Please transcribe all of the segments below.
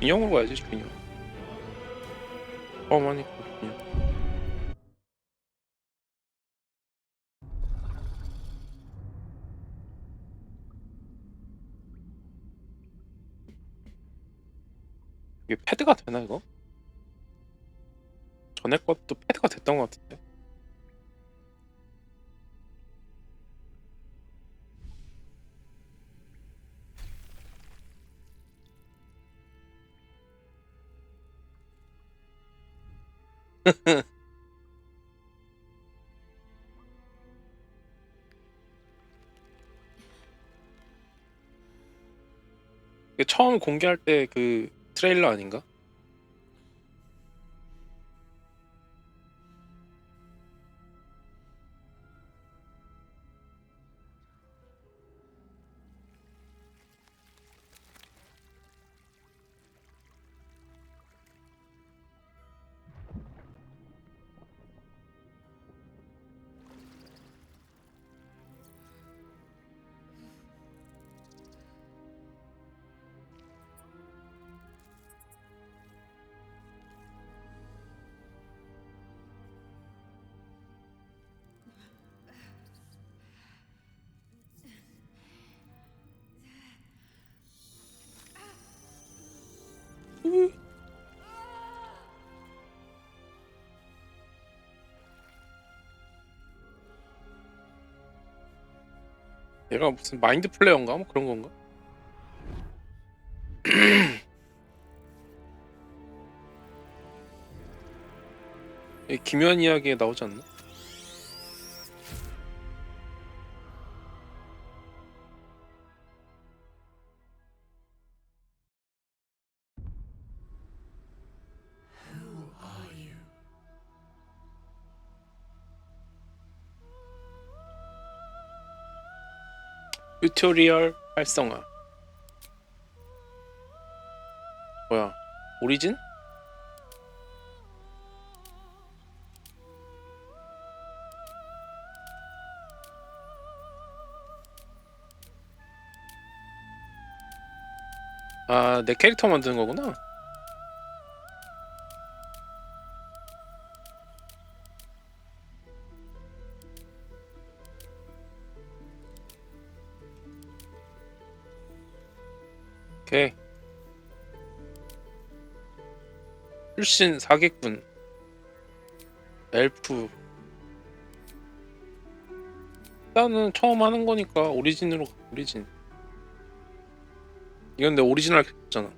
준영으로 가야지. 준영. 하니까 준영. 이게 패드가 되나 이거? 전에 것도 패드가 됐던 것 같은데. 이게 처음 공개할 때 그 트레일러 아닌가? 얘가 무슨 마인드 플레이어인가? 뭐 그런 건가? 기묘한 이야기에 나오지 않나? 튜토리얼 활성화. 뭐야? 오리진? 아, 내 캐릭터 만드는 거구나. 오케이. 출신 사기꾼. 엘프. 일단은 처음 하는 거니까 오리진으로 가. 오리진. 이건 내 오리지널 캐릭터잖아.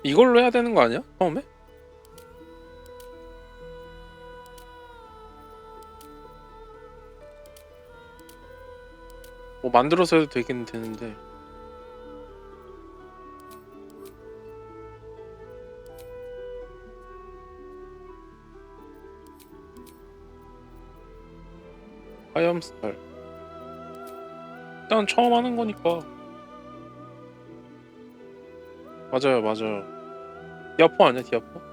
이걸로 해야 되는 거 아니야? 처음에? 뭐 만들어서 해도 되긴 되는데. 화염스탈. 일단 처음 하는 거니까. 맞아요, 맞아요. 디아포 아니야, 디아포?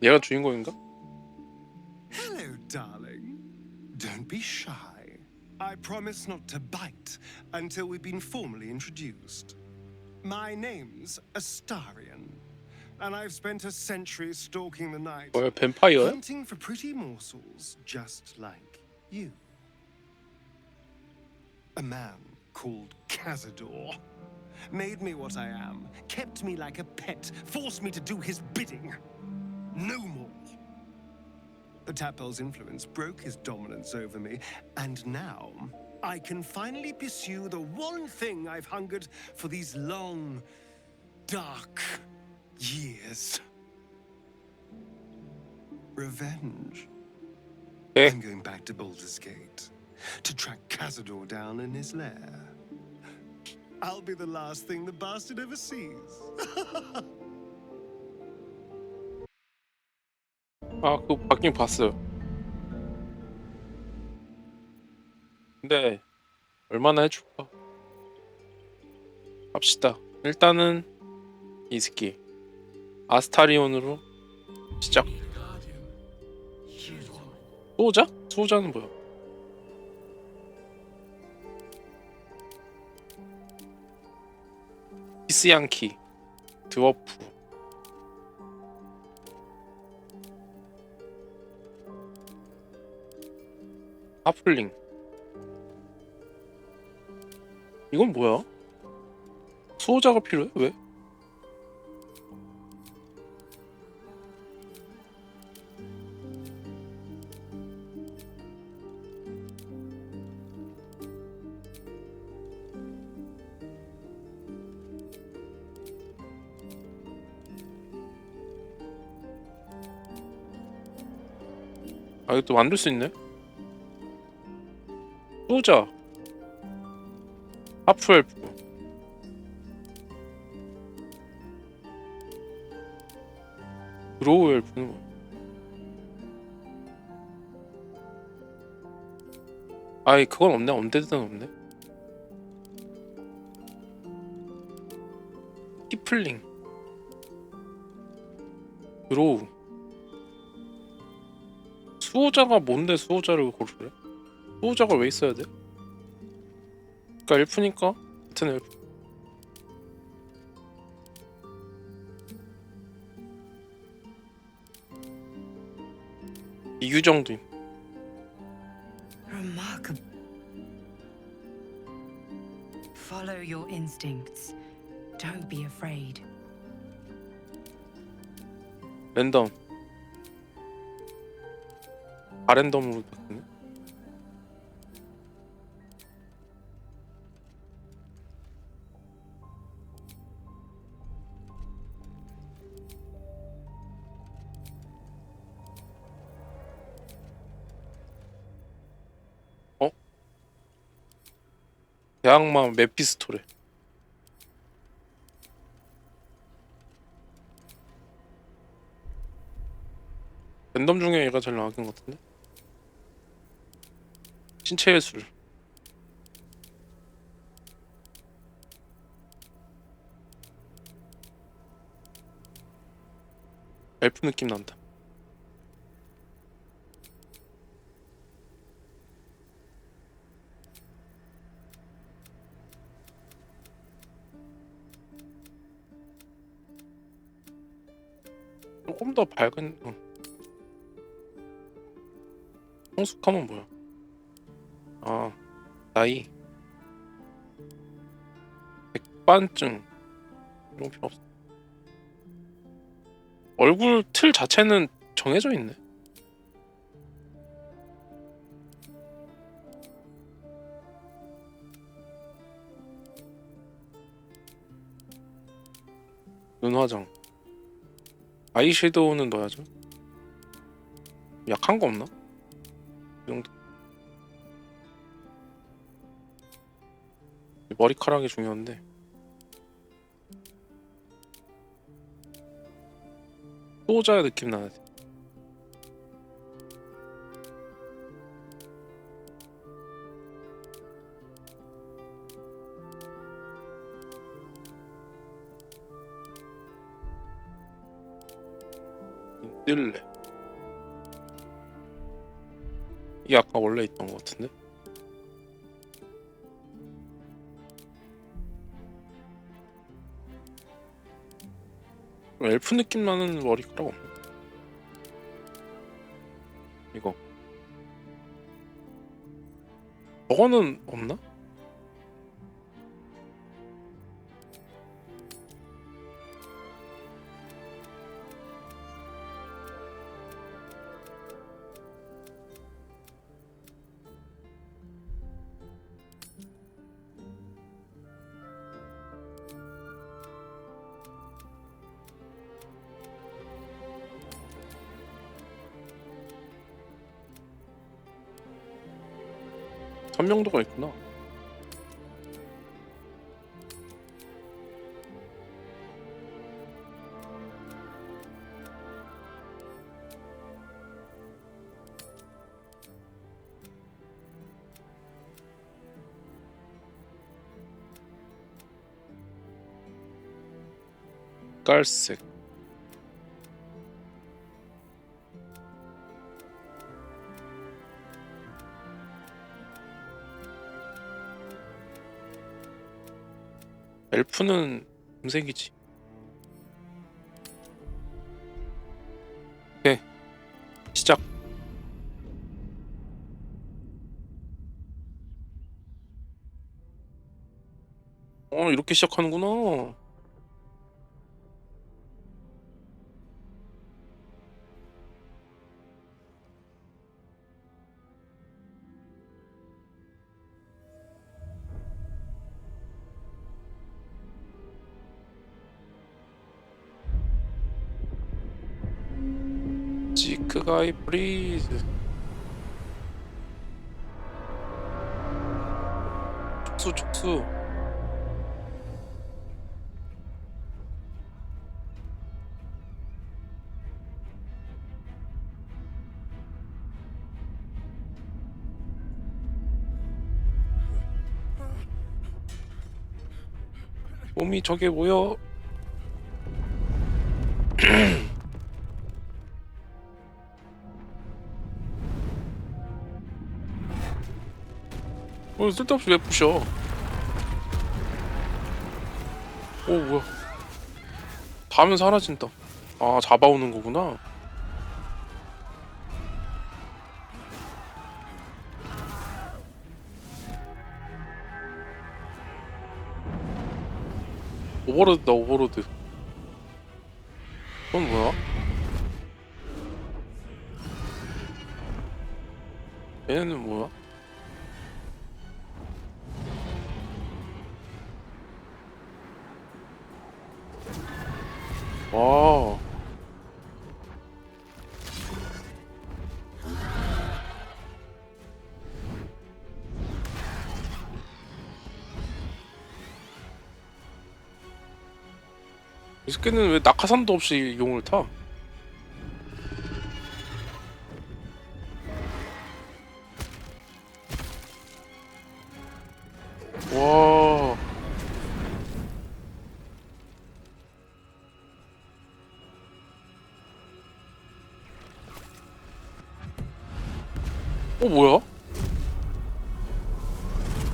얘가 주인공인가? Hello, darling. Don't be shy. I promise not to bite until we've been formally introduced. My name's Astarion, and I've spent a century stalking the night, 뭐야, 뱀파이어야? hunting for pretty morsels just like you. A man called Cazador made me what I am, kept me like a pet, forced me to do his bidding. No more. The Tadpole's influence broke his dominance over me, and now I can finally pursue the one thing I've hungered for these long, dark years. Revenge. 네. I'm going back to Baldur's Gate to track Cazador down in his lair. I'll be the last thing the bastard ever sees. 아, 그거 바뀐 봤어요. 근데 얼마나 해줄까? 합시다. 일단은 이스키 아스타리온으로 시작. 수호자? 수호자는 뭐야? 피스양키 드워프 하플링. 이건 뭐야? 수호자가 필요해? 왜? 아, 이것도 만들 수 있네? 수호자 하프엘프 드로우 엘프는 뭐야? 아이, 그건 없네. 언데드는 없네. 티플링 드로우. 수호자가 뭔데 수호자를 고르래? 수호자가 왜 있어야 돼? 그니까 엘프니까 같은 엘프. 이규정도 Remarkable. Follow your instincts. Don't be afraid. 랜덤 바랜덤으로 바꾸네. 어? 대악마 메피스토래. 랜덤 중에 얘가 제일 나은 것 같은데? 신체 예술 엘프 느낌 난다. 조금 더 밝은 성숙하면 뭐야? 아, 나이 백반증 이런 거 필요 없어. 얼굴 틀 자체는 정해져 있네. 눈 화장 아이 섀도우는 넣어야죠. 약한 거 없나? 이 정도. 머리카락이 중요한데 수호자의 느낌 나야 돼. 뜰래. 이게 아까 원래 있던 것 같은데? 엘프 느낌 나는 머리카락 없나? 이거 저거는 없나? 선명도가 있구나. 깔색. 엘프는 금색이지. 오케이, 시작. 이렇게 시작하는구나. 지크가이 프리즈. 촉수. 몸이 저게 뭐야? 쓸데없이 왜 부셔? 뭐야? 닿으면 사라진다. 아, 잡아오는 거구나. 오버로드다, 오버로드. 그건 뭐야? 얘네는 뭐야? 와. 이 새끼는 왜 낙하산도 없이 용을 타? 와. 뭐야?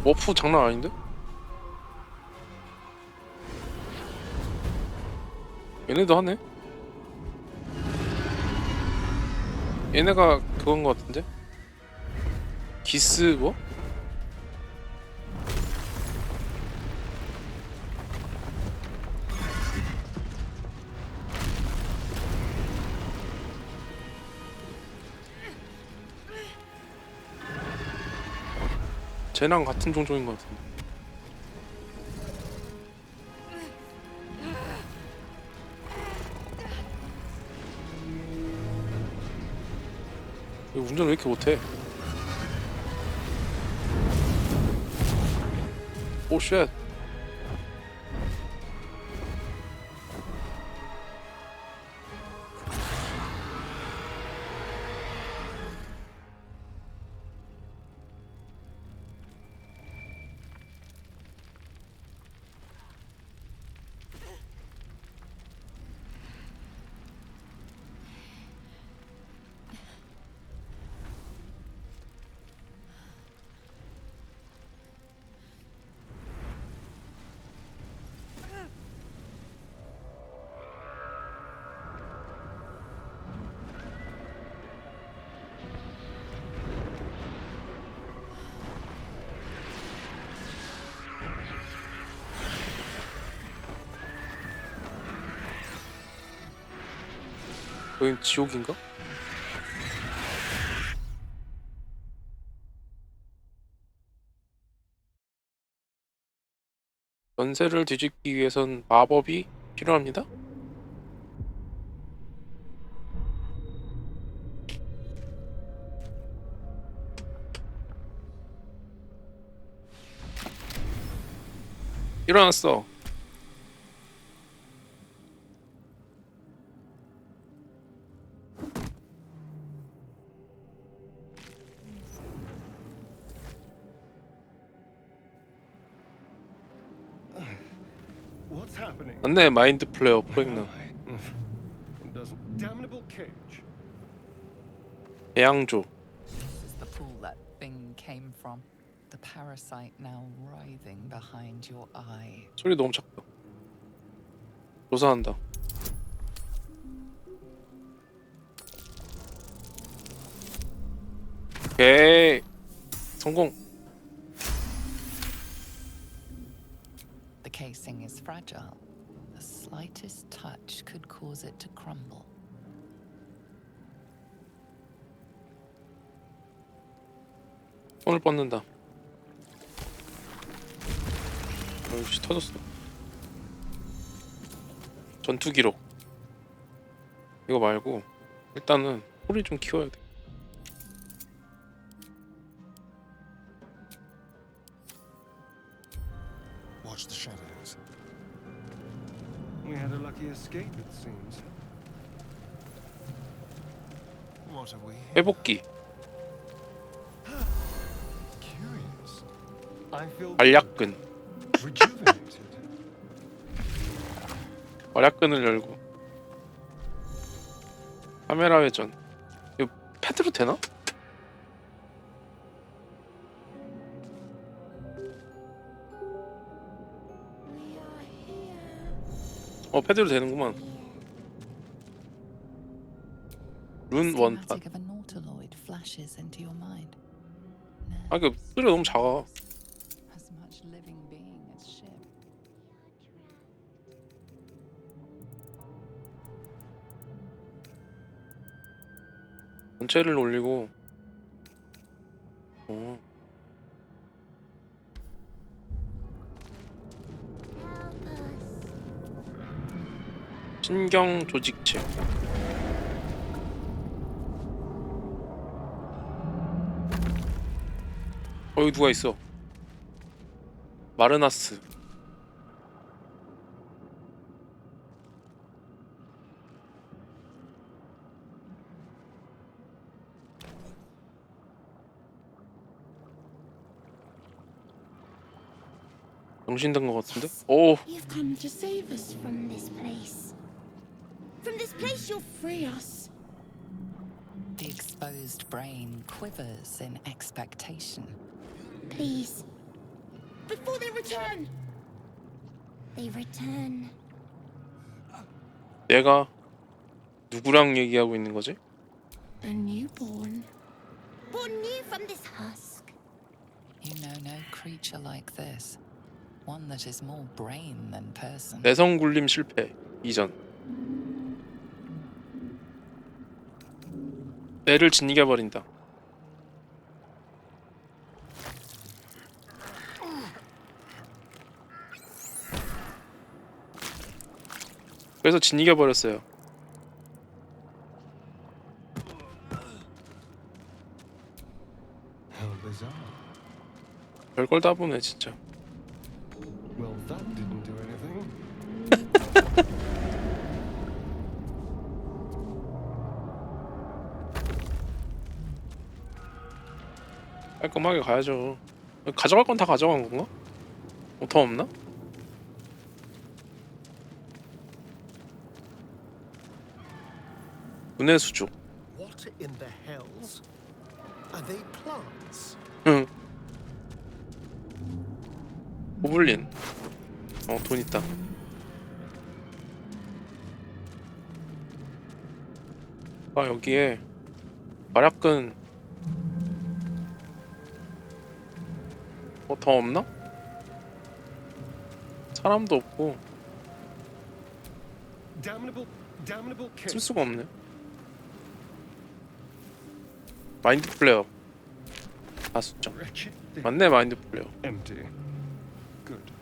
워프 장난 아닌데? 얘네도 하네? 얘네가 그건 거 같은데? 기스 뭐? 쟤랑 같은 종족인 것 같은데. 이거 운전 왜 이렇게 못해? 오 쉣. 여긴 지옥인가? 연세를 뒤집기 위해선 마법이 필요합니다? 일어났어. What's What's happening? 맞네, 마인드 플레이어 프로그램. It doesn't. Damnable cage. 배양조. This is the pool that thing came from. The parasite now writhing behind your eye. 소리 너무 작다. 조사한다. 오케이. 성공. The casing is fragile. The slightest touch could cause it to crumble. 손을 뻗는다. 어이씨, 터졌어. 전투 기록. 이거 말고 일단은 소리 좀 키워야 돼. Watch the shadows. We had a lucky escape, it seems. What are we? 회복기. Curious. I feel 알약근. rejuvenated. 알약근을 열고. 카메라 회전. 이거 패드로 되나? 패드로 되는구만. 룬 원팟. Schematic of a nautiloid flashes into your mind. 아, 이거 소리가 너무 작아. As much living being as ship. 전체를 올리고. 어. 신경 조직체. 여기 누가 있어? 마르나스. 정신 든 것 같은데? 오, You've come to save us from this place. From this place, you'll free us. The exposed brain quivers in expectation. Please. Before they return. They return. 내가 누구랑 얘기하고 있는 거지? A newborn. Born new from this husk. You know no creature like this. One that is more brain than person. 내성 굴림 실패. 이전. 뇌를 짓이겨 버린다. 그래서 짓이겨 버렸어요. How bizarre. 별걸 다 보네 진짜. Well, that didn't do anything. 깔끔하게 가야죠. 가져갈 건 다 가져간 건가? 더 없나? 분해 수족. What in the hells? Are they plants? 응. 고블린. 돈 있다. 아, 여기에 마략근 더 없나? 사람도 없고 Damnable 쓸 cage. 수가 없네. 마인드 플레이어. 다수점. Wretched thing. 맞네, 마인드 플레이어. Empty. Good.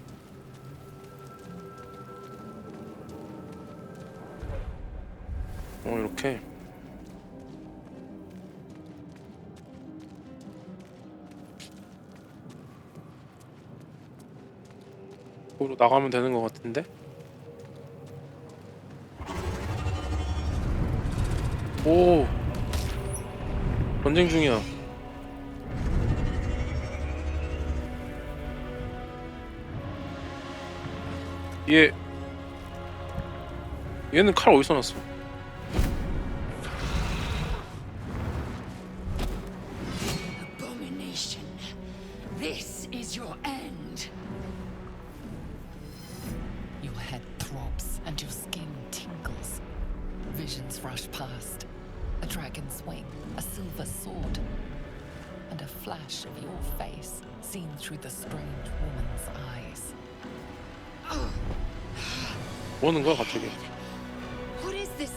이렇게. 으로 나가면 되는 것 같은데? 오, 전쟁 중이야. 얘 얘는 칼 어디서 났어? Abomination. This is your end. Your head throbs and your skin tingles. Visions rush past. A dragon's wing, a silver sword, and a flash of your face seen through the strange woman's eyes. 뭐 하는 거야 갑자기? What is this?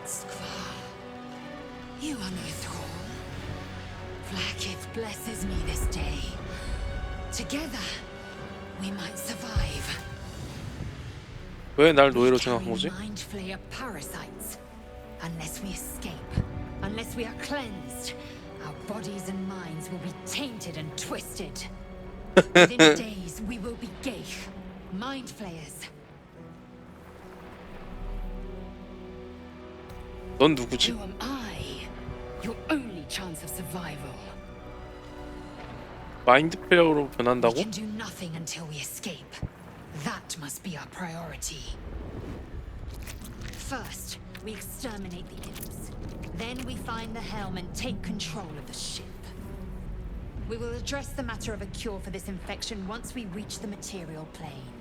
Skvar, you are no thrall. Vlaakith blesses me this day. Together, we might survive. 왜 날 노예로 We 생각한 carry 거지? mind flayer parasites. Unless we escape, unless we are cleansed, our bodies and minds will be tainted and twisted. Within days, we will be Geich, mind flayers. 넌 누구지? Who am I? Your only chance of survival. 마인드 플레이어로 We 변한다고? can do nothing until we escape. That must be our priority. First, we exterminate the imps. Then we find the helm and take control of the ship. We will address the matter of a cure for this infection once we reach the material plane.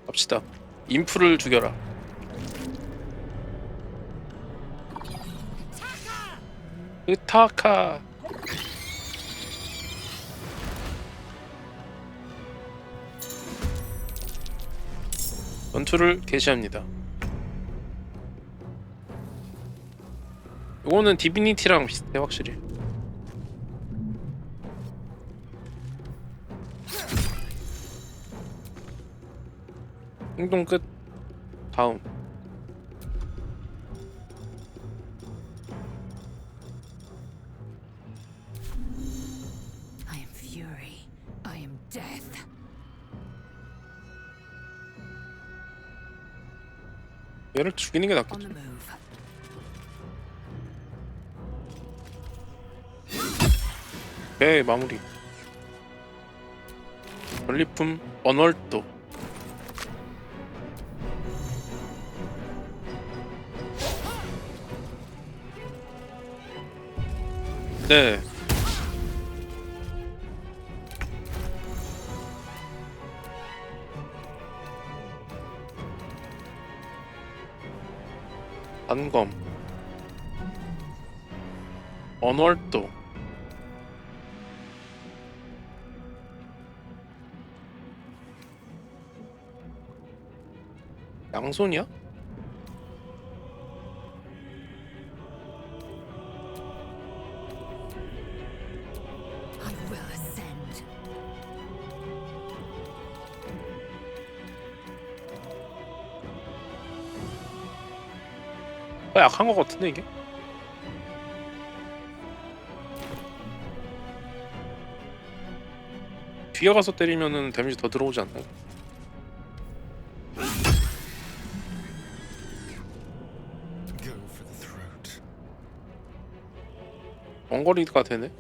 갑시다. 인프를 죽여라. 으타카. 전투를 개시합니다. 이거는 디비니티랑 비슷해 확실히. 행동 끝. 다음. I am fury. I am death. 얘를 죽이는 게 On 낫겠지. the move. 네, 마무리. 전리품 언월도. 네. 단검. 언월도. 양손이야? I will ascend. 약한 거 같은데 이게? 뒤에 가서 때리면은 데미지 더 들어오지 않나요? Go for the throat. 원거리가 되네?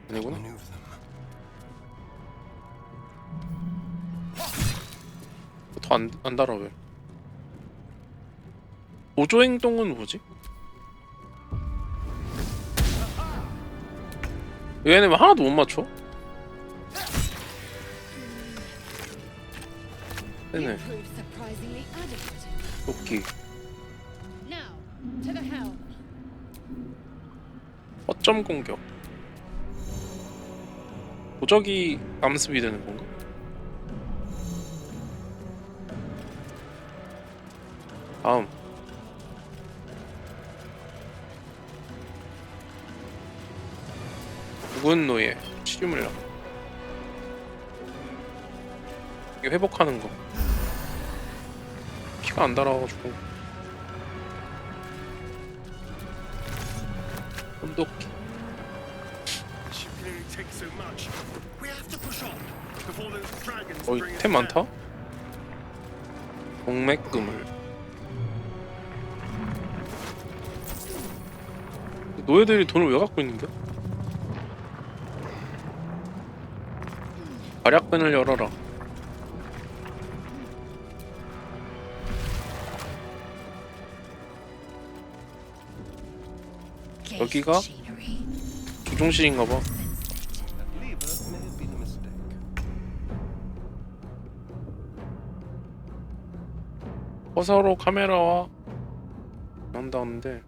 아니구나. Maneuver them. 더 안 달아 왜? 보조 행동은 뭐지? 얘네 왜 하나도 못 맞춰? 네네. Proved surprisingly adequate. 도끼. Now, to the helm. 허점 공격. 도적이 암습이 되는 건가? 다음. 묵은 노예 치유물약. 이게 회복하는 거. 피가 안 달아가지고. 혼독기. She can only take so much. We have to push on before those dragons 어이 bring us 템 down. 많다. 동맥그물. 노예들이 돈을 왜 갖고 있는 거야? 발약근을 열어라. 여기가 조종실인가봐. That lever may have been a mistake. 허사로 카메라와 한다는데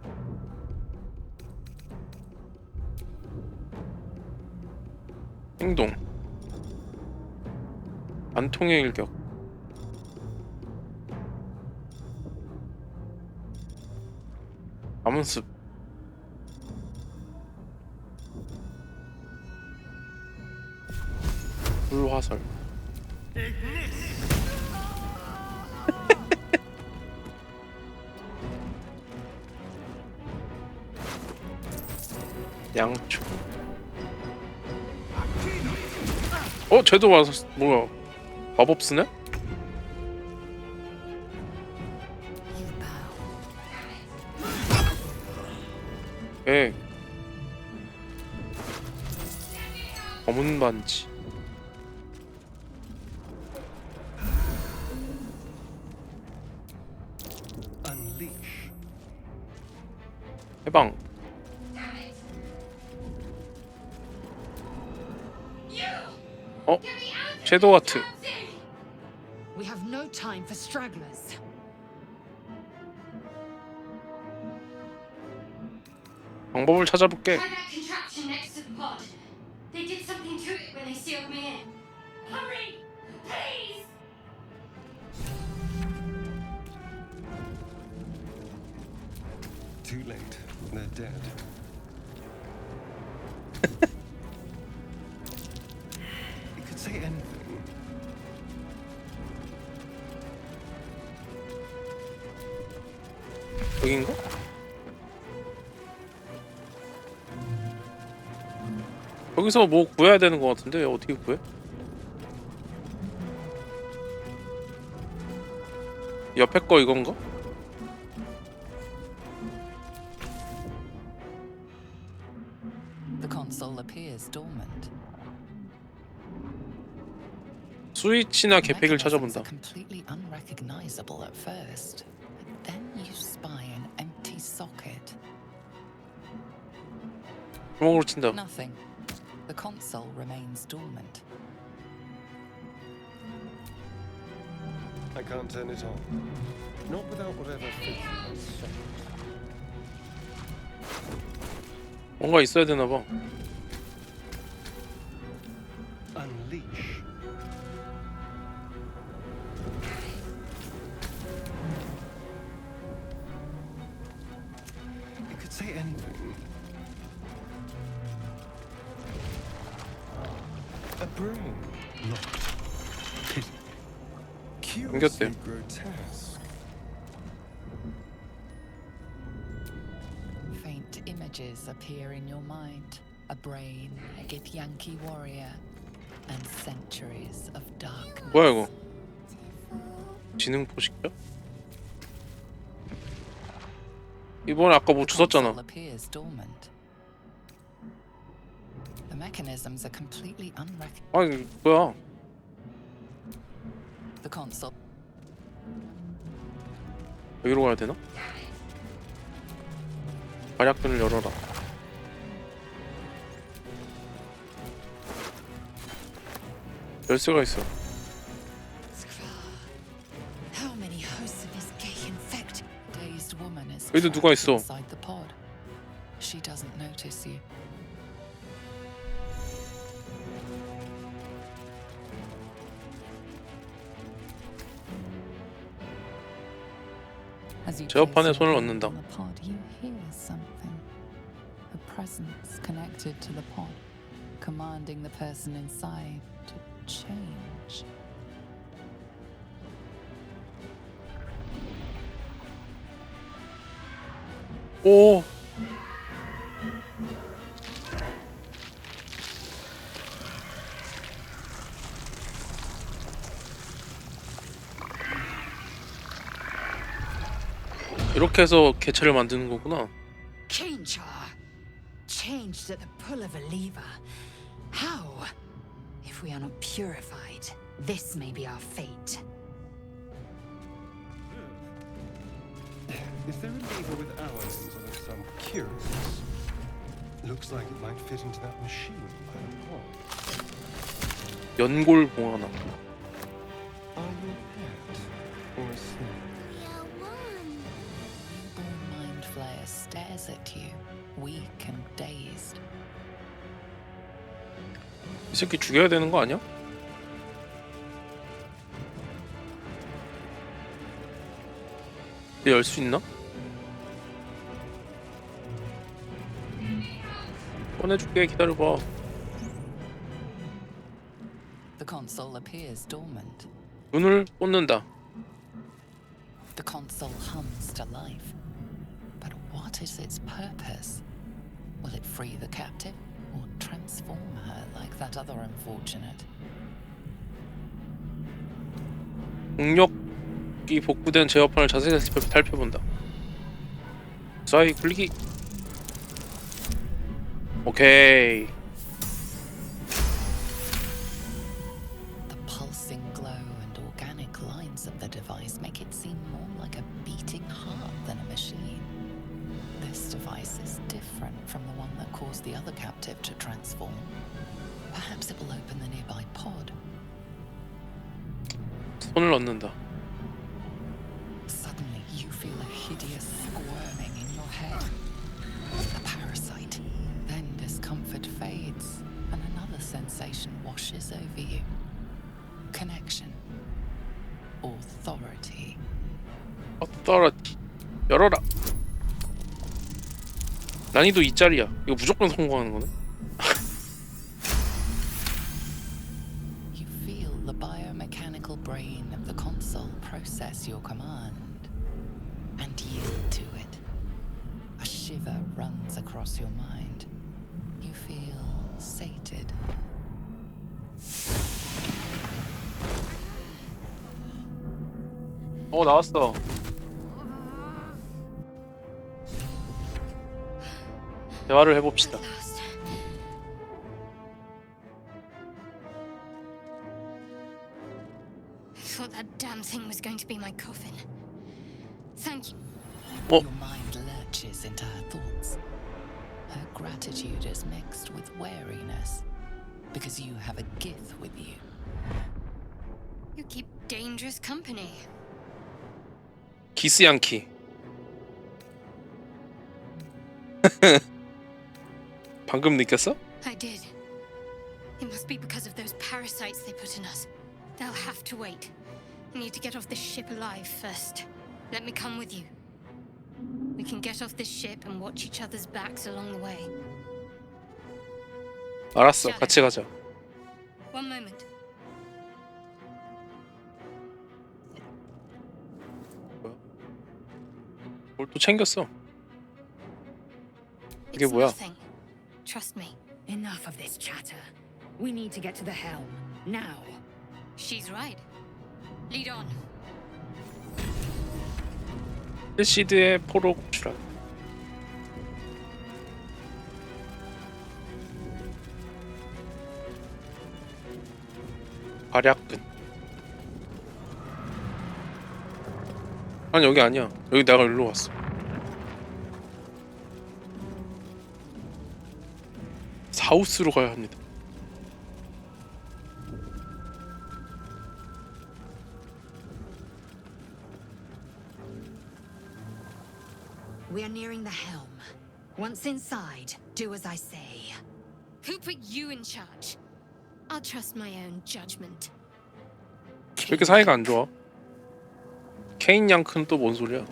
행동 안통의 일격 암습 불화살 양초 쟤도 와서 뭐야 마법 쓰네? You bow. 예 검은 반지 Unleash. 해방 섀도우 아트 We have no time for stragglers. 방법을 찾아볼게. Try that contraption next to the pod. They did something to it when they sealed me in. Hurry! Please! Too late. They're dead. It could say anything. 여긴가? 여기서 뭐 구해야 되는 것 같은데 어떻게 구해? 옆에 거 이건가? The console appears dormant. 스위치나 계획을 Mechanisms 찾아본다. are completely unrecognizable at first, but then you spy an empty socket. 주먹으로 친다. Nothing. The console remains dormant. I can't turn it on. Not without whatever fits has set. 뭔가 있어야 되나 봐. Unleash. It could say anything. A brain locked. Pity. Curiously 생겼대. grotesque. Faint images appear in your mind. A brain, a Githyanki warrior, and centuries of darkness. 뭐야 이거? 지능 포식자? 이번에 아까 뭐 The console 주웠잖아. appears dormant. The mechanisms are completely unrecognizable. 아니 뭐야? The console 여기로 가야 되나? 발약변을 열어라. 열쇠가 있어. How many hosts of this gay infect? dazed woman is 여기도 누가 trapped 있어. inside the pod. She doesn't notice you. As you 제어판에 place your 손을 hand 얹는다. on the pod, you hear something. A presence connected to the pod, commanding the person inside to change. 오. 이렇게 해서 개체를 만드는 거구나. Change her. Changed at the pull of a lever. How? If we are not purified, this may be our fate. Is there a lever with our names on it? I'm curious. Looks like it might fit into that machine by the pond. 연골 봉하나. Are you a pet or a snake? We are one. Newborn mind flayer stares at you, weak and dazed. 이 새끼 죽여야 되는 거 아니야? 얘 열 수 있나? 꺼내줄게, 기다려봐. The console appears dormant. 눈을 꽂는다. The console hums to life. But what is its purpose? Will it free the captive or transform her like that other unfortunate? 공력이 복구된 제어판을 자세히 살펴본다. 사이 굴리기. 오케이. The pulsing glow and organic lines of the device make it seem more like a beating heart than a machine. This device is different from the one that caused the other captive to transform. Perhaps it will open the nearby pod. 손을 넣는다. Suddenly, you feel a hideous squirming in your head. A parasite. Then discomfort fades, and another sensation washes over you. Connection. Authority. 어떠러지. 열어라. 난이도 2짜리야. 이거 무조건 성공하는 거네. You feel the biomechanical brain of the console process your command and yield to it. A shiver runs across your mind. You feel sated. 나왔어. 대화를 해봅시다. At last. I thought that damn thing was going to be my coffin. Thank you. Oh. Your mind lurches into her thoughts. Her gratitude is mixed with wariness because you have a gift with you. You keep dangerous company. 기스 양키. 방금 느꼈어? I did. It must be because of those parasites they put in us. They'll have to wait. I need to get off this ship alive first. Let me come with you. We can get off this ship and watch each other's backs along the way. 알았어. 같이 가자. One moment. 뭘 또 챙겼어? 이게 It's 뭐야? nothing. Trust me. Enough of this chatter. We need to get to the helm. Now. She's right. Lead on. 실시드의 포로 구출한. 발약근. 아니 여기 아니야. 여기 내가 일로 왔어. 사우스로 가야 합니다. We are nearing the helm. Once inside, do as I say. Who put you in charge? I'll trust my own judgment. 왜 이렇게 사이가 안 좋아? 케인 양큰 또 뭔 소리야?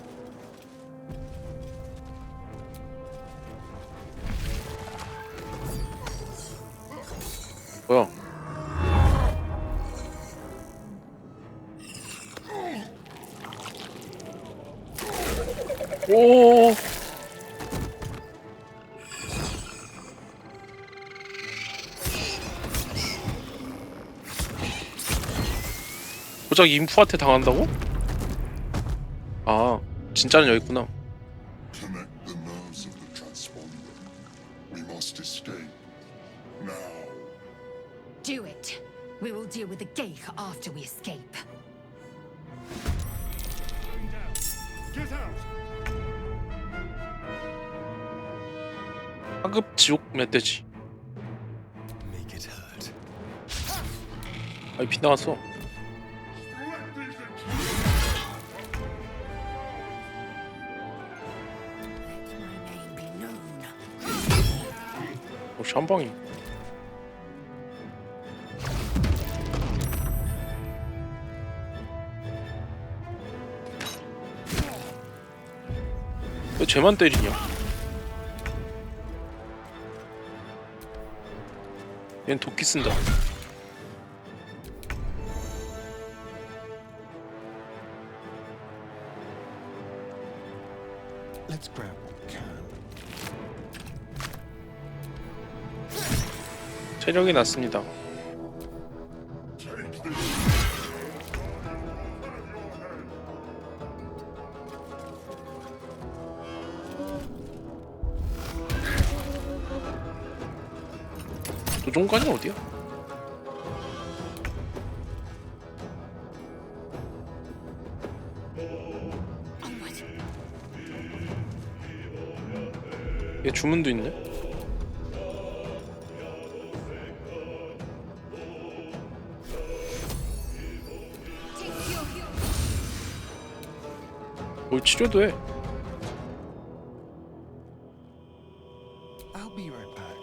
뭐야? 오. 고작 인프한테 당한다고? 아, 진짜는 여기 있구나. Connect the nerves of the transponder. We must escape. Now. Do it. We will deal with the gate after we escape. Get out! 하급 지옥 멧돼지. Make it hurt. 아이 빗나갔어. Let my name be known. 역시 한 방이. 왜 쟤만 때리냐? 얜 도끼 쓴다. Let's grab what we can. 체력이 낮습니다. 조종관이 어디야? Onward. 얘 주문도 있네. 뭘 치료도 해. I'll be right back.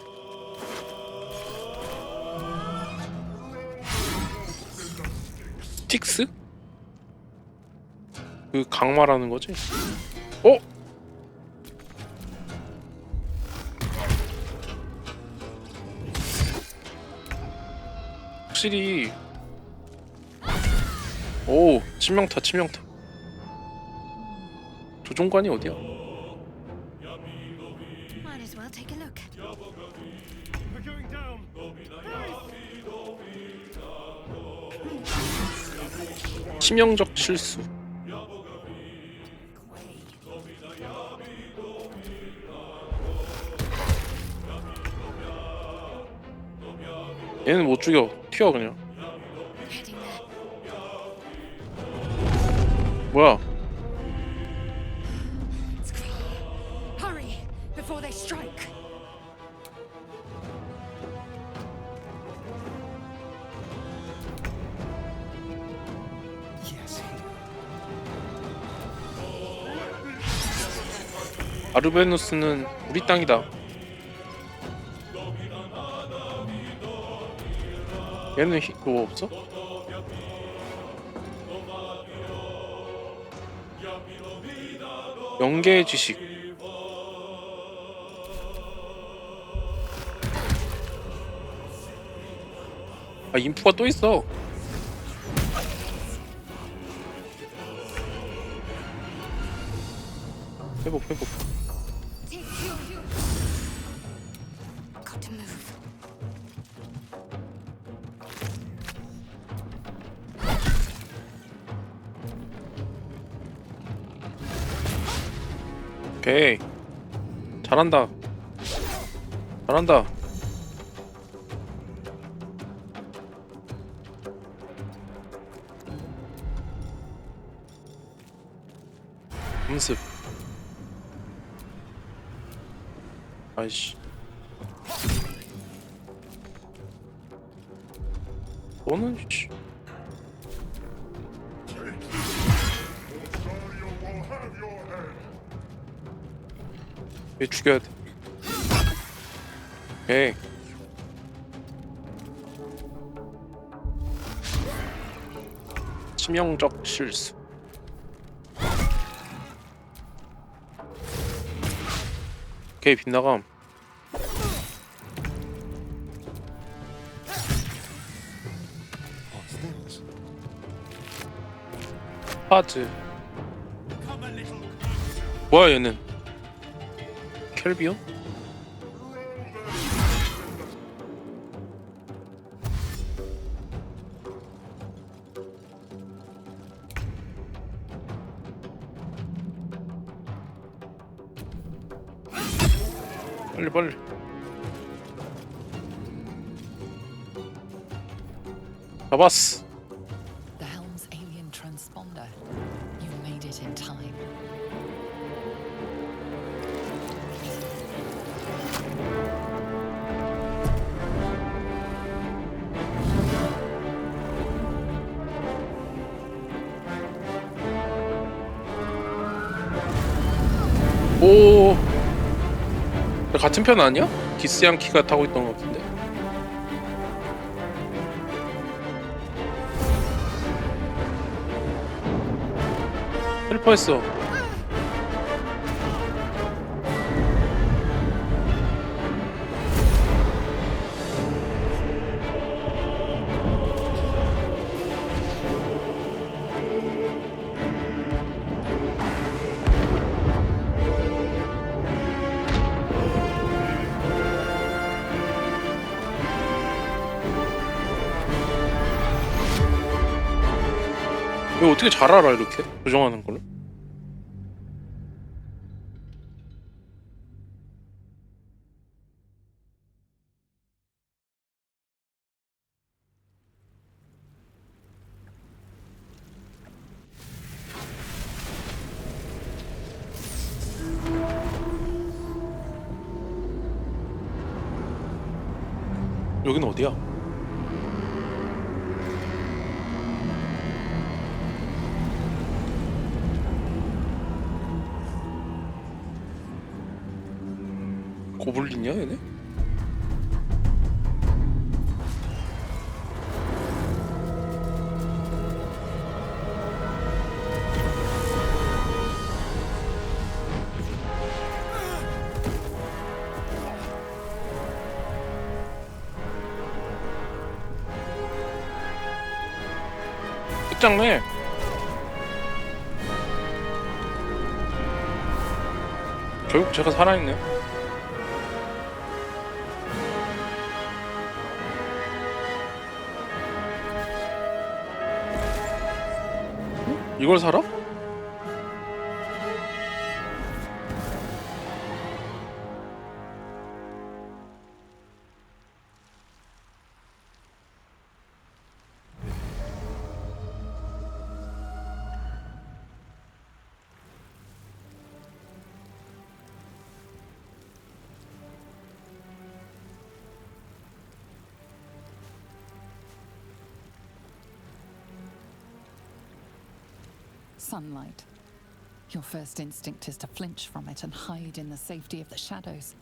스틱스? 그 강마라는 거지? 어? 확실히 오 치명타 치명타. 조종관이 어디야? Might as well take a look. We're going down. 치명적 실수. 얘는 못 죽여. 튀어 그냥. Heading there. 뭐야? Hurry before they strike. Yes, here. 아르베누스는 우리 땅이다. 얘는 그거 없어? 영계의 지식. 아 인프가 또 있어. 회복 회복. Got to move. 오케이. 잘한다. 잘한다. 음습. 아이씨. 너는 씨. 얘 죽여야 돼. 오케이. 치명적 실수. 오케이 빗나감. What's this? 파즈. 뭐야 얘는? 켈비온? 빨리 빨리. 잡았어. The helm's alien transponder. You made it in time. 같은 편 아니야? 기스 양키가 타고 있던 것 같은데. 헬퍼했어. 이거 어떻게 잘 알아 이렇게 조정하는 거를? 여기는 어디야? 고블린이야 얘네? 끝장내. 결국 제가 살아있네. 이걸 살아? Sunlight. Your first instinct is to flinch from it and hide in the safety of the shadows.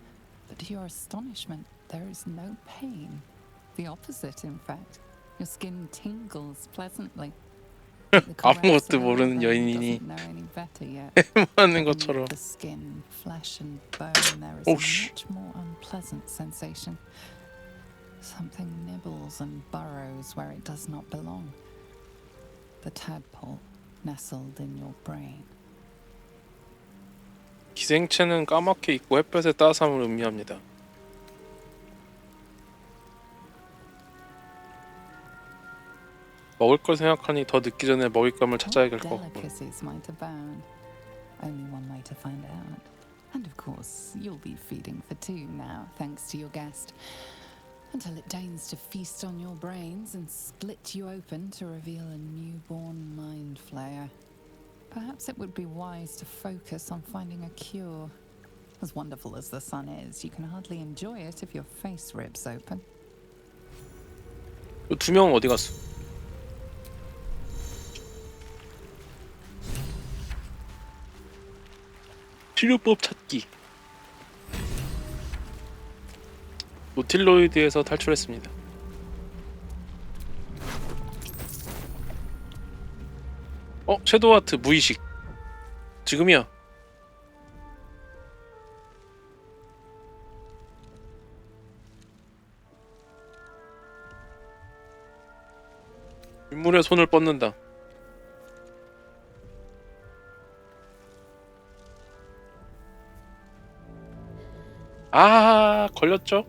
But to your astonishment, there is no pain. The opposite, in fact. Your skin tingles pleasantly. The caress 아무것도 of 모르는 another 여인이니 doesn't know any better yet. 하는 Beneath 것처럼. the skin, flesh and bone, there is Oh, a much more unpleasant sensation. Something nibbles and burrows where it does not belong. The tadpole nestled in your brain. 기생체는 까맣게 있고 햇볕의 따스함을 의미합니다. 먹을 걸 생각하니 더 늦기 전에 먹잇감을 찾아야 될 것 같고. Delicacies might abound. Only one way to find out. And of course, you'll be feeding for two now, thanks to your guest. Until it deigns to feast on your brains and split you open to reveal a newborn mind flayer. Perhaps it would be wise to focus on finding a cure. As wonderful as the sun is, you can hardly enjoy it if your face rips open. 두 명은 어디 갔어? 치료법 찾기. 노틸로이드에서 탈출했습니다. 섀도우하트 무의식. 지금이야. 빗물에 손을 뻗는다. 아, 걸렸죠?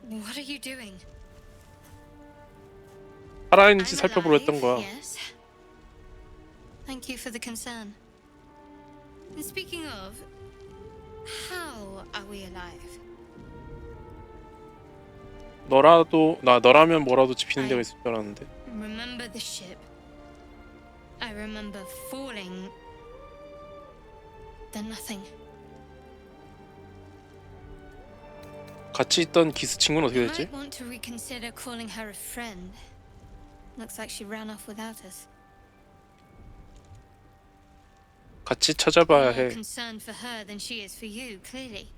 What are you doing? 살아있는지 I'm 살펴보려 했던 alive, 거야. yes. Thank you for the concern. And speaking of, how are we alive? 너라면 뭐라도 지피는 데가 있을 줄 알았는데. Remember the ship. I remember falling. Then nothing. 같이 있던 기스 친구는 어떻게 You 됐지? might want to reconsider calling her a friend. Looks like she ran off without us. 같이 찾아봐야 You're more 해. concerned for her than she is for you, clearly.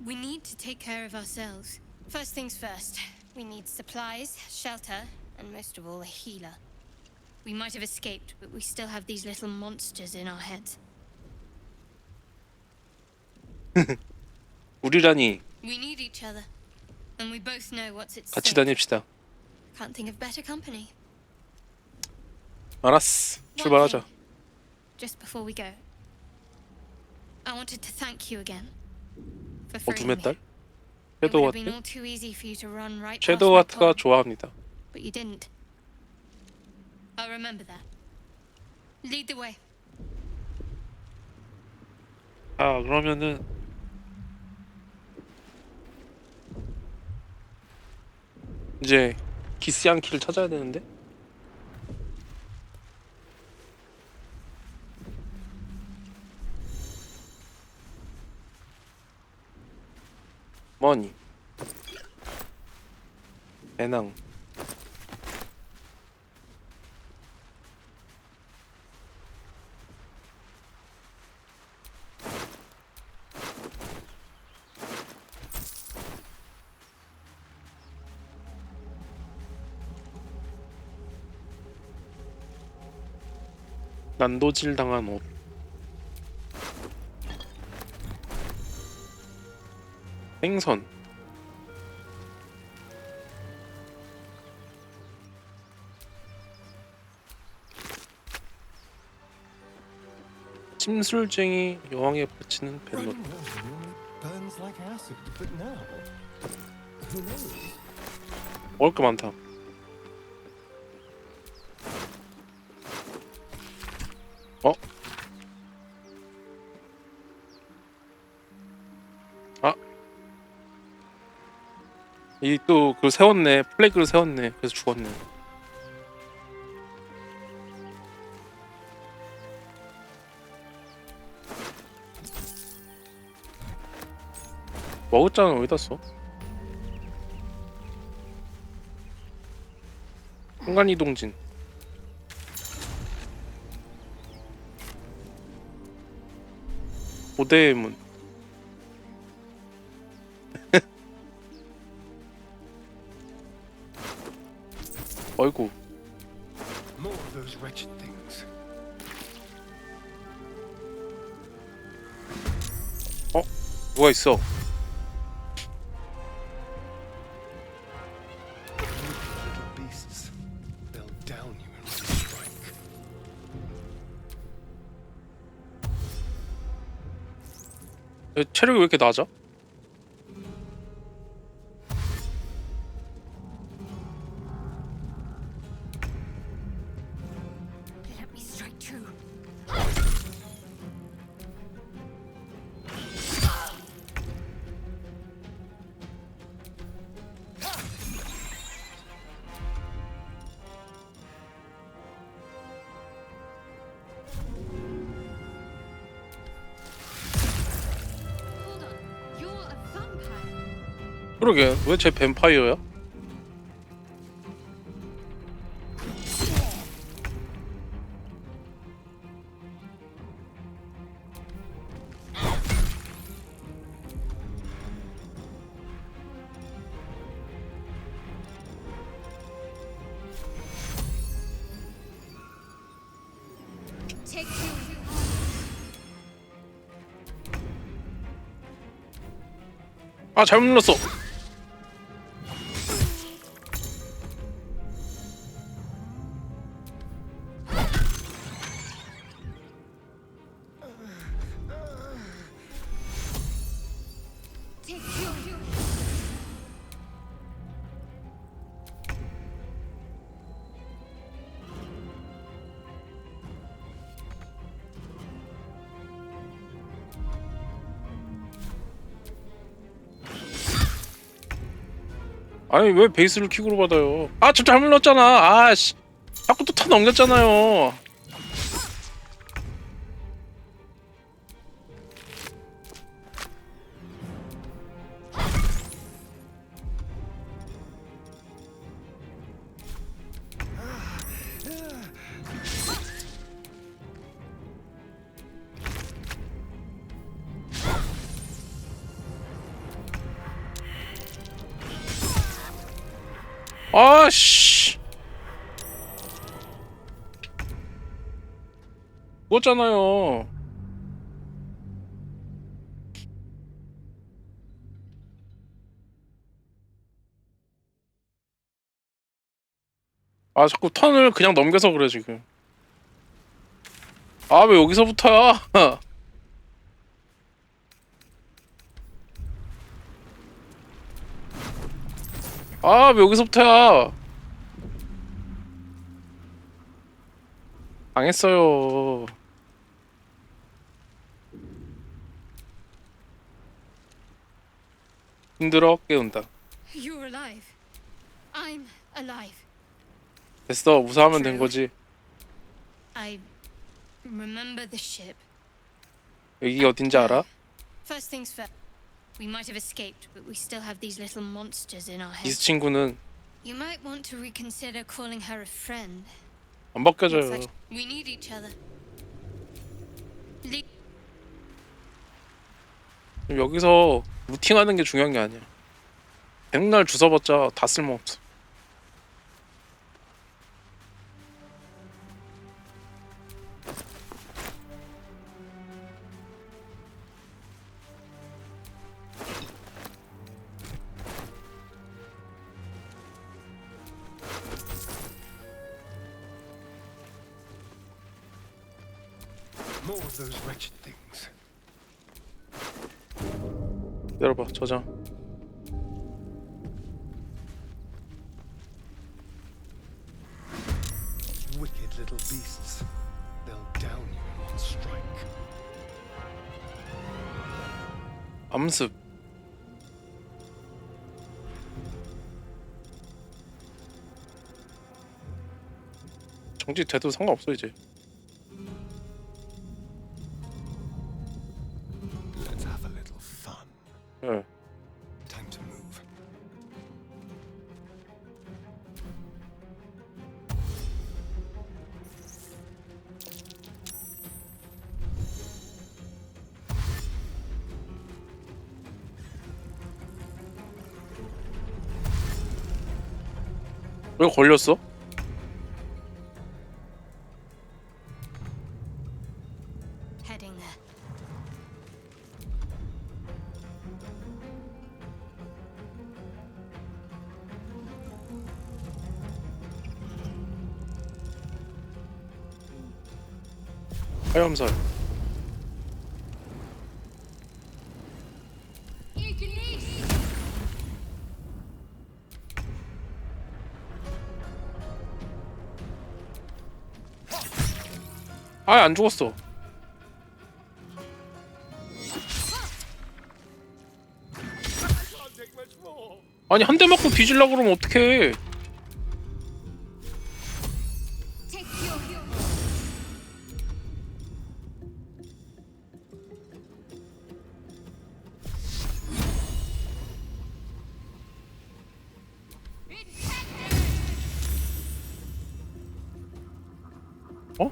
We need to take care of ourselves. First things first, we need supplies, shelter, and most of all, a healer. We might have escaped, but we still have these little monsters in our heads. 우리라니 We need each other, and we both know what's at 같이 stake. 다닙시다. Can't think of better company. 알았어. One 출발하자. thing, just before we go, I wanted to thank you again for freeing 어둠의 me. 딸? It would have been 섀도우하트? all too easy for you to run right past my 섀도우하트가 pond, 좋아합니다. but you didn't. I'll remember that. Lead the way. 아 그러면은 이제 기스양키를 찾아야 되는데. 뭐니? 배낭. 난도질 당한 옷. 생선. 침술쟁이 여왕에 바치는 벨롯. Running water normally burns like acid, but now, who knows? 먹을 게 많다. 어? 아? 이 또 그 세웠네. 플래그를 세웠네. 그래서 죽었네. 먹었잖아. 어디다 써? 순간이동진. 고대의 문. 어이구. More of those wretched things. 뭐가 있어? Little beasts. They'll down you in one strike. 체력이 왜 이렇게 낮아? Let me strike true. Hold on, you're a vampire. 그러게 왜 쟤 뱀파이어야? Take two. 아 잘못 눌렀어. Take two. 아니 왜 베이스를 킥으로 받아요? 아 저 잘못 눌렀잖아. 아씨. 자꾸 또 턴 넘겼잖아요. 아씨. 그거잖아요. 아 자꾸 턴을 그냥 넘겨서 그래 지금. 아 왜 여기서부터야? 아 왜 여기서부터야? 당했어요. 힘들어 깨운다. You're alive. I'm alive. 됐어 무사하면 된 거지. I remember the ship. 여기 어딘지 알아? First things first. We might have escaped, but we still have these little monsters in our 이 heads. 친구는 You might want to reconsider calling her a friend. 안 Looks 바뀌어져요. like we need each other. 여기서 루팅하는 게 중요한 게 아니야. 백날 주워봤자 다 쓸모없어. More of those wretched things. 열어봐 저장. Wicked little beasts. They'll down you in one strike. 암습. 정지돼도 상관없어 이제. Let's have a little fun. 예. Time to move. 왜 걸렸어? Heading there. 화염살. 아예 안 죽었어. 아니 한 대 맞고 뒤질라 그러면 어떡해. 어?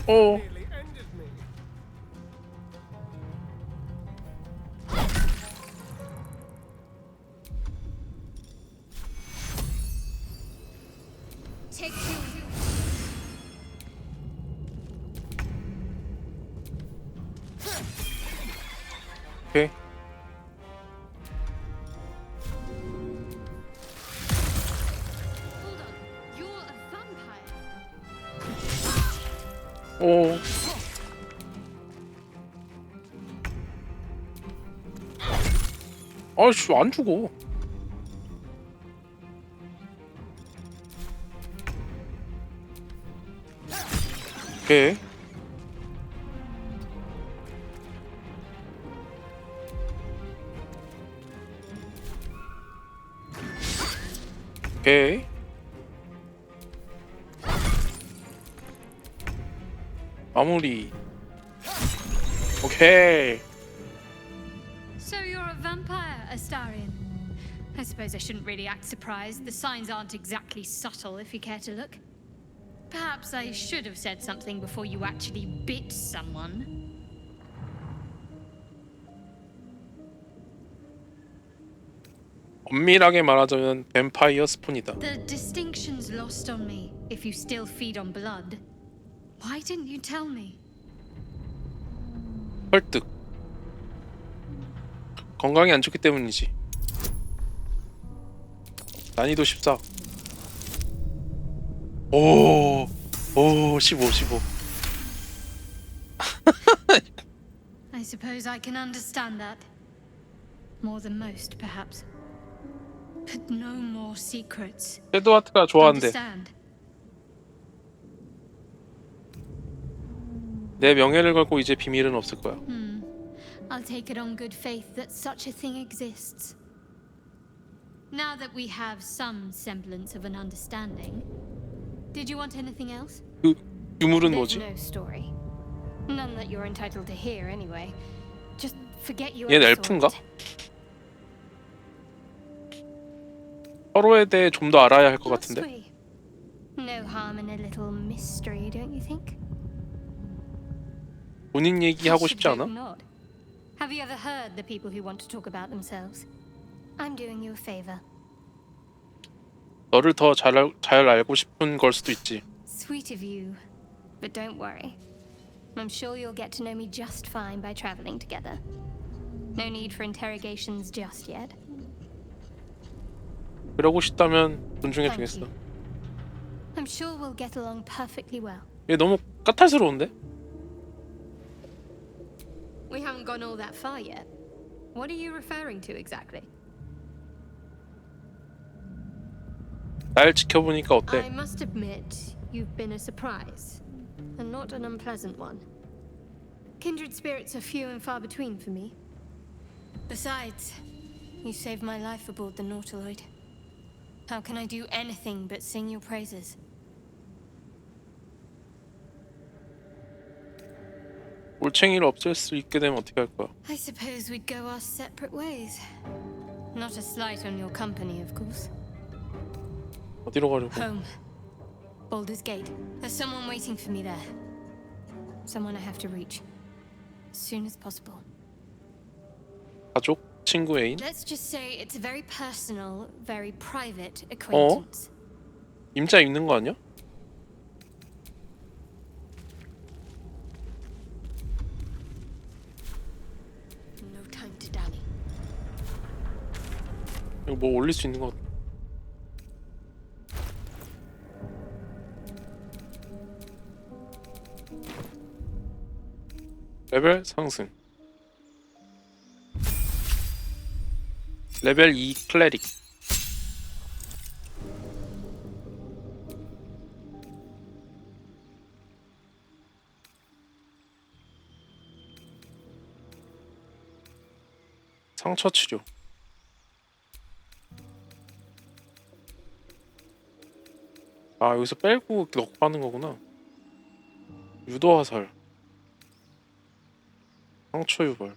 어. Nearly ended me. Take you. 오케이. Hold on. You're a vampire. 오. 아이씨 안 죽어. 오케이. 오케이. 마무리. 오케이. So you're a vampire, Astarion. I suppose I shouldn't really act surprised. The signs aren't exactly subtle if you care to look. Perhaps I should have said something before you actually bit someone. 엄밀하게 말하자면 뱀파이어 스폰이다. The distinction's lost on me if you still feed on blood. Why didn't you tell me? 설득. 건강에 안 좋기 때문이지. 난이도 14. 오, 15. I suppose I can understand that. More than most, perhaps. But no more secrets. 에드와트가 좋아한대. Understand? 내 명예를 걸고 이제 비밀은 없을 거야. I'll take it on good faith that such a thing exists. Now that we have some semblance of an understanding, did you want anything else? 그 유물은 There's 뭐지? no story. None that you're entitled to hear anyway. Just forget you 얘는 ever saw 엘프인가? it. 서로에 대해 좀 더 알아야 할 것 Must 같은데. we? No harm in a little mystery, don't you think? 본인 얘기하고 싶지 않아? Not. Have you ever heard the people who want to talk about themselves? I'm doing you a favor. 너를 더 잘 알고 싶은 걸 수도 있지. Sweet of you, but don't worry. I'm sure you'll get to know me just fine by traveling together. No need for interrogations just yet. 그러고 싶다면 존중해 Thank 주겠어. you. I'm sure we'll get along perfectly well. 얘 너무 까탈스러운데? We haven't gone all that far yet. What are you referring to exactly? 날 지켜보니까 I 어때? must admit, you've been a surprise, and not an unpleasant one. Kindred spirits are few and far between for me. Besides, you saved my life aboard the Nautiloid. How can I do anything but sing your praises? 올챙이를 없앨 수 있게 되면 어떻게 할 거야? I suppose we'd go our separate ways. Not a slight on your company, of course. 어디로 가려고? Home. Baldur's Gate. There's someone waiting for me there. Someone I have to reach. As soon as possible. 가족? 친구 애인? Let's just say it's a very personal, very private acquaintance. 임자 있는 거 아니야? No time to dally. 이거 뭐 올릴 수 있는 거 같아. 레벨 상승. 레벨 2 클레릭. 상처 치료. 아, 여기서 빼고 넣고 하는 거구나. 유도 화살. 상처 유발.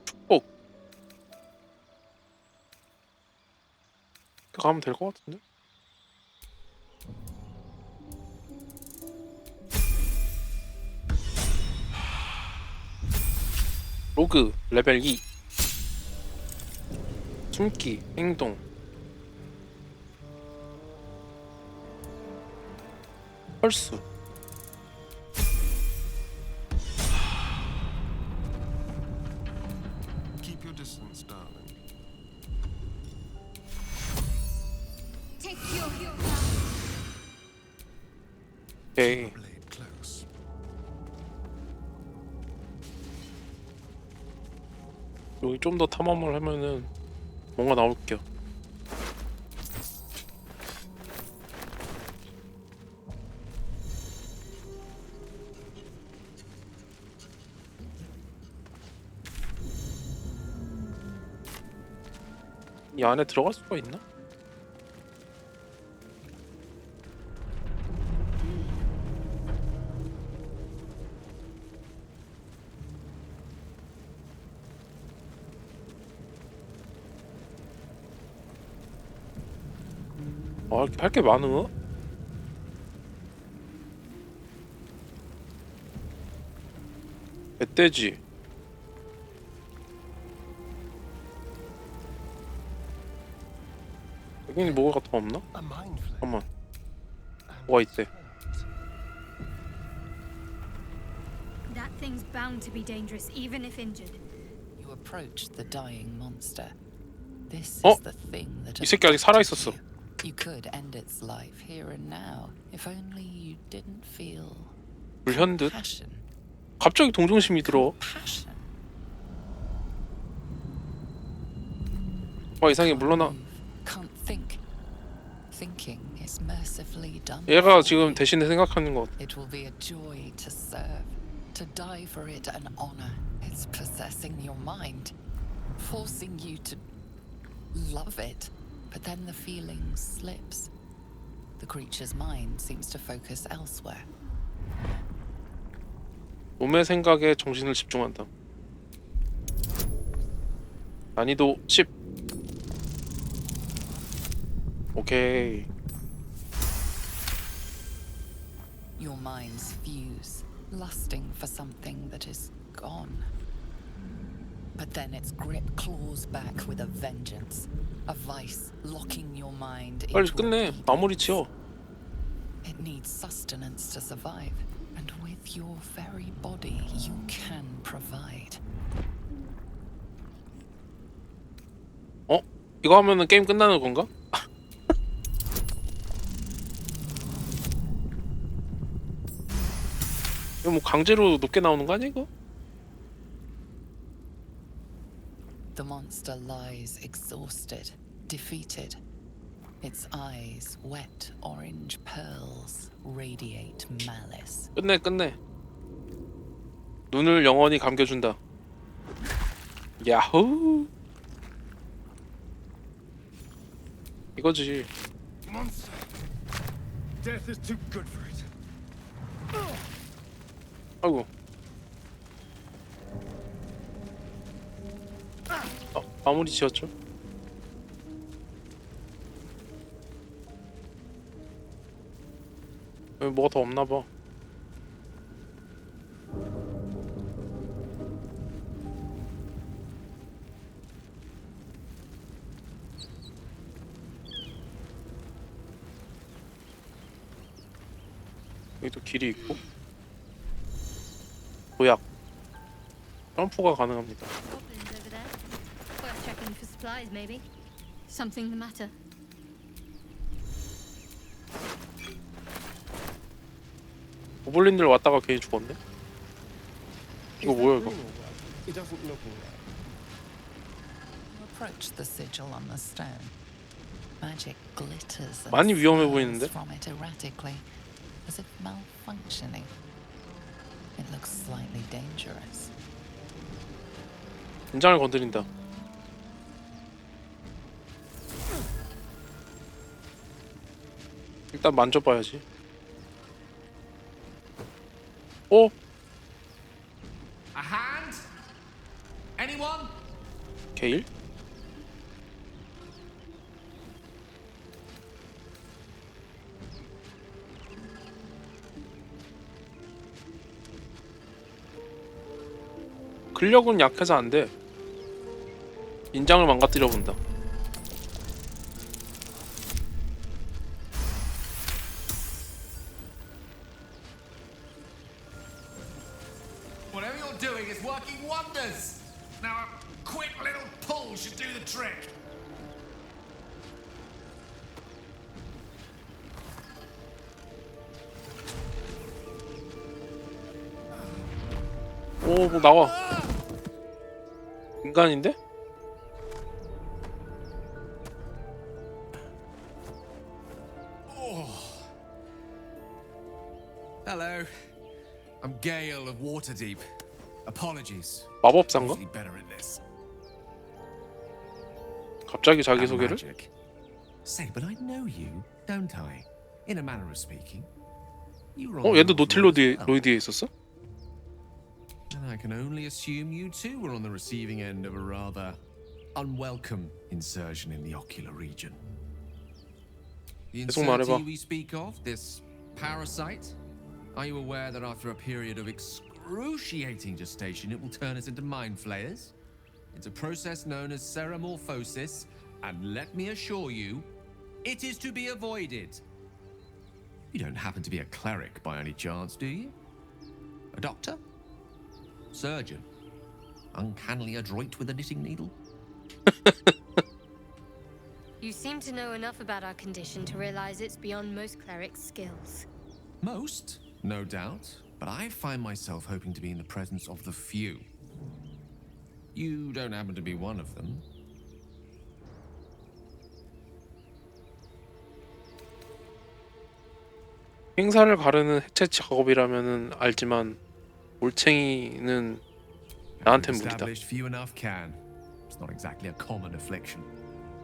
축복. 가면 될 것 같은데? 로그 레벨 2. 숨기 행동. 펄수. Keep your distance, darling. Take your 오케이. Blade close. 여기 좀 더 탐험을 하면은 뭔가 나올게요. 이 안에 들어갈 수가 있나? 아, 이렇게 할 게 많어? 멧돼지. 여기는 뭐가 더 없나? A mind flare. 잠깐만. 뭐가 있대? That thing's bound to be dangerous, even if injured. You approach the dying monster. This 어? is the thing that 이 새끼 아직 살아 attracted 있었어. you. You could end its life here and now if only you didn't feel 불현듯. passion. 갑자기 동정심이 들어. Passion. 와, 이상해. 물러나. Can't think. Thinking is mercifully done. 얘가 for 지금 you. 대신에 생각하는 것 같아. It will be a joy to serve, to die for it an honor. It's possessing your mind, forcing you to love it. But then the feeling slips. The creature's mind seems to focus elsewhere. 몸의 생각에 정신을 집중한다. 난이도 10. 오케이. Your minds fuse, lusting for something that is gone. But then its grip claws back with a vengeance, a vice locking your mind 빨리 into 끝내. obedience. 마무리 지어. It needs sustenance to survive, and with your very body, you can provide. 어? 이거 하면은 게임 끝나는 건가? 이거 뭐 강제로 높게 나오는 거 아니야 이거? The monster lies exhausted, defeated. Its eyes, wet orange pearls, radiate malice. 끝내. 눈을 영원히 감겨준다. 야호. 이거지. Monster. Death is too good for it. 아이고. 마무리 지었죠? 여기 뭐가 더 없나봐. 여기도 길이 있고 도약 점프가 가능합니다. Goblins over there. Worth checking for supplies, maybe. Something the matter. 고블린들 왔다가 괜히 죽었네. 이거 뭐야 이거? It doesn't look all right. You approach the sigil on the stone. Magic glitters and 많이 위험해 spills 보이는데? from it erratically, as if malfunctioning. It looks slightly dangerous. 긴장을 건드린다. 일단 만져봐야지. 오? A hand? Anyone? 게일? 근력은 약해서 안 돼. 인장을 망가뜨려 본다. Whatever you're doing is working wonders. Now a quick little pull should do the trick. 오, 뭐 나와. 인간인데? Hello. I'm Gale of Waterdeep. Apologies. 마법사인가? Usually better at this. 갑자기 And 자기소개를? magic. Say, but I know you, don't I? In a manner of speaking. You were on 어, 얘도 the 노틸로 road as well. 로이드에 있었어? And I can only assume you too were on the receiving end of a rather unwelcome insertion in the ocular region. The 계속 말해봐. insertee we speak of, this parasite, are you aware that after a period of excruciating gestation, it will turn us into mind flayers? It's a process known as seromorphosis, and let me assure you, it is to be avoided. You don't happen to be a cleric by any chance, do you? A doctor? Surgeon? Uncannily adroit with a knitting needle? You seem to know enough about our condition to realize it's beyond most clerics' skills. Most, no doubt, but I find myself hoping to be in the presence of the few. You don't happen to be one of them. 행사를 가르는 해체 작업이라면은 알지만 올챙이는 나한텐 무리다. Established few enough can. It's not exactly a common affliction.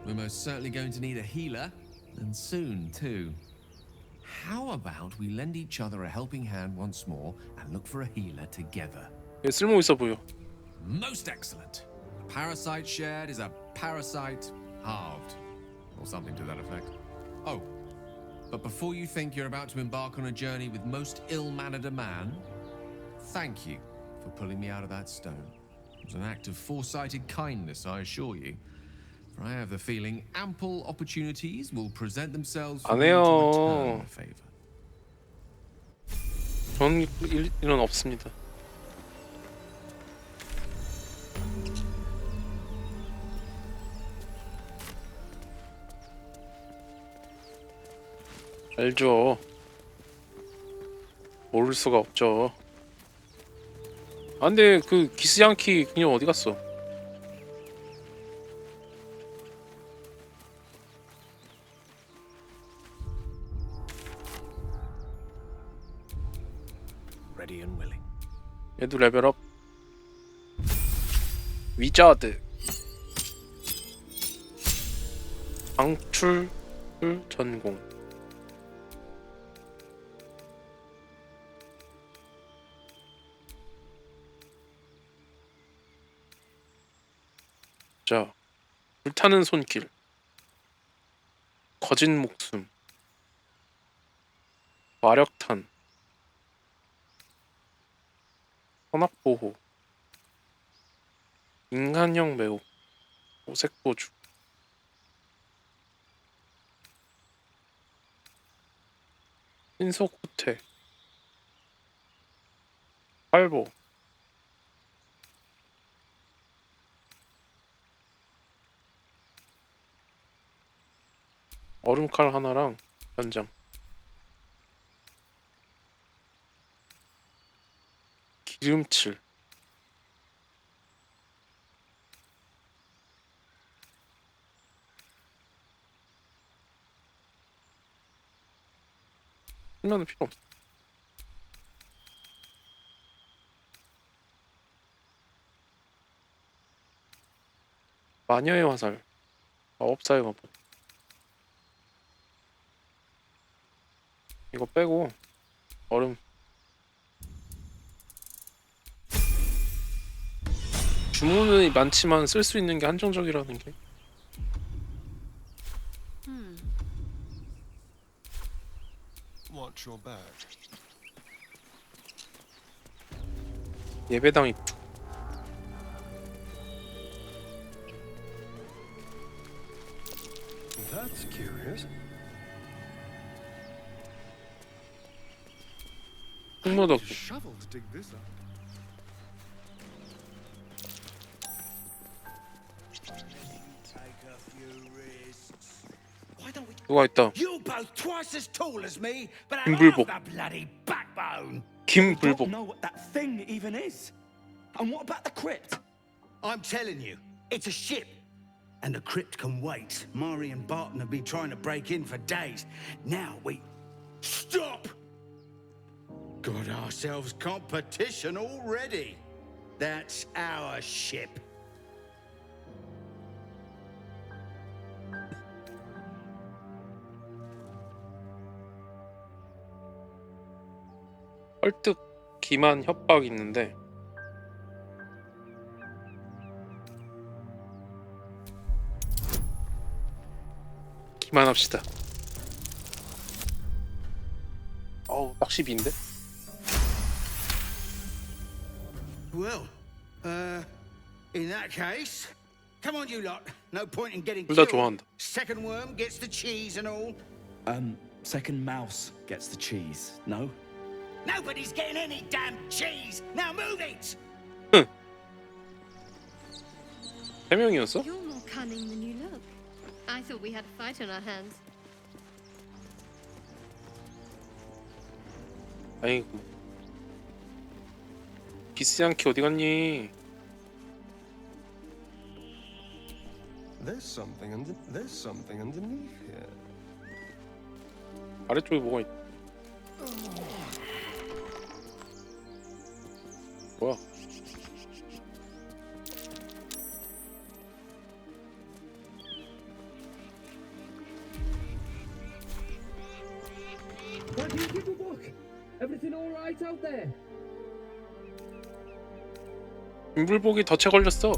We're most certainly going to need a healer, and soon too. How about we lend each other a helping hand once more and look for a healer together? 얘 쓸모 있어 보여. Most excellent. A parasite shared is a parasite halved, or something to that effect. Oh, but before you think you're about to embark on a journey with most ill-mannered a man, thank you for pulling me out of that stone. It was an act of foresighted kindness, I assure you. For I have the feeling ample opportunities will present themselves for 안 me to 해요. return the favor. 전 일은 없습니다. 알죠. 모를 수가 없죠. 아 근데 그 기스양키 그냥 어디 갔어? Ready and willing. 얘도 레벨업. 위자드. 방출 전공. 자, 불타는 손길, 거진 목숨, 마력탄, 선악보호, 인간형 매혹, 오색도주, 신속후퇴, 활보, 얼음칼 하나랑 연장, 기름칠, 하나는 필요 없어. 마녀의 화살, 마법사의 마법. 이거 빼고 얼음. 주문이 많지만 쓸 수 있는 게 한정적이라는 게. Watch your back. 예배당 입구. That's curious. 흑모덕구. Shovel to dig this up. 누가 있다. You both twice as tall as me, but I 김불복. have the bloody backbone. 김불복. Know what that thing even is? And what about the crypt? I'm telling you, it's a ship. And the crypt can wait. Mari and Barton have been trying to break in for days. Now we... Stop! Got ourselves competition already. That's our ship. 헐뜩 기만 협박 있는데 기만합시다. 12인데? Well, in that case, come on, you lot. No point in getting 둘 다 killed. 좋아한다. Second worm gets the cheese and all. Second mouse gets the cheese, no? Nobody's getting any damn cheese. Now move it. 3명이었어? You're more cunning than you look. I thought we had a fight on our hands. 아이고. 기스양키 어디 갔니? There's something underneath here. 아래쪽에 뭐가 있... 뭐야? Why do you give a book? Everything all right out there? 인불복이 덫에 걸렸어.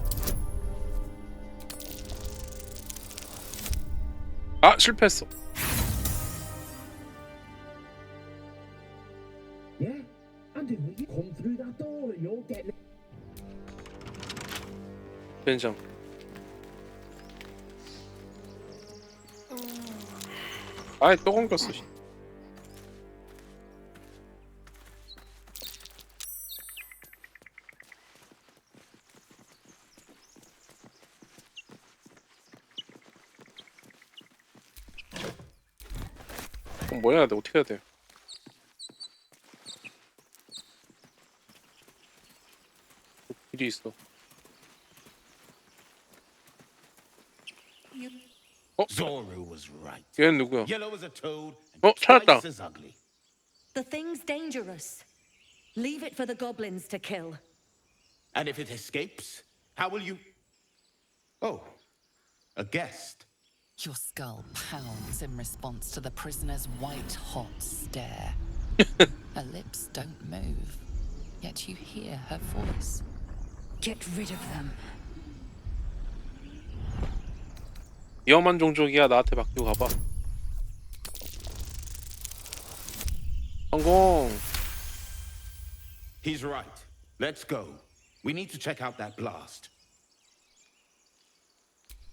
아, 실패했어. Yeah? And if you come through that door and you're getting... 된장. 아이, 또 감겼어. 씨. 그럼 뭐 해야 돼? 어떻게 해야 돼? 길이 있어. Zoru was right. 얘는 누구야? Yellow as a toad. 찾았다. Twice as ugly. The thing's dangerous. Leave it for the goblins to kill. And if it escapes, how will you? Oh, a guest. Your skull pounds in response to the prisoner's white-hot stare. Her lips don't move, yet you hear her voice. Get rid of them. 위험한 종족이야. 나한테 맡기고 가봐. 성공. He's right. Let's go. We need to check out that blast.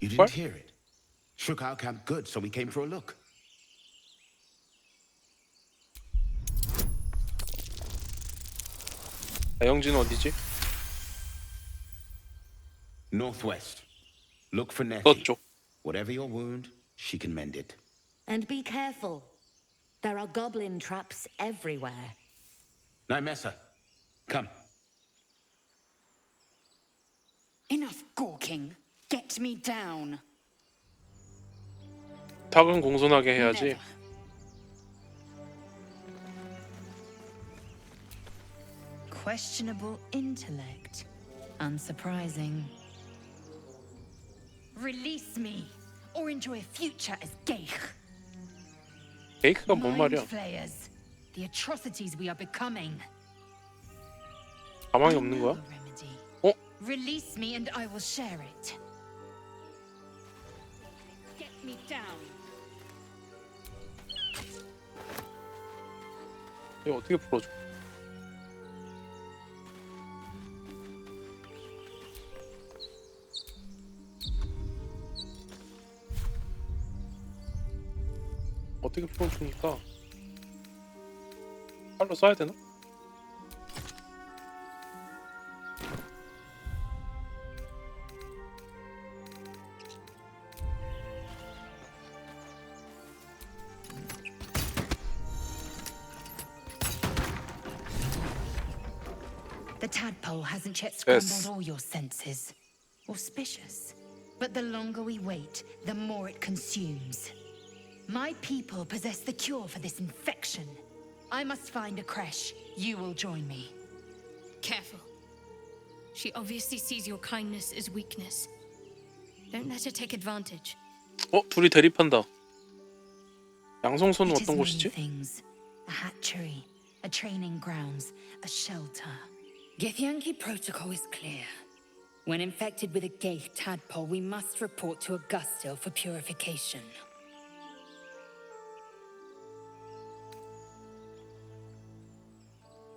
You didn't What? hear it. Shook our camp good, so we came for a look. 나영진 어디지? Northwest. Look for Nettie. 너쪽. Whatever your wound, she can mend it. And be careful. There are goblin traps everywhere. Nymessa, come. Enough gawking. Get me down. 닭은 공손하게 해야지. Never. Questionable intellect. Unsurprising. Release me, or enjoy a future as geich. 베이크가 뭔 말이야? Mind flayers. The atrocities we are becoming. 가망이 I 없는 know 거야? a remedy. 어? Release me and I will share it. Get me down. 이거 어떻게 풀어줘? 어떻게 풀어주니까 칼로 쏴야 되나? The tadpole hasn't yet scrambled Yes. all your senses. Auspicious. But the longer we wait, the more it consumes. My people possess the cure for this infection. I must find a creche. You will join me. Careful. She obviously sees your kindness as weakness. Don't let her take advantage. 둘이 대립한다. 양성소는 It is 어떤 many 곳이지? things. A hatchery, a training grounds, a shelter. Githyanki protocol is clear. When infected with a gay tadpole, we must report to Augustil for purification.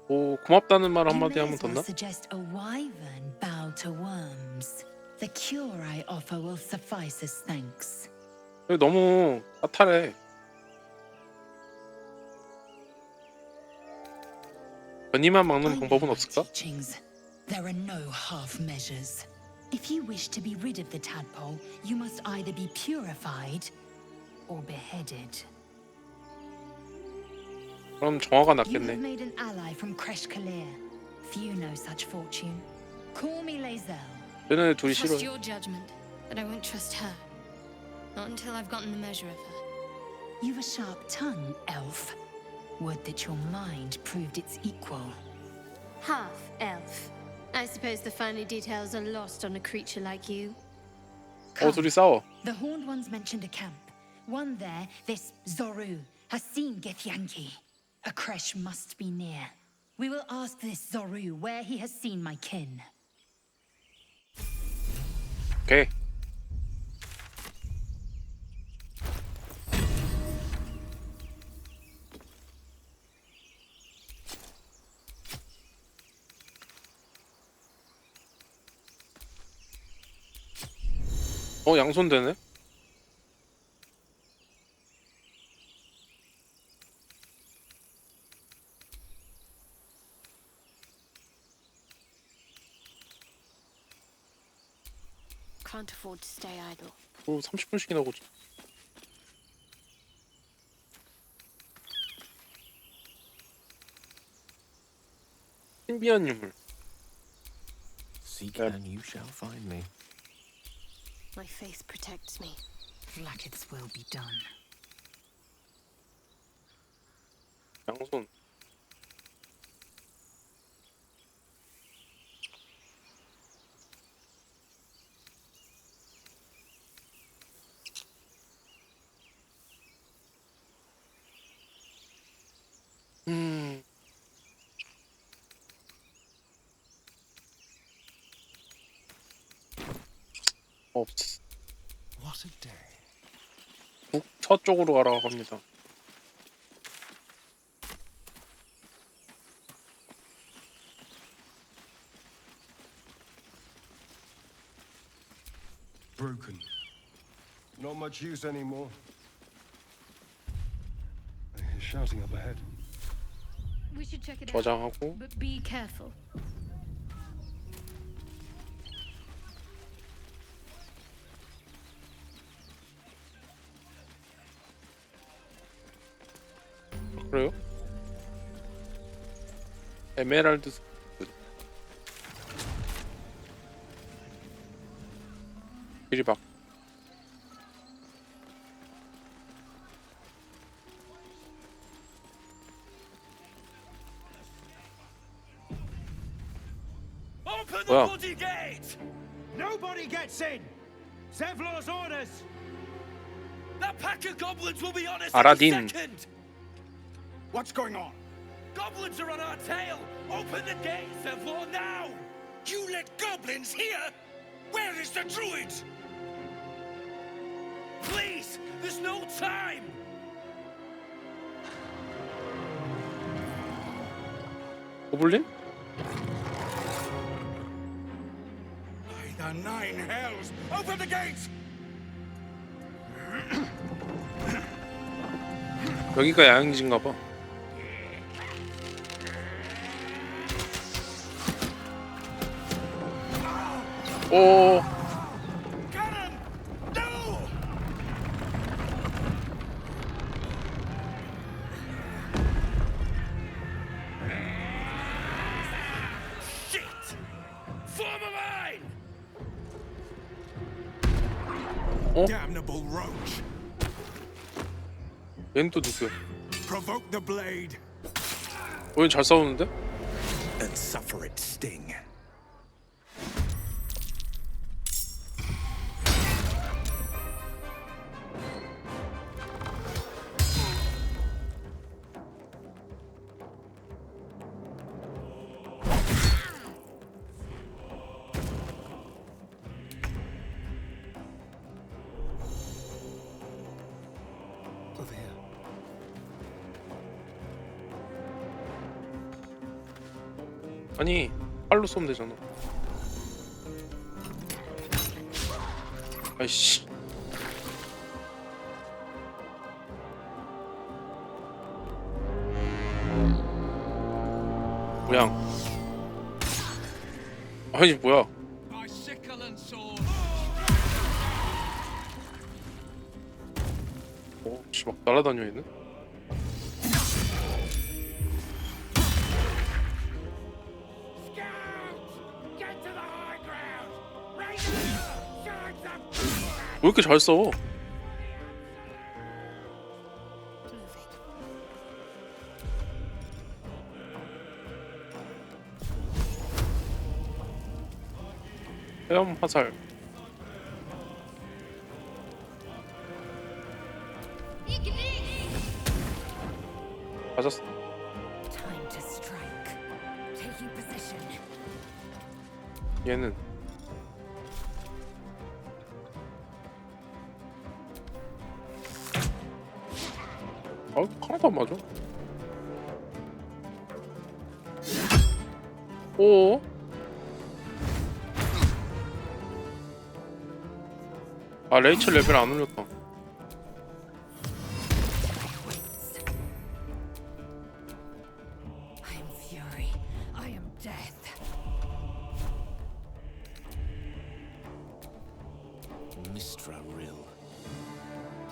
오, 고맙다는 말 You 한마디 may 하면 as well 덧나? suggest a wyvern bow to worms. The cure I offer will suffice as thanks. 여기 너무 까탈해. 변이만 막는 I 방법은 know my 없을까? teachings. There are no half measures. If you wish to be rid of the tadpole, you must either be purified or beheaded. 그럼 정화가 You have 낫겠네. made an ally from Kresh Kalir. Few know such fortune. Call me Lae'zel. 쟤네 둘이 Trust 싫어해. your judgment, but I won't trust her. Not until I've gotten the measure of her. You've a sharp tongue, elf. Would that your mind proved its equal. Half elf. I suppose the finer details are lost on a creature like you. 둘이 싸워. The Horned Ones mentioned a camp. One there, this Zoru, has seen Githyanki. A Kresh must be near. We will ask this Zoru where he has seen my kin. 오케이. 양손 되네? Can't afford to stay idle. 30분씩이나 오고. 신비한 유물. Seek and you shall find me. My faith protects me. Blacketh's will be done. 양손. 없어. What a day. 북서쪽으로 가라고 합니다. Broken. Not much use anymore. I hear shouting up ahead. We should check it out. 저장하고. But be careful. 그래요? 에메랄드 길이박. Open Wow. the bloody gate! Nobody gets in! Zevlor's orders! That pack of goblins will be on us in a Aradin. second! What's going on? Goblins are on our tail! Open the gate, Zevlor, now! You let goblins here? Where is the druid? Please! There's no time! 고블린? By the nine hells! Open the gates! 여기가 야영지인가 봐. 오. Cannon! No! Shit! Form a line! Damnable roach! 얘는 또 누구야? Provoke the blade 얘는 잘 싸우는데? and suffer its sting. Over here. 아니 팔로 쏘면 되잖아. 아이씨. 모양. 아니 뭐야? 씨, 막 날아다녀 있네. 왜 이렇게 잘 써? 헤엄 화살. 맞았어. Time to strike. Taking position. 얘는 하나도 안 맞아. 오. 아 레이첼 레벨 안 올렸다. I am fury. I am death. Mistra Rill.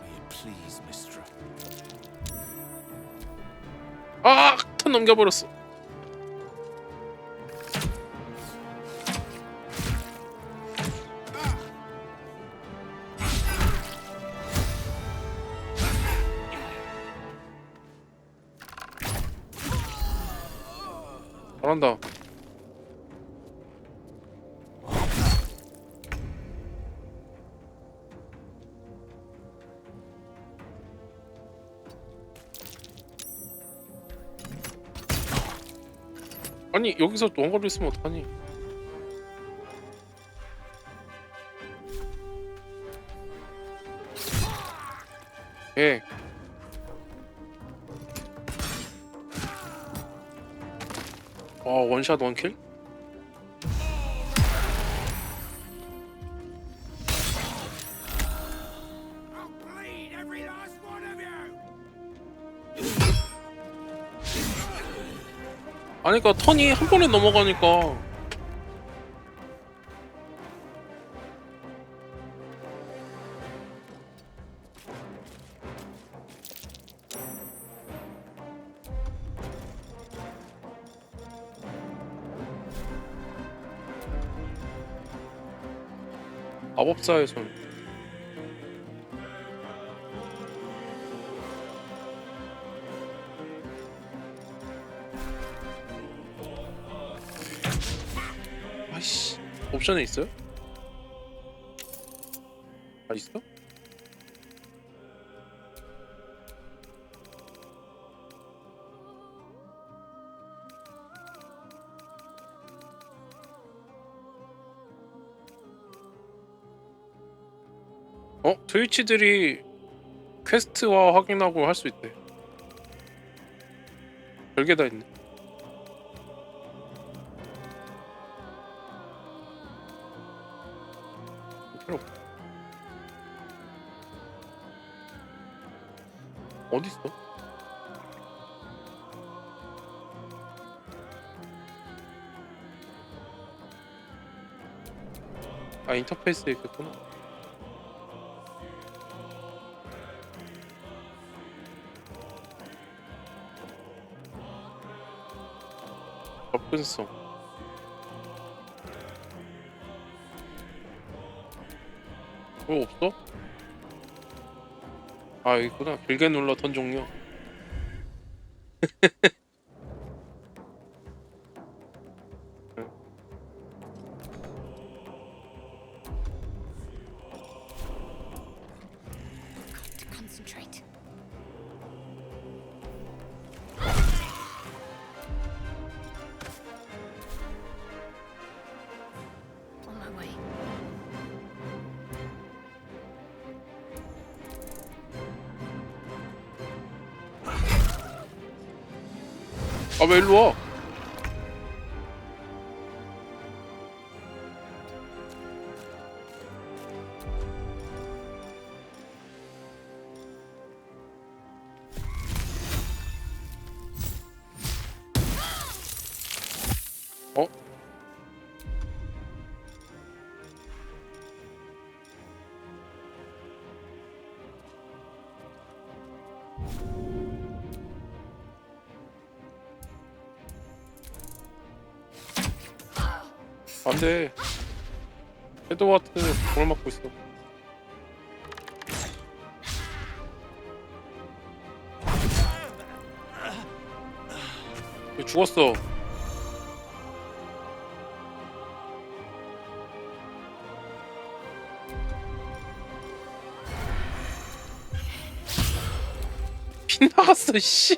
May it please, Mistra. 아! 턴 넘겨버렸어. 잘한다. 아니 여기서 원거리 있으면 어떡하니? 예. 와 원샷 원킬? 아니 그니까 턴이 한 번에 넘어가니까 마법사의 손. 아이씨 옵션에 있어요? 아 있어? 트위치들이 퀘스트화 확인하고 할 수 있대. 별게 다 있네. 필요 없어. 어딨어? 아 인터페이스에 있겠구나. 접근성. 뭐 없어? 아 여기 있구나. 길게 눌러 턴 종료. To concentrate. On my way. 아 왜 일로 와? 안돼. 헤드와트 공을 맞고 있어. 왜 죽었어? 빗나갔어 씨.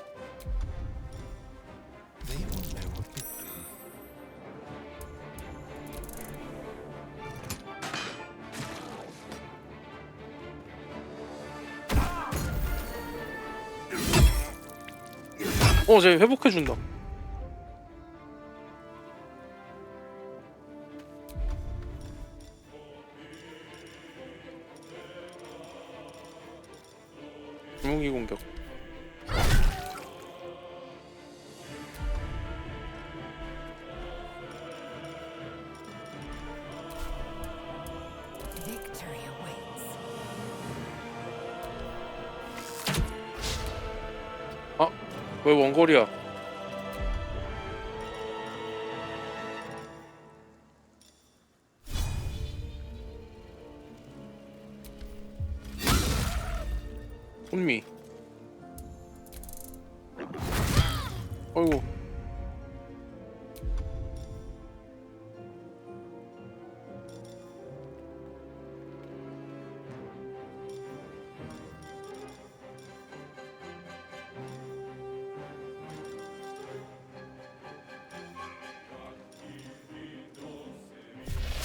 쟤 회복해준다. 무기 공격. Victory awaits. 왜 원거리야? 혼미. 어이구.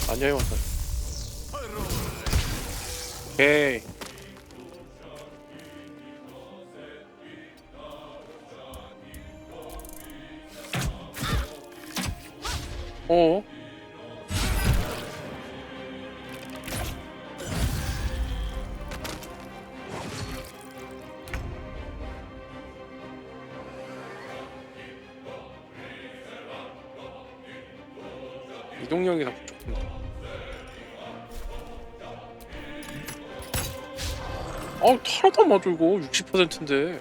안녕히 왔다. 오케이. 어? 이동력이 다 부족한데. 타라도 안 맞아 이거. 60%인데.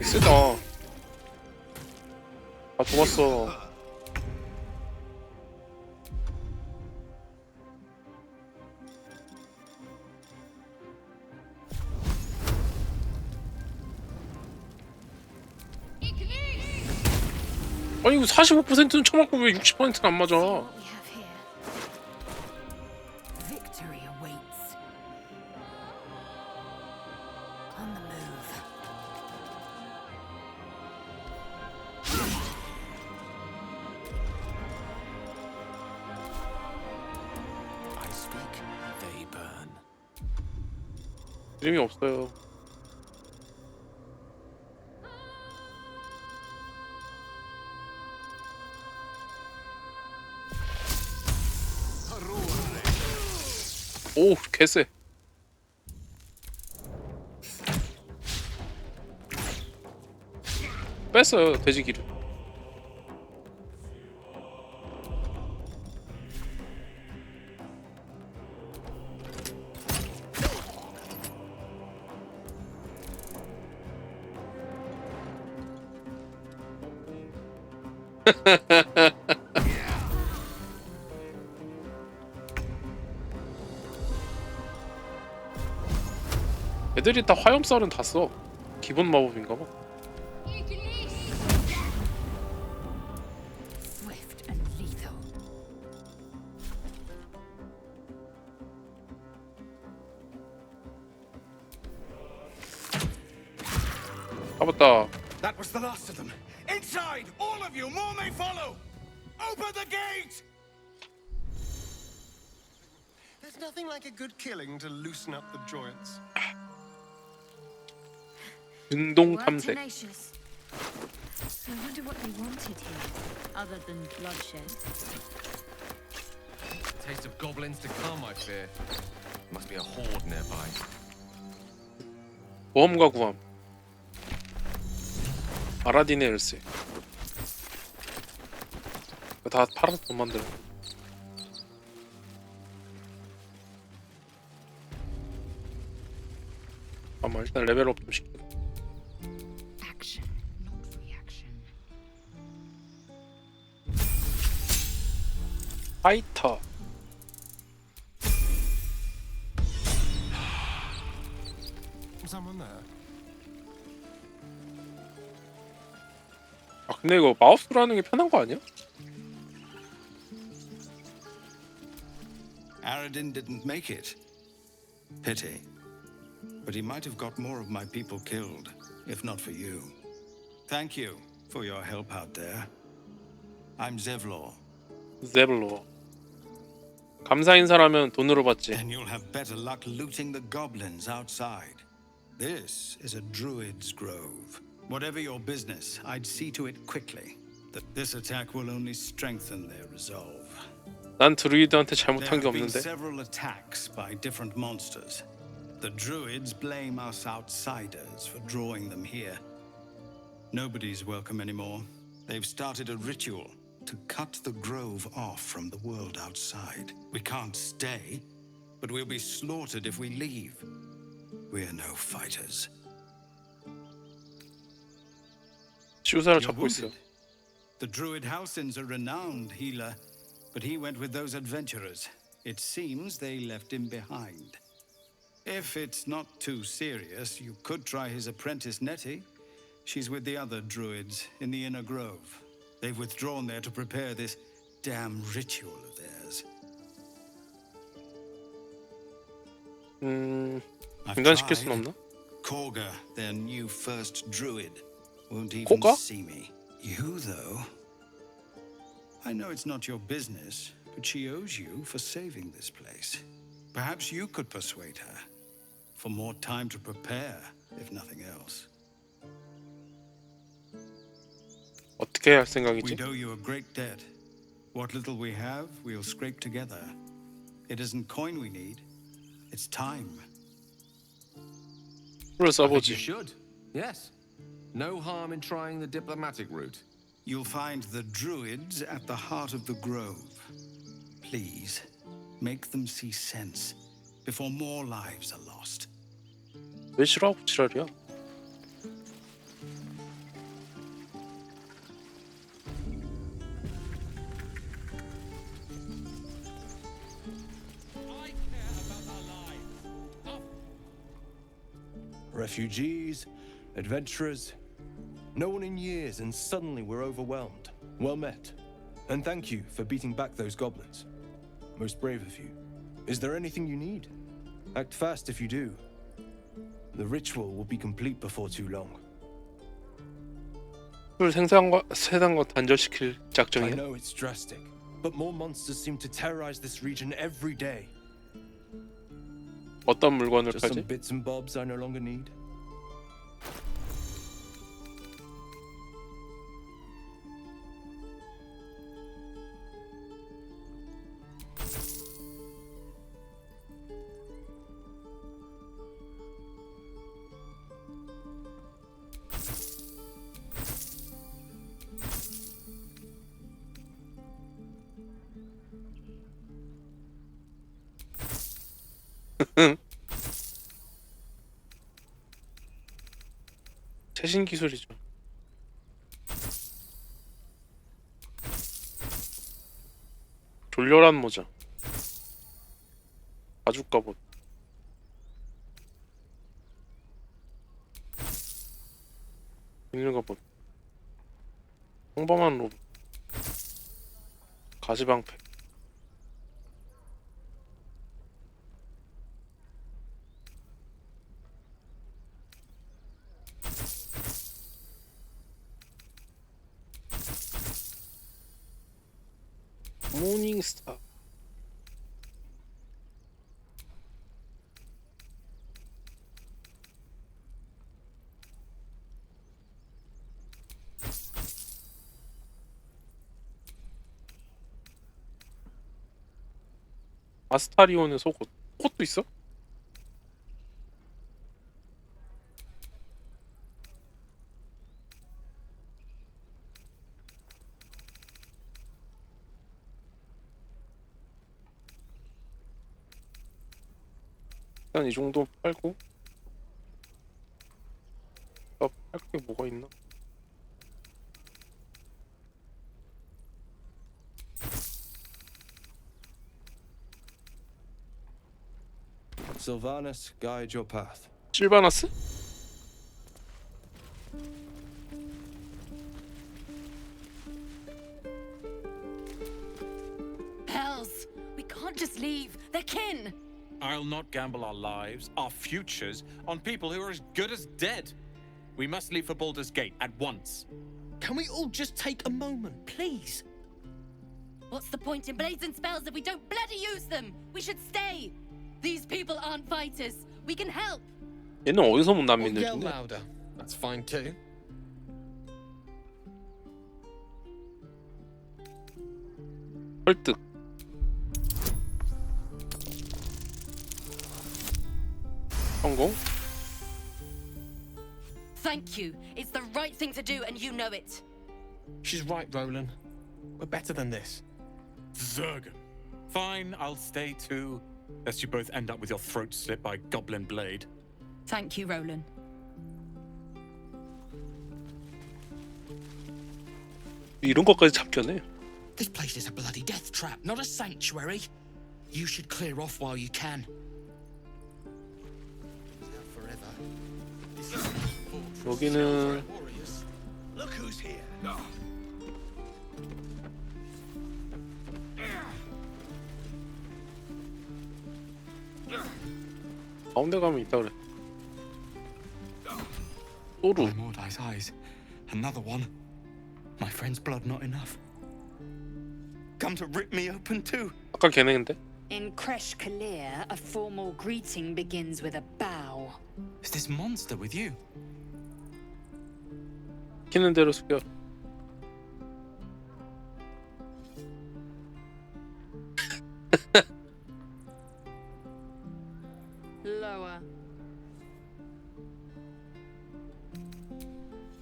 세다. 좋았어. 아니 이거 45%는 쳐맞고 왜 60%는 안 맞아? Victory awaits. On the move. I speak, they burn. 이름이 없어요. 오, 개쎄. 뺐어요, 돼지기를. 애들이 다 화염살은 다 써. 기본 마법인가봐. Swift and lethal. 잡았다. That was the last of them. Inside, all of you. More may follow. Open the gate. There's nothing like a good killing to loosen up the joints. 능동 탐색. Tenacious. I wonder what they wanted here, other than bloodshed. Taste of goblins to come, I fear. Must be a horde nearby. 모험과 구함. 아라딘의 열쇠. 이거 다 팔아서 돈 만들어. 잠깐만 일단 레벨업 좀 시켜. Action, not reaction. 파이터. Someone there. 아 근데 이거 마우스로 하는 게 편한 거 아니야? Aradin didn't make it. Pity. But he might have got more of my people killed, if not for you. Thank you for your help out there. I'm Zevlor. 제블로. 감사 인사라면 돈으로 받지. And you'll have better luck looting the goblins outside. This is a druid's grove. Whatever your business, I'd see to it quickly. That this attack will only strengthen their resolve. 난 드루이드한테 There 잘못한 게 have been 없는데. several attacks by different monsters. The druids blame us outsiders for drawing them here. Nobody's welcome anymore. They've started a ritual to cut the grove off from the world outside. We can't stay, but we'll be slaughtered if we leave. We're no fighters. 시우사를 You're 잡고 있어. wounded. The druid Halsin's a renowned healer, but he went with those adventurers. It seems they left him behind. If it's not too serious, you could try his apprentice Nettie. She's with the other druids in the inner grove. They've withdrawn there to prepare this damn ritual of theirs. I've 중단시킬 순 tried. 없나? Korga, their new first druid, won't even Korga? see me. You, though, I know it's not your business, but she owes you for saving this place. Perhaps you could persuade her for more time to prepare, if nothing else. 어떻게 할 We 생각이지? owe you a great debt. What little we have, we'll scrape together. It isn't coin we need, it's time. 풀을 I think you 써보지. should. Yes. No harm in trying the diplomatic route. You'll find the druids at the heart of the grove. Please, make them see sense before more lives are lost. 왜 싫어하고 지랄이야? Refugees, adventurers, no one in years, and suddenly we're overwhelmed. Well met. And thank you for beating back those goblins. Most brave of you. Is there anything you need? Act fast if you do. The ritual will be complete before too long. 풀 생산과 단절시킬 I 작정이야? know it's drastic, but more monsters seem to terrorize this region every day. 어떤 물건을 Just some 팔지? bits and bobs I no longer need. 최신 기술이죠. 졸렬한 모자. 바둑 갑옷. 비닐 갑옷. 평범한 로봇. 가지방패. 모닝스타. 아스타리온의 속옷. 속옷도 있어? 일단 이 정도 팔고 할 게 뭐가 있나? Sylvanus, guide your path. 실바나스? Hells! We can't just leave. They're kin! I'll not gamble our lives, our futures, on people who are as good as dead. We must leave for Baldur's Gate at once. Can we all just take a moment, please? What's the point in blades and spells if we don't bloody use them? We should stay! These people aren't fighters. We can help! 얘는 어디서 못 Or 남민들 yell 중에? louder. That's fine too. 설득. 성공. Thank you. It's the right thing to do, and you know it. She's right, Roland. We're better than this. Zergan. Fine, I'll stay too. Lest you both end up with your throat slit by Goblin Blade. Thank you, Roland. 이런 것까지 잡혀내. This place is a bloody death trap, not a sanctuary. You should clear off while you can. 여기는 Look who's here. 가운데 가면 있다 그래. 소루. By Mordai's eyes. Another one. My friend's blood not enough. Come to rip me open too. 아까 걔네 근데 In Kresh Kalir, a formal greeting begins with a bow. Is this monster with you? 시키는 대로 숙여. Lower.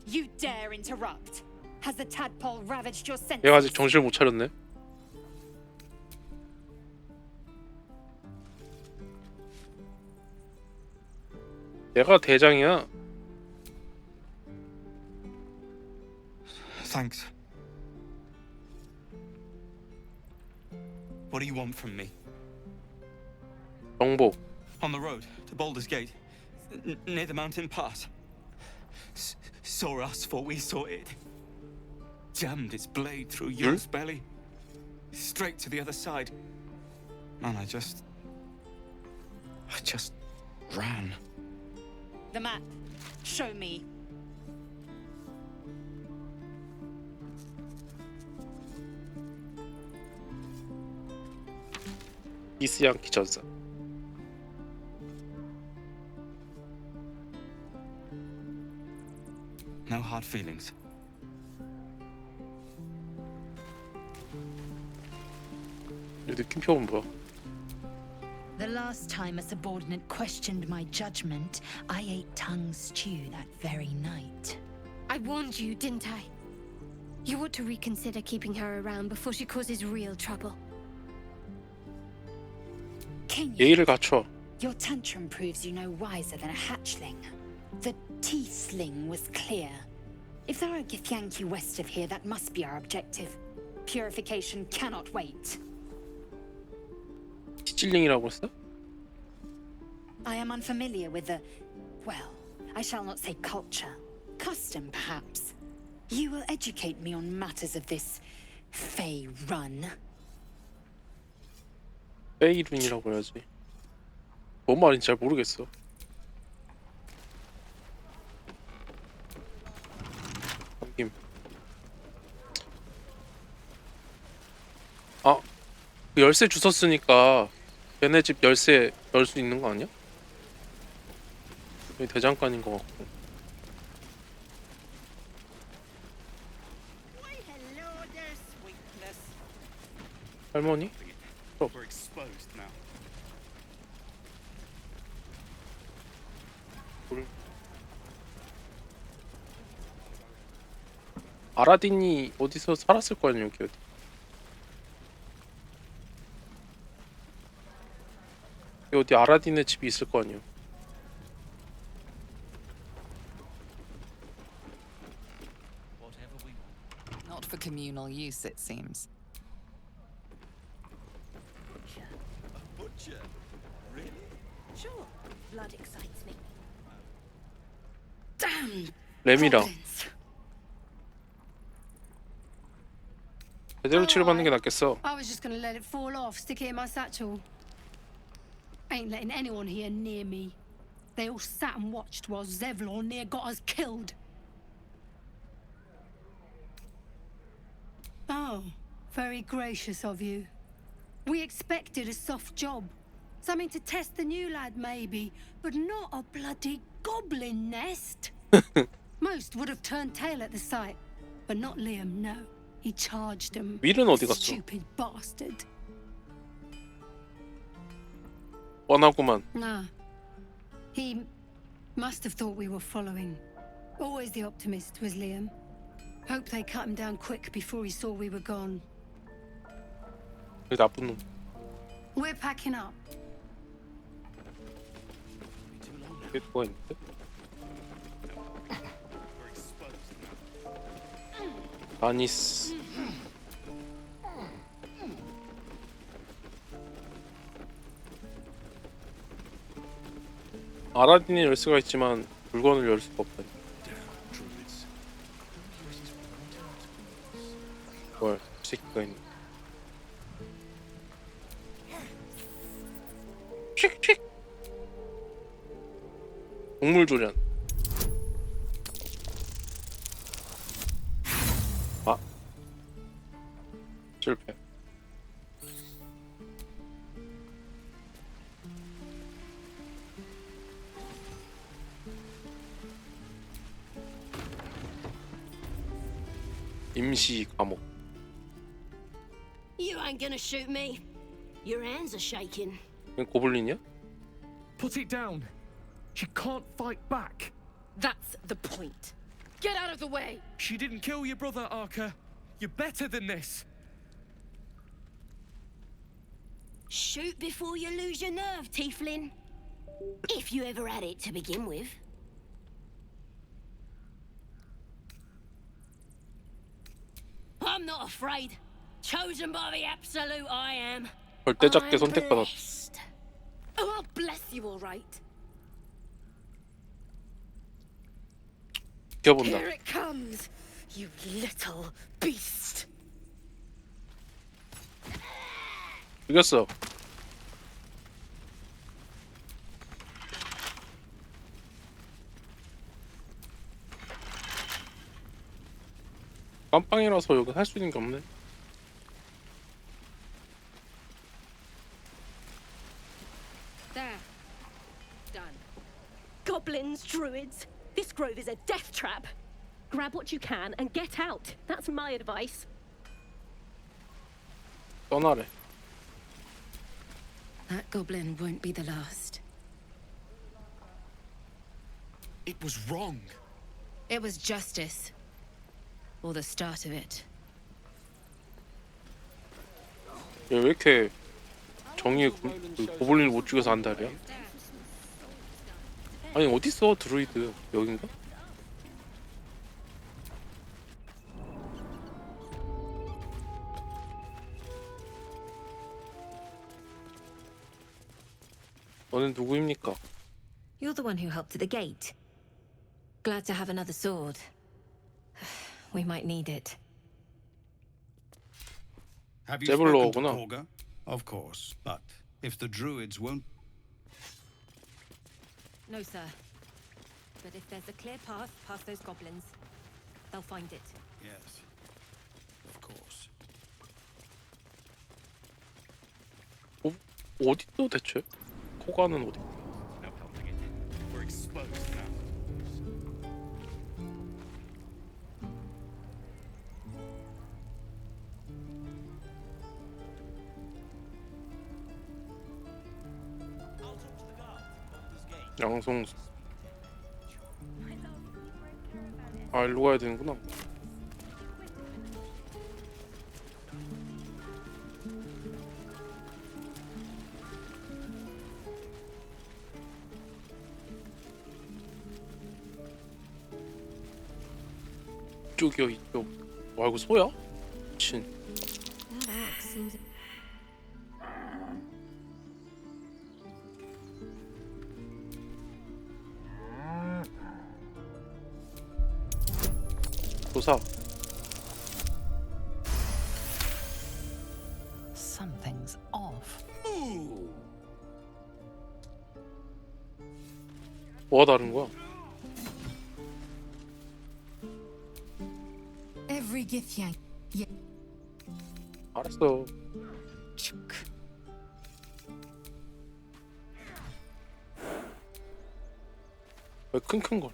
You dare interrupt? Has the tadpole ravaged your senses? 얘가 아직 정신을 못 차렸네. 얘가 대장이야. Thanks. What do you want from me? 정보. On the road to Baldur's Gate, near the mountain pass. Saw us, thought we saw it. Jammed its blade through Yul's belly, straight to the other side. And I just ran. The map. Show me. 이스양키 전사. No hard feelings. 이 느낌표는 뭐야? The last time a subordinate questioned my judgment, I ate tongue stew that very night. I warned you, didn't I? You ought to reconsider keeping her around before she causes real trouble. Kenya, 예의를 갖춰. your tantrum proves you no wiser than a hatchling. The teethling was clear. If there are Githyanki west of here, that must be our objective. Purification cannot wait. 시찔링이라고 했어? I am unfamiliar with the, well, I shall not say culture. Custom, perhaps. You will educate me on matters of this Fey run. 페이룬이라고 해야지. 뭔 말인지 잘 모르겠어. 감김. 아, 그 열쇠 주웠으니까 걔네 집 열쇠 열 수 있는 거 아니야? 여기 대장간인 것 같고. 할머니? We're exposed now. 아라딘이 어디서 살았을 거 아니야 여기 어디? 여기 어디 아라딘의 집이 있을 거 아니야? communal use, it seems. Butcher? Really? Sure, blood excites me. Damn! 램이랑 goblins. 제대로 치료받는 게 낫겠어. I was just gonna let it fall off, stick it in my satchel. Ain't letting anyone here near me. They all sat and watched while Zevlor near got us killed. Oh, very gracious of you. We expected a soft job. Something to test the new lad, maybe, but not a bloody goblin nest. Most would have turned tail at the sight, but not Liam, no. He charged him. 윌은 어디 갔어? Stupid bastard. 뻔하구만. Nah. He must have thought we were following. Always the optimist was Liam. Hope they cut him down quick before he saw we were gone. 그 나쁜 놈. We're packing up. 이게 뭐가 있는데? 아니스. 아라딘이 열 수가 있지만 물건을 열 수가 없다. 뭘 새끼가 있네. 칙칙. 동물 조련. 아. 실패. 임시 감옥. You ain't gonna shoot me. Your hands are shaking. 이건 고블린이야? Put it down. She can't fight back. That's the point. Get out of the way. She didn't kill your brother, Arca. You're better than this. Shoot before you lose your nerve, Tiefling. If you ever had it to begin with. I'm not afraid. Chosen by the absolute I am. 절대적게 I'm 선택받았. blessed. Oh, I'll bless you all right. 지켜본다. Here it comes, you little beast. 이겼어. 깜빵이라서 여기 할 수 있는 게 없네. There. Done. Goblins, druids. This grove is a death trap. Grab what you can and get out. That's my advice. 떠나래. That goblin won't be the last. It was wrong. It was justice. Or the start of it. 얘 왜 이렇게 정의의 고블린을 못 죽여서 안달이야? 아니 어딨어 드루이드 여긴가? 너는 누구입니까? You're the one who helped at the gate. Glad to have another sword. We might need it. Have you 제블로 spoken to 오구나. Korga? Of course, but if the druids won't... No, sir. But if there's a clear path past those goblins, they'll find it. Yes, of course. 어디 있어 대체? 코가는 어디? No helping it. We're exposed now. 양송수. 아 일로 가야 되는구나. 이쪽이요 이쪽. 와 이거 소야? 미친. That axe seems. 조사. Something's off. 뭐가 다른 거야? Every Githyank. 알았어. 왜 킁킁 걸?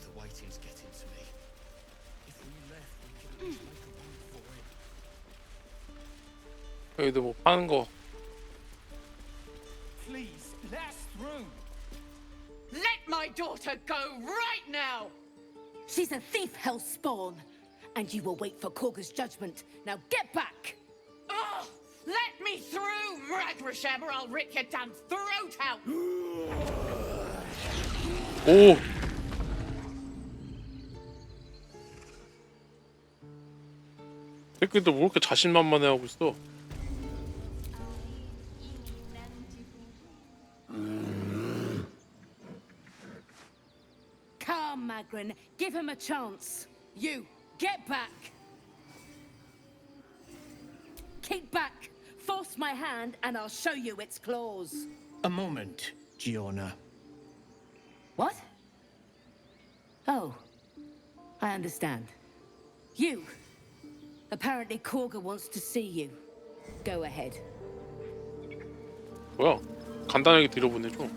The waiting's getting to me. If we left, we could always make a run for it. 여기도 뭐 파는 거. Please, let us through. Let my daughter go right now! She's a thief, hellspawn. And you will wait for Korga's judgment. Now get back! Oh, let me through, Ragrasham, or I'll rip your damn throat out! 오. 새끼들 왜 이렇게 자신만만해하고 있어? Come, Magrin. Give him a chance. You, get back! Keep back! Force my hand and I'll show you its claws. A moment, Giona. What? Oh, I understand. You. Apparently Korga wants to see you. Go ahead. 뭐야? 간단하게 들여보내줘.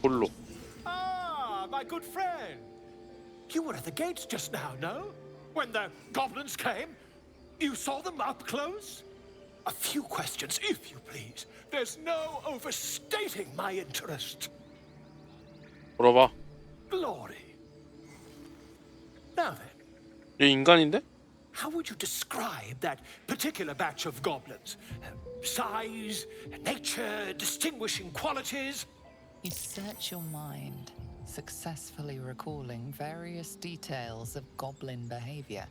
볼로. Ah, my good friend. You were at the gates just now, no? When the goblins came? You saw them up close? A few questions, if you please. There's no overstating my interest. 물어봐. Glory. Now then, 얘 인간인데? how would you describe that particular batch of goblins? Size, nature, distinguishing qualities? You search your mind, successfully recalling various details of goblin behavior.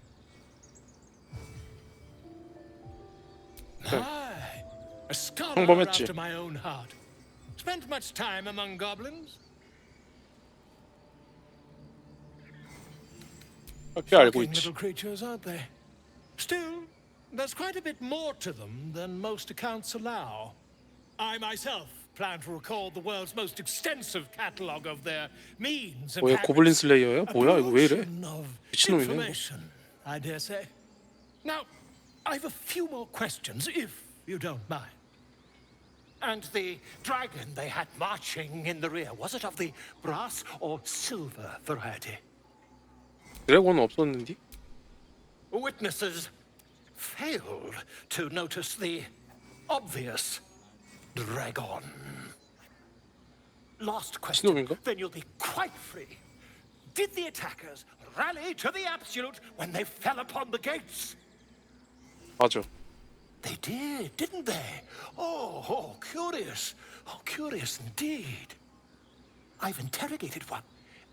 Aye, a scholar 평범했지. after my own heart. Spent much time among goblins? 꽤 알고 Shocking 있지. little creatures, aren't they? Still, there's quite a bit more to them than most accounts allow. I myself plan to record the world's most extensive catalogue of their means and 뭐야 고블린 habits. 슬레이어야? A 뭐야 이거 왜 이래? pollution of 미친놈이네 이거. information, I dare say. Now, I've a few more questions, if you don't mind. And the dragon they had marching in the rear, was it of the brass or silver variety? 드래곤은 없었는데? Witnesses failed to notice the obvious dragon. Last question, 신놈인가? then you'll be quite free. Did the attackers rally to the absolute when they fell upon the gates? 맞아. They did, didn't they? Oh, curious. Oh, curious indeed. I've interrogated one,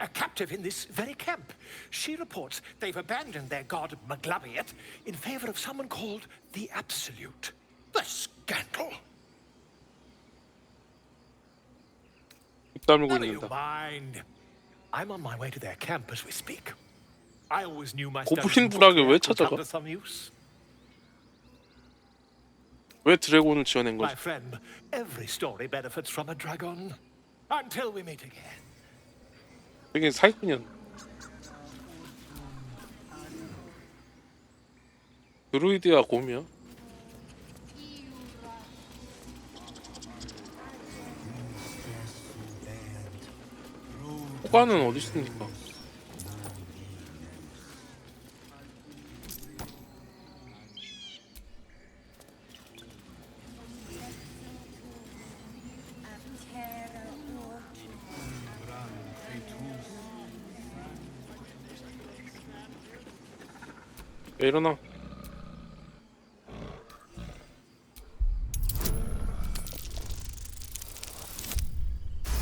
a captive in this very camp. She reports they've abandoned their god Maglabiet in favor of someone called the Absolute. The scandal! 입 다물고 Never you 있는다. mind. I'm on my way to their camp as we speak. I always knew my 고블린 부락을 왜 would 찾아가? come to some use. 왜 드래곤을 지어낸 My 거지? friend, every story benefits from a dragon. Until we meet again. 되게 사기꾼이었네. 드루이드야 곰이야? 호가는 어디 있습니까? 야, 일어나.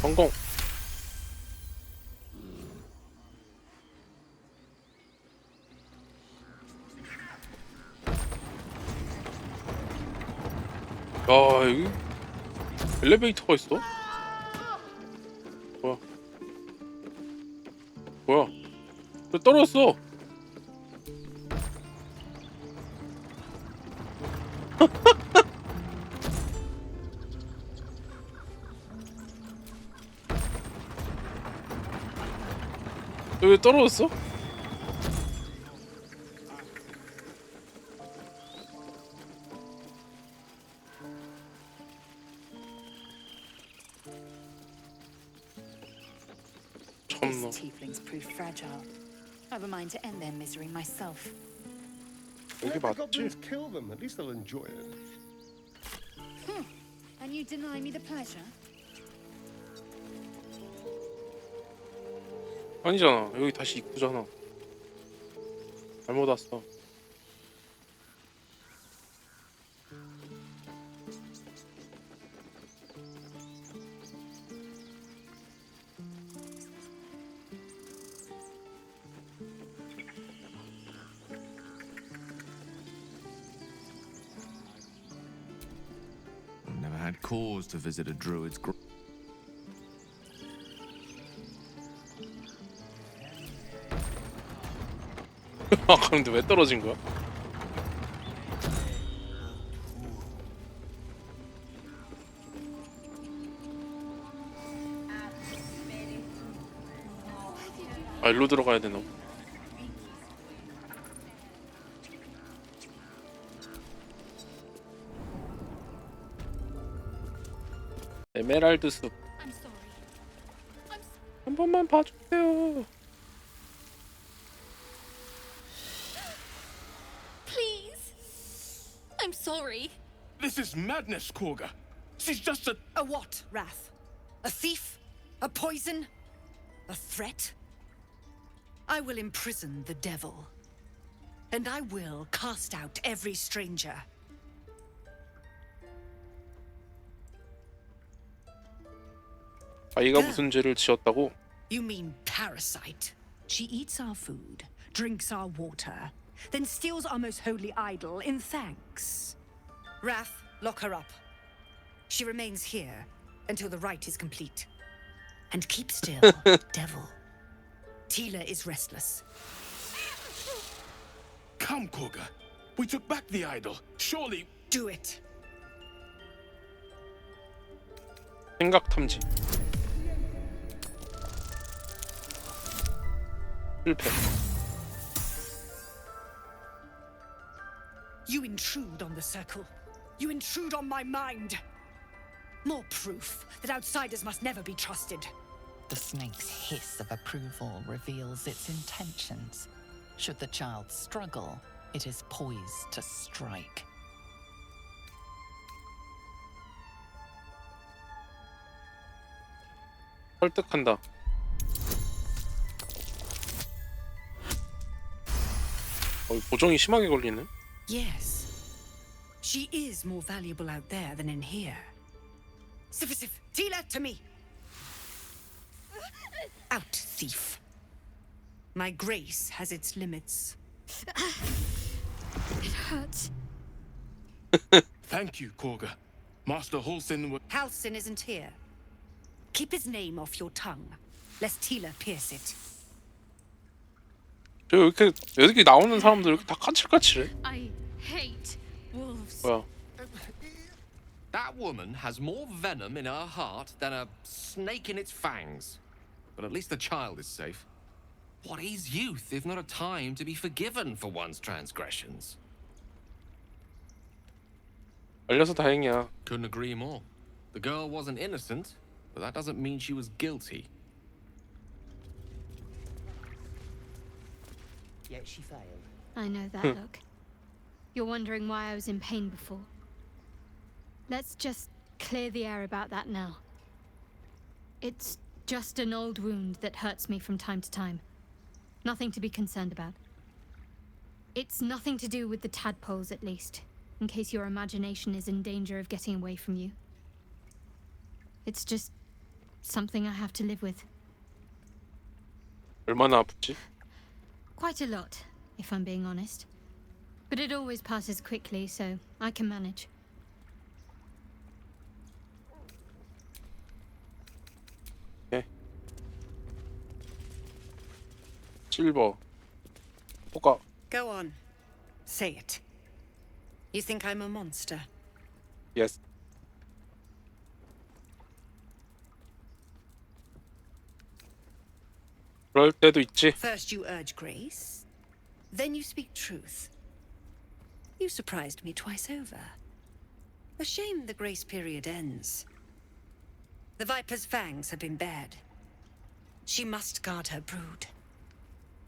성공. 여기 엘리베이터가 있어? 뭐야? 뭐야? 왜 떨어졌어? 왜 떨어졌어? 참나. These tieflings prove fragile. I've a mind to end their misery myself. 여기 Let the 맞지? goblins kill them. At least they'll enjoy it. And you deny me the pleasure? 아니잖아. 여기 다시 입구잖아. 잘못 왔어. I've never had cause to visit a druid's grave. 아, 근데 왜 떨어진 거야? 아, 일로 들어가야 되나? 에메랄드 숲. 한 번만 봐주세요. Please. I'm sorry. This is madness, Korga. She's just a... A what, Wrath? A thief? A poison? A threat? I will imprison the devil. And I will cast out every stranger. 아이가 무슨 죄를 지었다고? You mean parasite? She eats our food, drinks our water, then steals our most holy idol in thanks. Wrath, lock her up. She remains here until the rite is complete. And keep still, devil. Tila is restless. Come, Korga. We took back the idol. Surely... Do it. 생각 탐지. 실패. You intrude on the circle. You intrude on my mind. More proof that outsiders must never be trusted. The snake's hiss of approval reveals its intentions. Should the child struggle, it is poised to strike. 설득한다. 보정이 심하게 걸리네. Yes. She is more valuable out there than in here. Sif, Tila, to me. Out, thief. My grace has its limits. It hurts. Thank you, Korga. Master Halsin would... Halsin isn't here. Keep his name off your tongue, lest Tila pierce it. 저 이렇게 여기 나오는 사람들 이렇게 다 까칠까칠해. I hate wolves. 뭐야? That woman has more venom in her heart than a snake in its fangs. But at least the child is safe. What is youth if not a time to be forgiven for one's transgressions? 알려서 다행이야. Couldn't agree more. The girl wasn't innocent, but that doesn't mean she was guilty. Yet she failed. I know that look. You're wondering why I was in pain before. Let's just clear the air about that now. It's just an old wound that hurts me from time to time. Nothing to be concerned about. It's nothing to do with the tadpoles, at least, in case your imagination is in danger of getting away from you. It's just something I have to live with. 얼마나 아프지? Quite a lot, if I'm being honest. But it always passes quickly, so I can manage. 실버. 호가. Go on. Say it. You think I'm a monster? Yes. 그럴 때도 있지. First you urge grace, then you speak truth. You surprised me twice over. A shame the grace period ends. The Viper's fangs have been bared. She must guard her brood.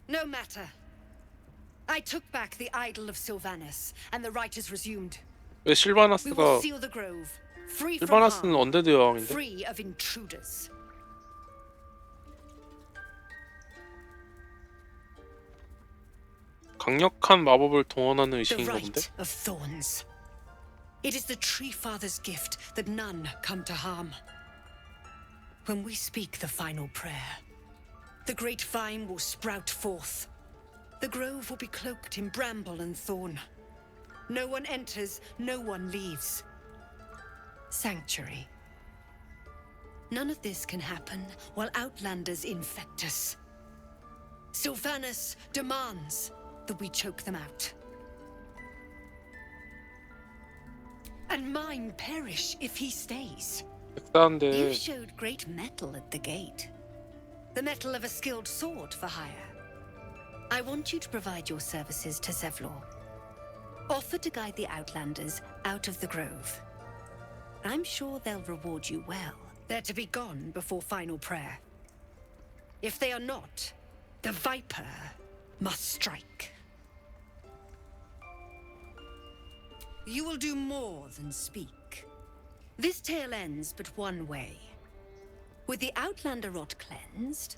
No matter. I took back the idol of Sylvanas, and the rite is resumed. 왜 We will 실바나스가 seal the grove, free from 실바나스는 harm, 언데드 여왕인데? free of intruders. 강력한 마법을 동원하는 The 의식인가 본데? rite of thorns. It is the Tree Father's gift that none come to harm. When we speak the final prayer, the great vine will sprout forth. The grove will be cloaked in bramble and thorn. No one enters, no one leaves. Sanctuary. None of this can happen while Outlanders infect us. Sylvanas demands that we choke them out. And mine perish if he stays. You 섹스한데 showed great mettle at the gate. The mettle of a skilled sword for hire. I want you to provide your services to Zevlor. Offer to guide the Outlanders out of the grove. I'm sure they'll reward you well. They're to be gone before final prayer. If they are not, the Viper must strike. You will do more than speak. This tale ends but one way. With the Outlander rot cleansed,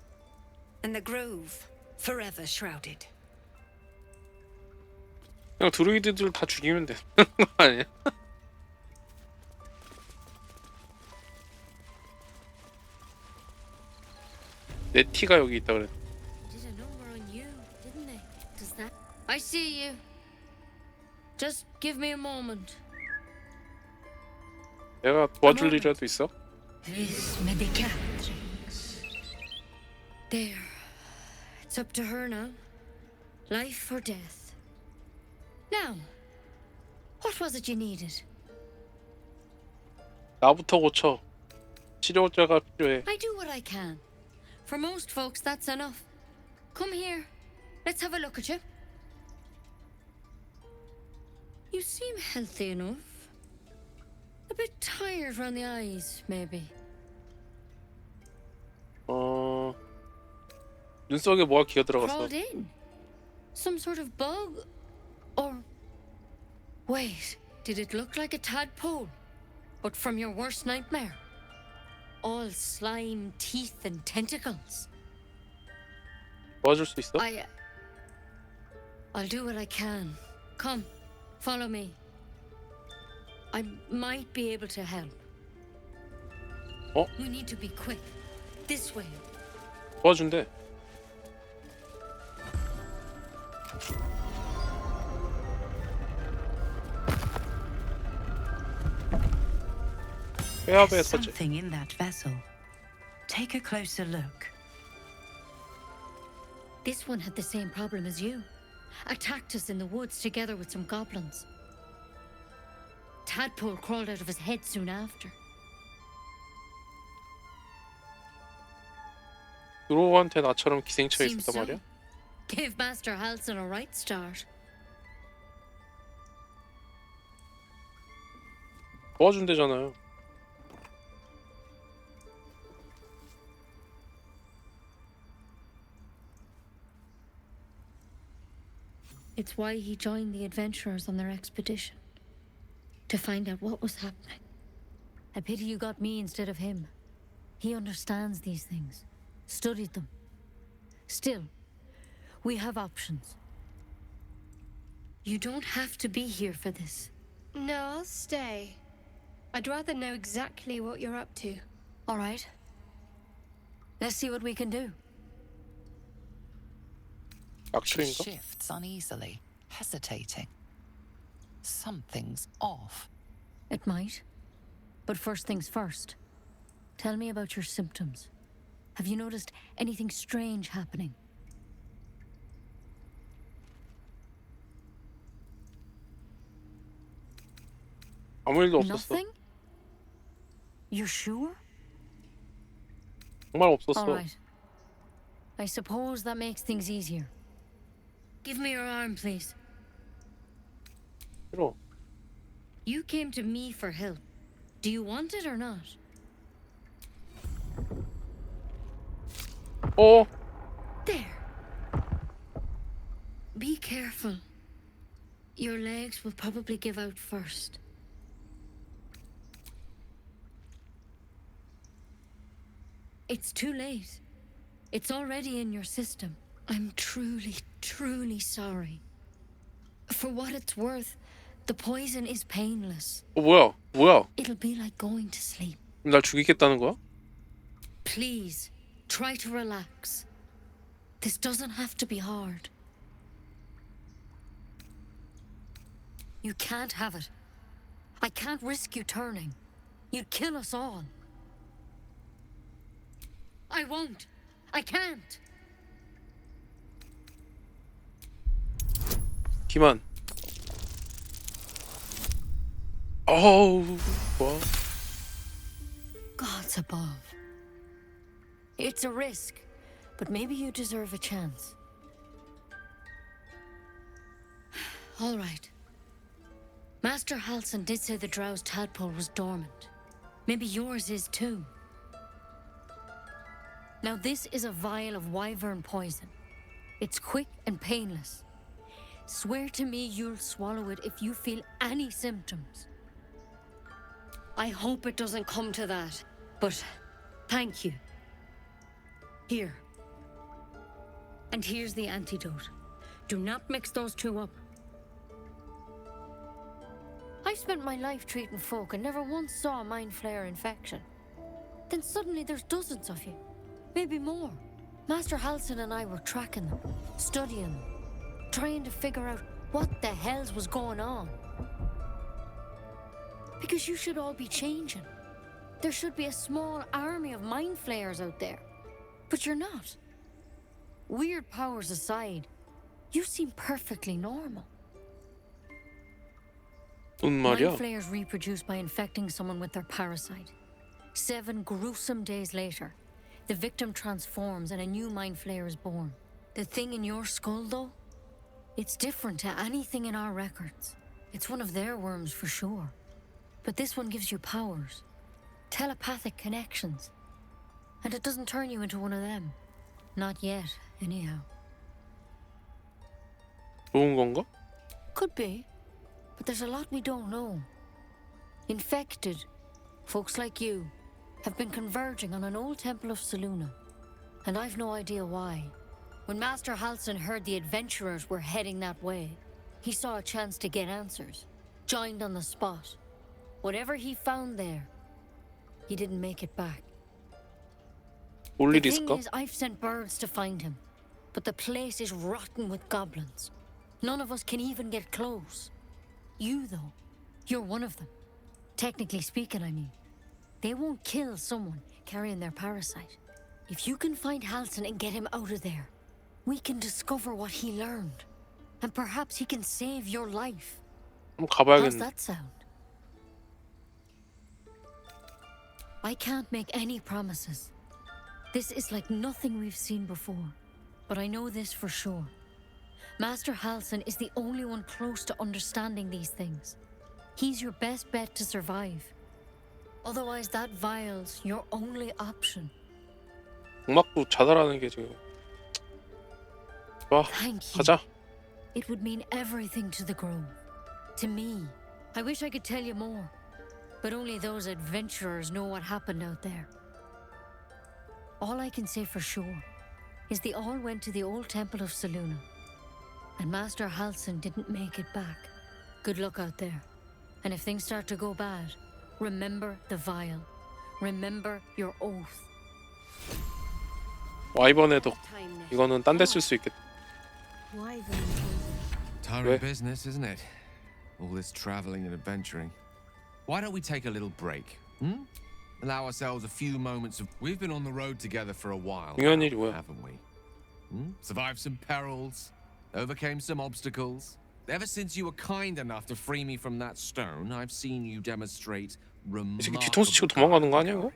and the grove forever shrouded. 그냥 드루이드들 다 죽이면 되는 거 아니야? 내 티가 여기 있다 그래. Did a number on you, didn't they? Does that? I see you. Just give me a moment. 내가 도와줄 일이라도 있어? This medicatrix. There. It's up to her now. Life or death. Now, what was it you needed? 나부터 고쳐. 치료자가 필요해. I do what I can. For most folks, that's enough. Come here. Let's have a look at you. You seem healthy enough. A bit tired around the eyes, maybe. 눈속에 뭐가 기어 들어갔어. Crawled in. Some sort of bug? Or... Wait, did it look like a tadpole? But from your worst nightmare? All slime, teeth, and tentacles. 도와줄 수 있어? I'll do what I can. Come, follow me. I might be able to help. 어? We need to be quick. This way. 도와준대. There's something in that vessel. Take a closer look. This one had the same problem as you. Attacked us in the woods together with some goblins. Tadpole crawled out of his head soon after. 드로우한테 나처럼 기생충이 Seems 있었단 말이야? so. Gave Master Halson a right start. 도와준대잖아요. It's why he joined the adventurers on their expedition. To find out what was happening. A pity you got me instead of him. He understands these things. Studied them. Still, we have options. You don't have to be here for this. No, I'll stay. I'd rather know exactly what you're up to. All right. Let's see what we can do. She shifts uneasily, hesitating. Something's off. It might. But first things first. Tell me about your symptoms. Have you noticed anything strange happening? 아무 일도 없었어. Nothing? You're sure? 정말 없었어. All right. I suppose that makes things easier. Give me your arm, please. 싫어. You came to me for help. Do you want it or not? 어? There. Be careful. Your legs will probably give out first. It's too late. It's already in your system. I'm truly, truly sorry. For what it's worth, the poison is painless. 뭐야? 뭐야? It'll be like going to sleep. 날 죽이겠다는 거야? Please, try to relax. This doesn't have to be hard. You can't have it. I can't risk you turning. You'd kill us all. I won't. I can't. 기만. 어우, 뭐? Gods above. It's a risk, but maybe you deserve a chance. All right. Master Halson did say the drow's tadpole was dormant. Maybe yours is too. Now this is a vial of wyvern poison. It's quick and painless. Swear to me you'll swallow it if you feel any symptoms. I hope it doesn't come to that, but thank you. Here. And here's the antidote. Do not mix those two up. I've spent my life treating folk and never once saw a mind flayer infection. Then suddenly there's dozens of you. Maybe more. Master Halson and I were tracking them, studying them, trying to figure out what the hells was going on. Because you should all be changing. There should be a small army of mind flayers out there. But you're not. Weird powers aside, you seem perfectly normal. Mind flayers reproduce by infecting someone with their parasite. 7 gruesome days later, the victim transforms and a new mind flayer is born. The thing in your skull, though, it's different to anything in our records. It's one of their worms for sure. But this one gives you powers, telepathic connections. And it doesn't turn you into one of them. Not yet, anyhow. 좋은 건가? Could be. But there's a lot we don't know. Infected, folks like you, have been converging on an old temple of Selûne. And I've no idea why. When Master Halson heard the adventurers were heading that way, he saw a chance to get answers. Joined on the spot. Whatever he found there, he didn't make it back. The thing is, I've sent birds to find him. But the place is rotten with goblins. None of us can even get close. You, though, you're one of them. Technically speaking, I mean. They won't kill someone carrying their parasite. If you can find Halson and get him out of there, we can discover what he learned. And perhaps he can save your life. How's that sound? I can't make any promises. This is like nothing we've seen before. But I know this for sure. Master Halson is the only one close to understanding these things. He's your best bet to survive. Otherwise, that vial's your only option. 음악도 자살하는 게 지금. 좋아, 가자. It would mean everything to the Grove. To me. I wish I could tell you more. But only those adventurers know what happened out there. All I can say for sure is they all went to the old temple of Selûne. And Master Halson didn't make it back. Good luck out there. And if things start to go bad, remember the vial. Remember your oath. 와, 이번에도 이거는 딴 데 쓸 수 있겠다. Tiring business, isn't it? All this traveling and adventuring. Why don't we take a little break? Allow ourselves a few moments of... We've been on the road together for a while now, haven't we? Survived some perils, overcame some obstacles. Ever since you were kind enough to free me from that stone, I've seen you demonstrate 이 새끼 remarkable 뒤통수 치고 도망가는 거 아니야 이거?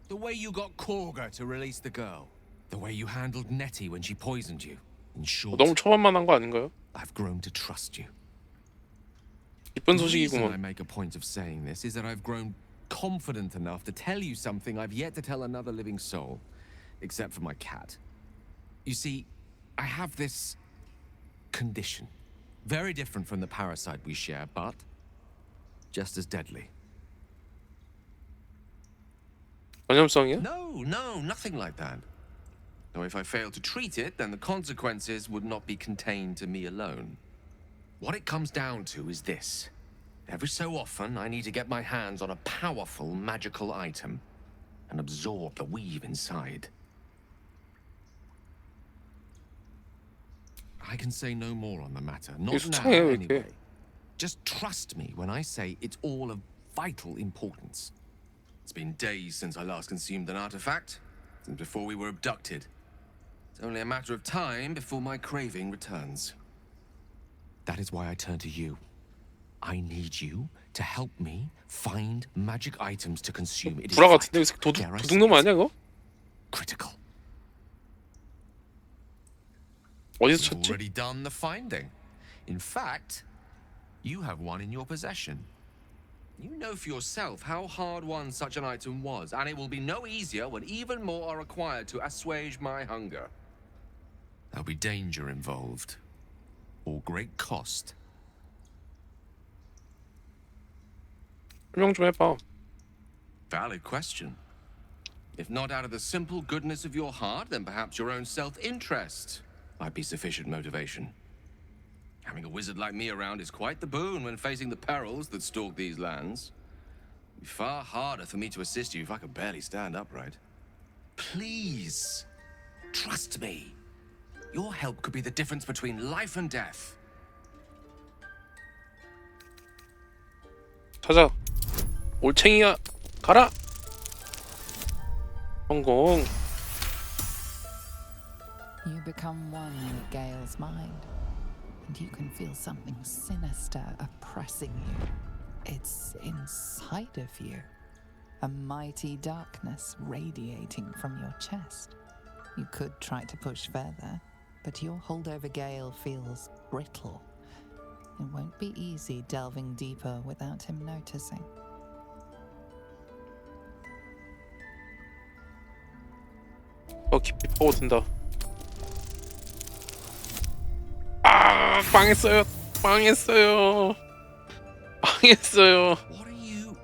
The way you got Korga to release the girl. The way you handled Nettie when she poisoned you. In short, 너무 초반만 한 거 아닌가요? I've grown to trust you. 기쁜 The reason I 소식이구먼. make a point of saying this is that I've grown confident enough to tell you something I've yet to tell another living soul, except for my cat. You see, I have this condition. Very different from the parasite we share, but just as deadly. 전염성이야? No, nothing like that. Now, if I fail to treat it, then the consequences would not be contained to me alone. What it comes down to is this. Every so often, I need to get my hands on a powerful magical item and absorb the weave inside. I can say no more on the matter. Not now, 수상해요, 왜 anyway. 이렇게? Just trust me when I say it's all of vital importance. It's been days since I last consumed an artifact, since before we were abducted. It's only a matter of time before my craving returns. That is why I turn to you. I need you to help me find magic items to consume. It is 구라 같은데 vital. 도둑놈 아니야 이거? Critical. 어디서 You've 쳤지? already done the finding. In fact, you have one in your possession. You know for yourself how hard won such an item was, and it will be no easier when even more are required to assuage my hunger. There'll be danger involved, or great cost. 설명 좀 해봐. Valid question. If not out of the simple goodness of your heart, then perhaps your own self-interest might be sufficient motivation. Having a wizard like me around is quite the boon when facing the perils that stalk these lands. It'd be far harder for me to assist you if I could barely stand upright. Please, trust me. Your help could be the difference between life and death. 찾아. 올챙이야. 가라. 성공. You become one with Gale's mind, and you can feel something sinister oppressing you. It's inside of you, a mighty darkness radiating from your chest. You could try to push further, but your hold over Gale feels brittle. It won't be easy delving deeper without him noticing. 깊이 파고든다. 아, 망했어요. 망했어요. 망했어요. What are you?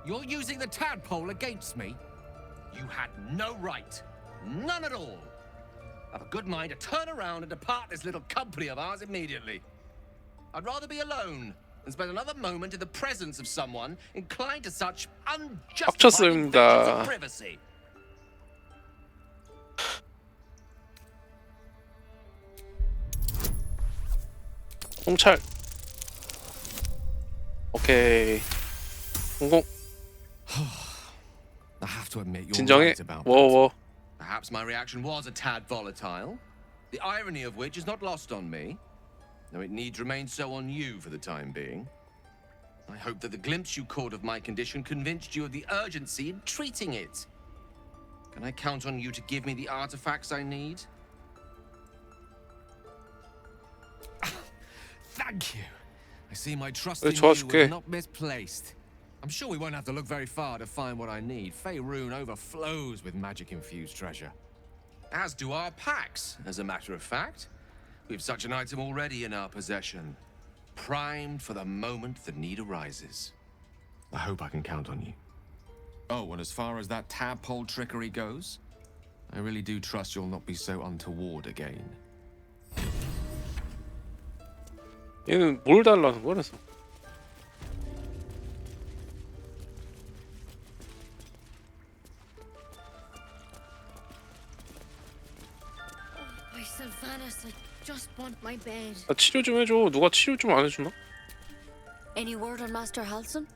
You're using the tadpole against me? You had no right. None at all. I've a good mind to turn around and depart this little company of ours immediately. I'd rather be alone than spend another moment in the presence of someone inclined to such unjustified invasions of privacy. 통찰. 오케이. 성공. I have to admit you're 진정해. right about 워워. that. Perhaps my reaction was a tad volatile. The irony of which is not lost on me, though it needs remain so on you for the time being. I hope that the glimpse you caught of my condition convinced you of the urgency in treating it. Can I count on you to give me the artifacts I need? Thank you. I see my trust in you was not misplaced. I'm sure we won't have to look very far to find what I need. Faerun overflows with magic-infused treasure. As do our packs, as a matter of fact. We've such an item already in our possession. Primed for the moment the need arises. I hope I can count on you. Oh, and as far as that tadpole trickery goes, I really do trust you'll not be so untoward again. 얘는 뭘 달라는 거야, 그래서? My Sylvanas, I just want my bed. 나 치료 좀 해줘. 누가 치료 좀 안 해주나? Any word on Master Halson?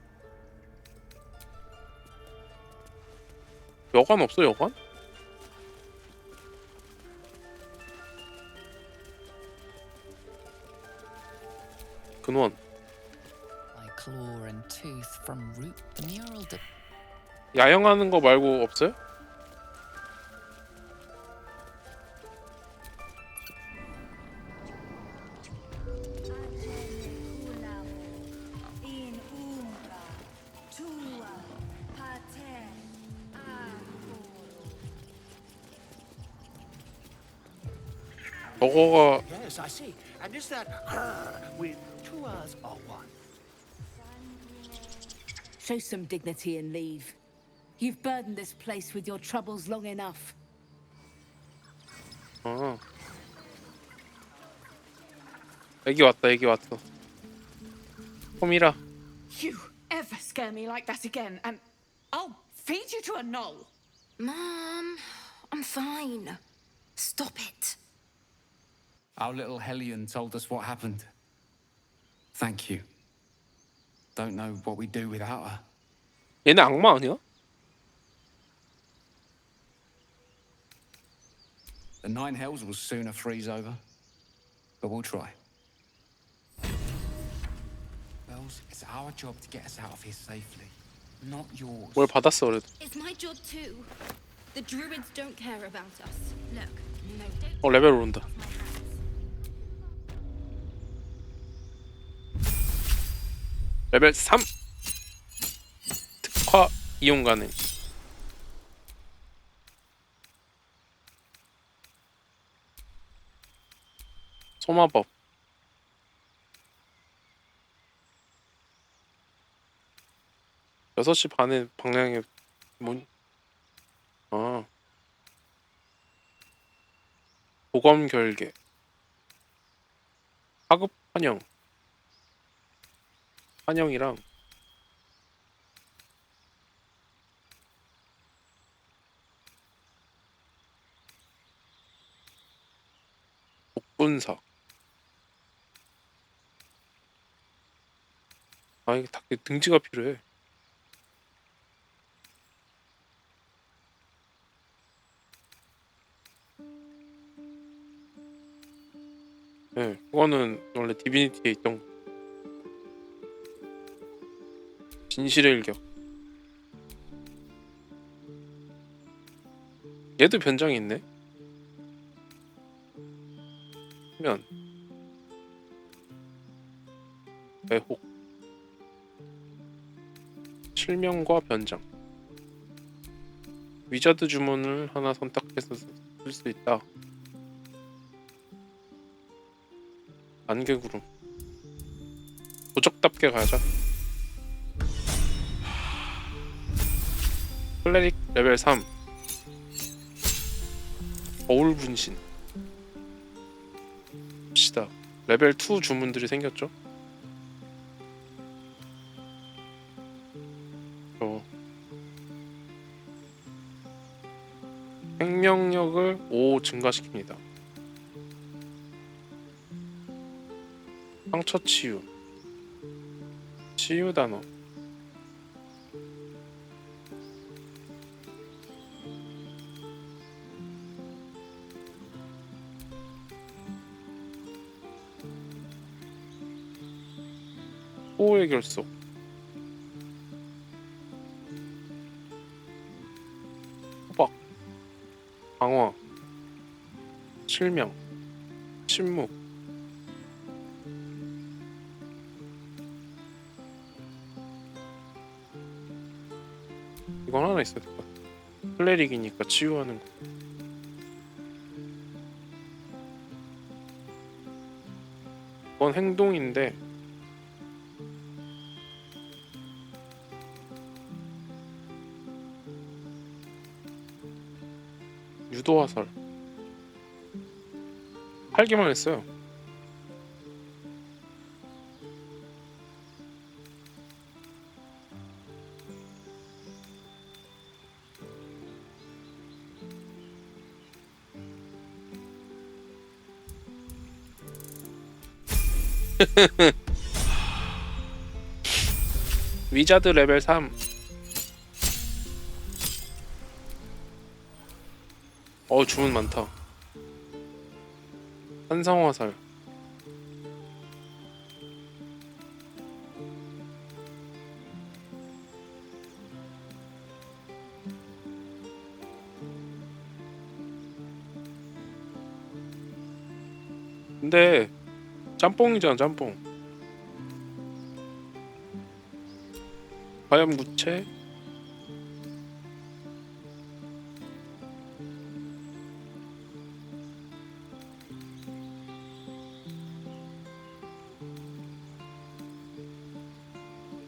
여관 없어, 여관? 근원. My claw and tooth from root the mural to 야영하는 거 말고 없어요? 저거가 Yes, I see. And is that with two R's or one? Show some dignity and leave. You've burdened this place with your troubles long enough. 아. 애기 왔다. 애기 왔어. 홈이라. You ever scare me like that again, and I'll feed you to a knoll. Mom, I'm fine. Stop it. Our little hellion told us what happened. Thank you. Don't know what we'd do without her. 얘네 악마 아니야? The nine hells will sooner freeze over. But we'll try. Wells, it's our job to get us out of here safely. Not yours. 뭘 받았어 그래도. It's my job too. The druids don't care about us. Look, no. 레벨 오른다. 레벨 3. 특화 이용 가능. 소마법. 여섯 시 반에 방향에 문. 아. 보검 결계. 하급 환영. 환영이랑 복분사. 아 이게 다 등지가 필요해. 네, 그거는 원래 디비니티에 있던 거. 진실의 일격. 얘도 변장이 있네. 면 애혹 실명과 변장. 위자드 주문을 하나 선택해서 쓸 수 있다. 안개구름. 도적답게 가자. 클레릭 레벨 3. 거울 분신. 봅시다. 레벨 2 주문들이 생겼죠? 생명력을 5 증가시킵니다. 상처 치유. 치유 단어. 호의 결속. 호박. 강화. 실명. 침묵. 이건 하나 있어야 될 것 같아. 클레릭이니까 치유하는 거. 이건 행동인데 유도화살. 팔기만 했어요. 위자드 레벨 3. 주문 많다. 산성화살. 근데 짬뽕이잖아 짬뽕. 화염구체.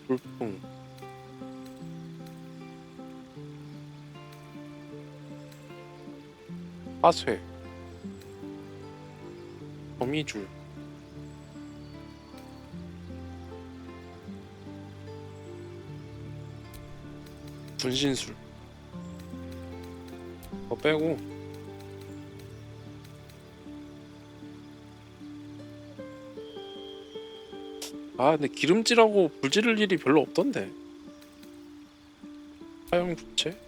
불풍. 파쇄. 거미줄. 분신술. 더 빼고. 아 근데 기름칠하고 불 지를 일이 별로 없던데. 화염구체.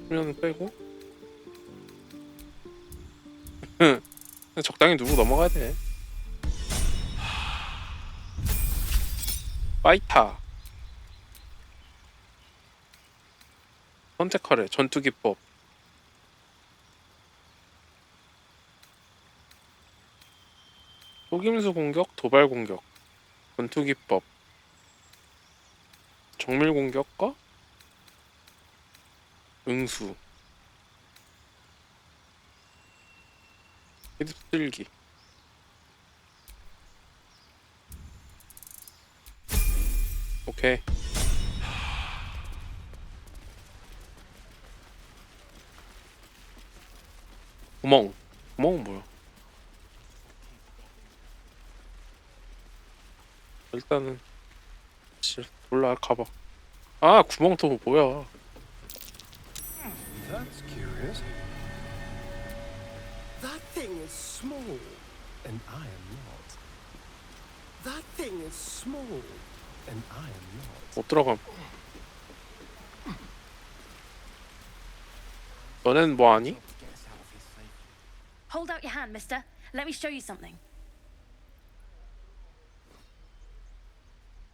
수면 빼고. 적당히 누르고 넘어가야 돼. 파이터. 선택하래. 전투기법. 속임수 공격, 도발 공격. 전투기법. 정밀 공격과 응수. 휘두들기. 오케이. 구멍은 뭐야? 일단은 몰라 가봐. 아 구멍 또 뭐야? That's curious. That thing is small, and I am not. That thing is small, and I am not. 못 들어감. 너넨 뭐 아니? Hold out your hand, mister. Let me show you something.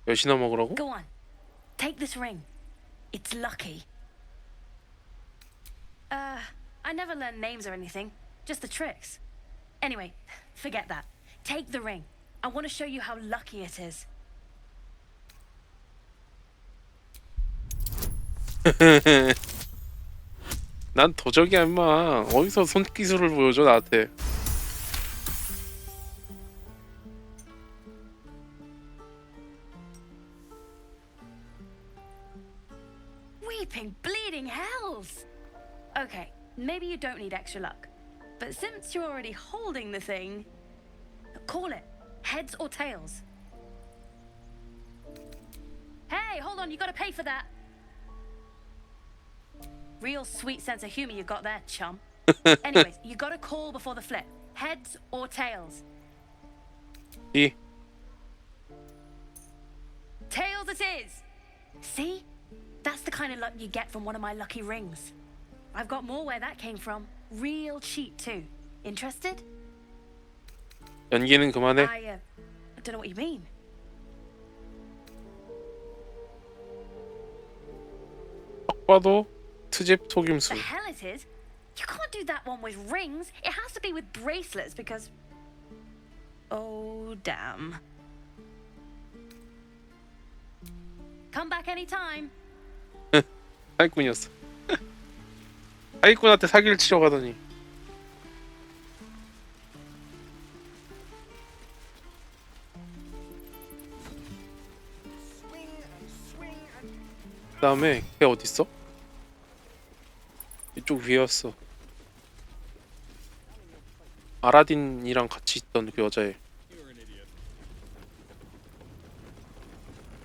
몇이나 먹으라고? Go on. Take this ring. It's lucky. I never learned names or anything. Just the tricks. Anyway, forget that. Take the ring. I want to show you how lucky it is. 난 도적이야 임마. 어디서 손기술을 보여줘 나한테. Weeping, bleeding hells! Okay, maybe you don't need extra luck. But since you're already holding the thing, call it heads or tails. Hey, hold on, you gotta pay for that. Real sweet sense of humor you got there, chum. Anyways, you gotta call before the flip. Heads or tails? 이. Tails it is! See? That's the kind of luck you get from one of my lucky rings. I've got more where that came from. Real cheap too. Interested? 연기는 그만해. I don't know what you mean. 딱 봐도 트집 속임수. The hell it is? You can't do that one with rings. It has to be with bracelets because... Oh, damn. Come back anytime. 사기꾼이었어. 사기꾼한테 사기를 치러 가더니. 그다음에 걔 어디 있어? 이쪽 위였어. 아라딘이랑 같이 있던 그 여자애.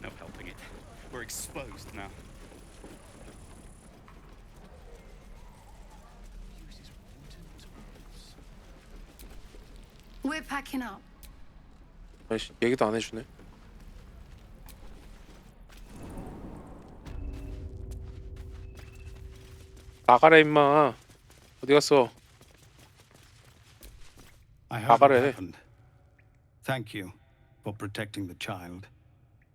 No helping it. We're exposed now. We're packing up. 아이씨, 얘기도 안 해주네. 나가래 임마. 어디 갔어? I heard what 나가래. happened. Thank you for protecting the child.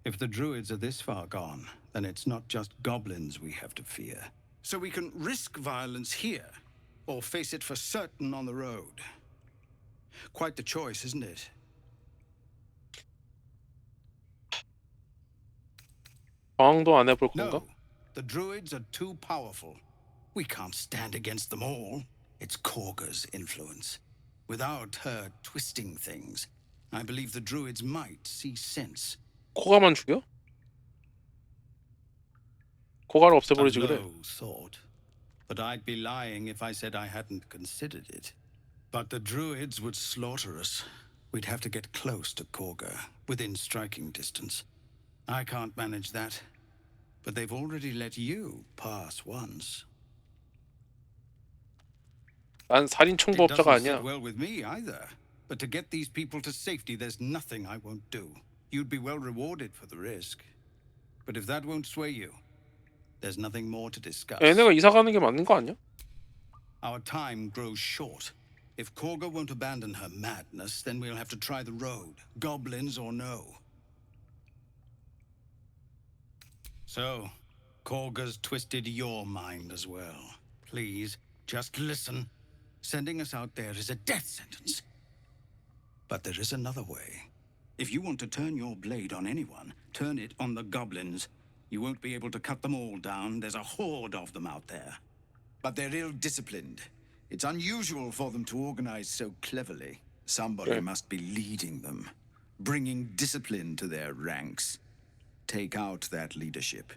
If the druids are this far gone, then it's not just goblins we have to fear. So we can risk violence here, or face it for certain on the road. Quite the choice, isn't it? 저항도 안 해볼 건가? No, the druids are too powerful. We can't stand against them all. It's Korga's influence. Without her twisting things, I believe the druids might see sense. 코가만 죽여? 코가를 없애버리지 A 그래. low thought, but I'd be lying if I said I hadn't considered it. But the druids would slaughter us. We'd have to get close to Korga, within striking distance. I can't manage that. But they've already let you pass once. 난 살인 It 청부업자가 doesn't 아니야. sit well with me either. But to get these people to safety, there's nothing I won't do. You'd be well rewarded for the risk. But if that won't sway you, there's nothing more to discuss. 얘네가 이사 가는 게 맞는 거 아니야? Our time grows short. If Korga won't abandon her madness, then we'll have to try the road, goblins or no. So, Korga's twisted your mind as well. Please, just listen. Sending us out there is a death sentence. But there is another way. If you want to turn your blade on anyone, turn it on the goblins. You won't be able to cut them all down. There's a horde of them out there. But they're ill-disciplined. It's unusual for them to organize so cleverly. Somebody must be leading them, bringing discipline to their ranks. Take out that leadership,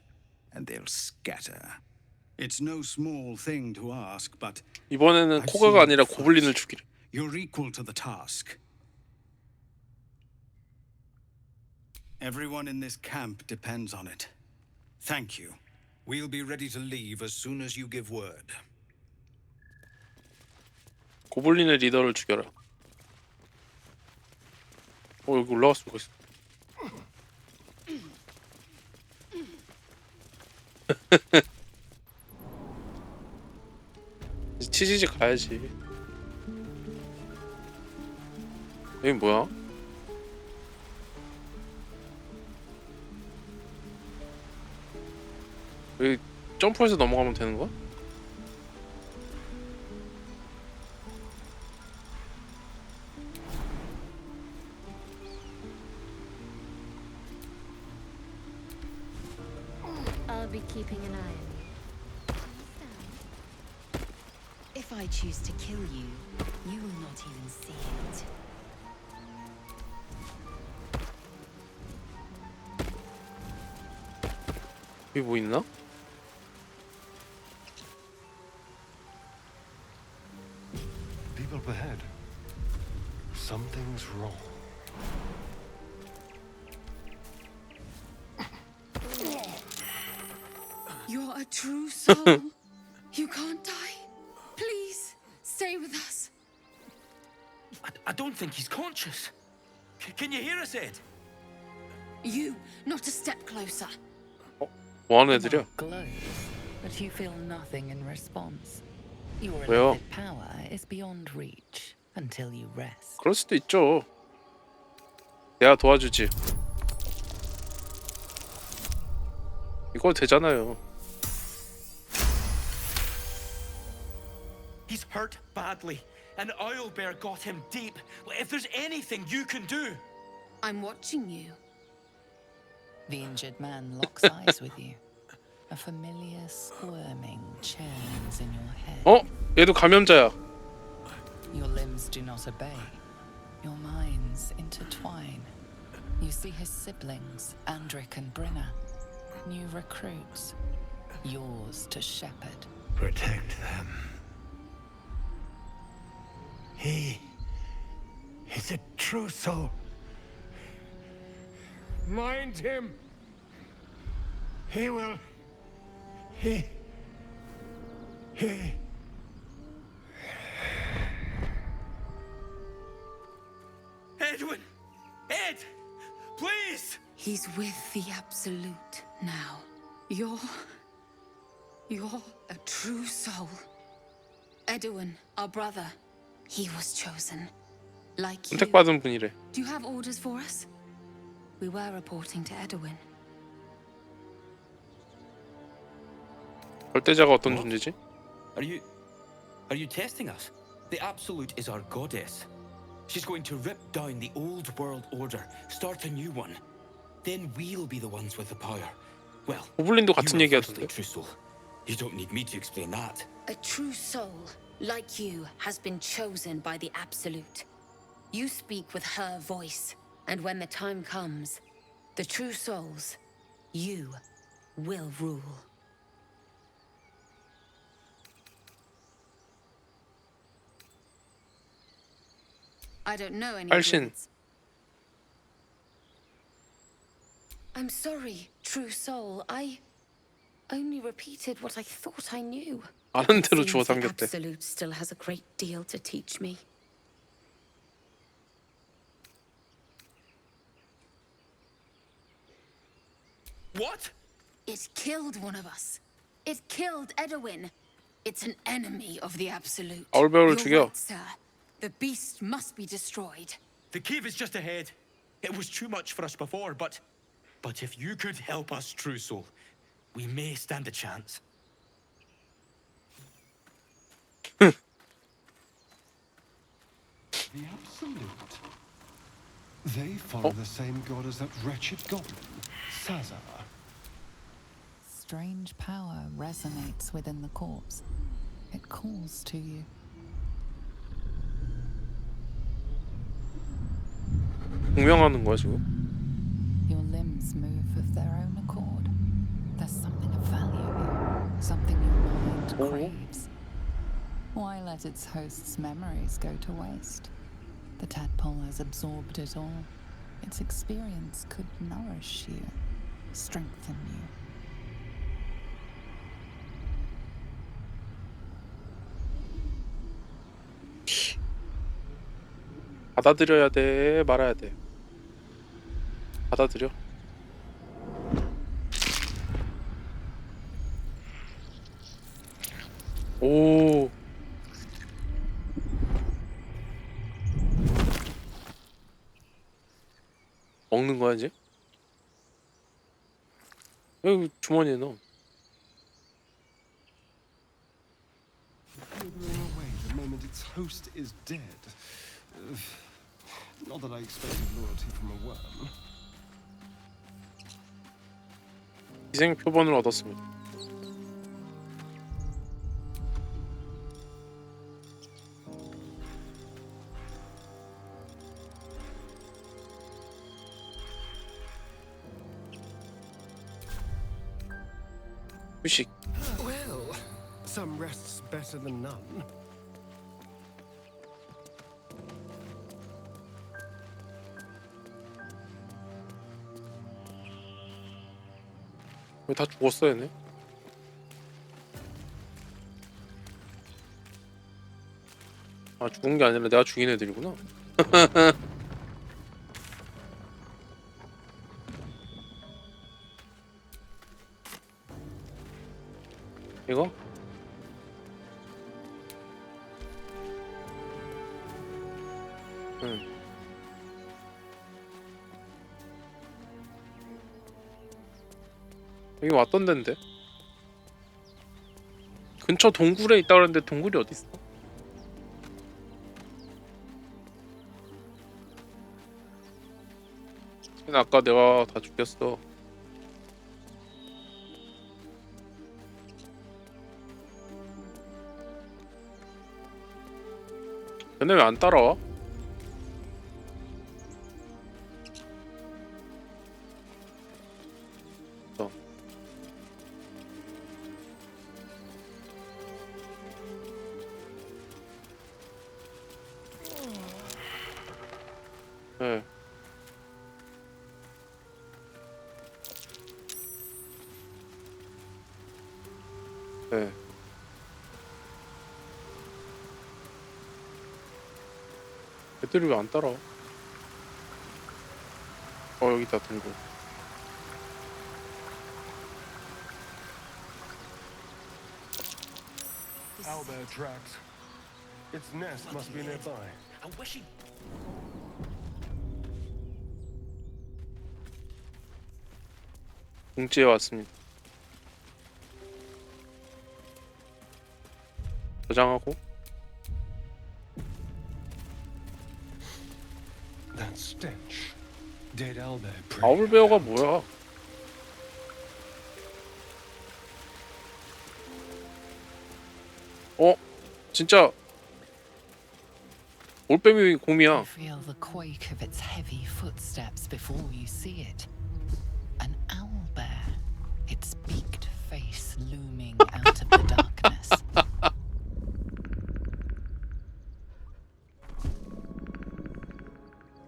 and they'll scatter. It's no small thing to ask, but 이번에는 코가가 아니라 고블린을 죽이래. you're equal to the task. Everyone in this camp depends on it. Thank you. We'll be ready to leave as soon as you give word. 고블린의 리더를 죽여라. 여기 올라갈 수가 있어. 이제 치즈지 가야지. 여기 뭐야? 여기 점프해서 넘어가면 되는 거야? I'll be keeping an eye on you. If I choose to kill you, you will not even see it. 여기 뭐 있나? People up ahead. Something's wrong. You're a true soul. You can't die. Please, stay with us. I don't think he's conscious. Can you hear us, Ed? You, not a step closer. 뭐 하는 애들이야? Glows, but you feel nothing in response. Your 왜요? illicit power is beyond reach until you rest. 그럴 수도 있죠. 내가 도와주지. 이거 되잖아요. He's hurt badly, and Owlbear got him deep. If there's anything you can do... I'm watching you. The injured man locks eyes with you. A familiar squirming churns in your head. 어? 얘도 감염자야. Your limbs do not obey. Your minds intertwine. You see his siblings, Andric and Brinna. New recruits. Yours to shepherd. Protect them. He's a true soul. Mind him! He will. He. Edwin! Ed! Please! He's with the Absolute now. You're a true soul. Edwin, our brother, he was chosen. Like you. 선택받은 분이래. Do you have orders for us? We were reporting to Edwin. 절대자가 어떤 존재지? Are you testing us? The Absolute is our goddess. She's going to rip down the old world order, start a new one. Then we'll be the ones with the power. Well, 고블린도 같은 you 얘기 are firstly 하던데. true soul. You don't need me to explain that. A true soul, like you, has been chosen by the Absolute. You speak with her voice, and when the time comes, the true souls, you will rule. I don't know any 발신. words. I'm sorry, true soul. I only repeated what I thought I knew. 아는 대로 Seems 주워 the 담겼대. Absolute still has a great deal to teach me. What? It killed one of us. It killed Edwin. It's an enemy of the Absolute. 아울베어를 You're 죽여. right, sir. The beast must be destroyed. The cave is just ahead. It was too much for us before, but if you could help us, true soul, we may stand a chance. The Absolute. They follow the same god as that wretched goblin, Sazar. Strange power resonates within the corpse. It calls to you. 공명하는 거야 지금? Your limbs move of their own accord. There's something of value here, something your mind craves. Why let its host's memories go to waste? The tadpole has absorbed it all. Its experience could nourish you, strengthen you. 받아들여야 돼, 말아야 돼. 받아들여. 오. 먹는 거야 이제? 여기 주머니에 넣어. Withering away the moment its host is dead. Not that I expected loyalty from a worm. 희생 표본을 얻었습니다. 휴식. Well, some rest's better than none. 왜 다 죽었어 얘네? 아 죽은 게 아니라 내가 죽인 애들이구나. 이거? 응. 여기 왔던 데인데? 근처 동굴에 있다 그랬는데 동굴이 어디 있어? 아까 내가 다 죽였어. 얘네 왜 안 따라와? 네. 네. 애들이 왜 안 따라와? 여기다 동굴. Owlbear tracks. Its nest must be nearby. I wish he... 공지에 왔습니다. 저장하고 stench. Dead owlbear prey. 아울베어가 뭐야? 진짜 올빼미 곰이야. You feel the quake of its heavy footsteps before you see it. An owlbear, its beaked face looming out of the darkness.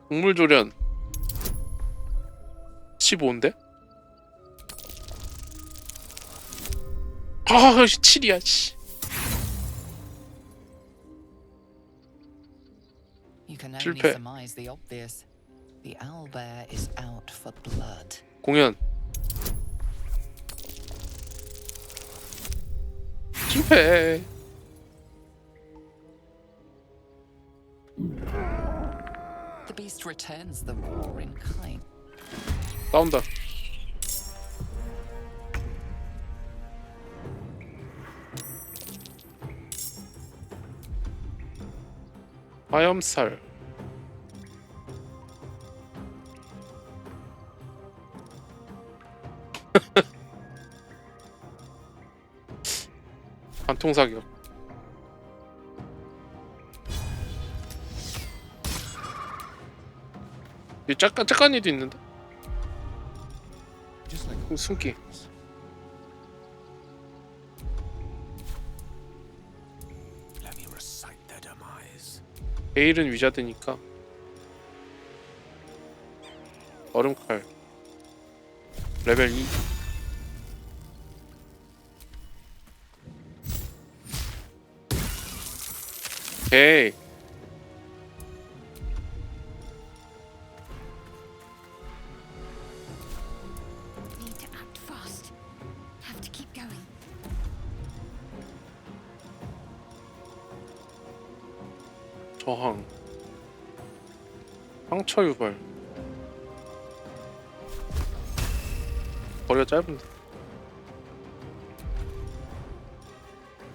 동물조련 15인데? 아 7이야 씨. You can only 실패. surmise the obvious. The owlbear is out for blood. 공연 실패. The beast returns the roar in kind. 나온다. 화염살. 관통사격. 이 짝깐이도 있는데? 숨기. Let me recite their demise. 베일은 위자드니까. 얼음칼. 레벨 2. 오케이. Need to act fast. Have to keep going. 저항. 상처 유발. 거리가 짧은데.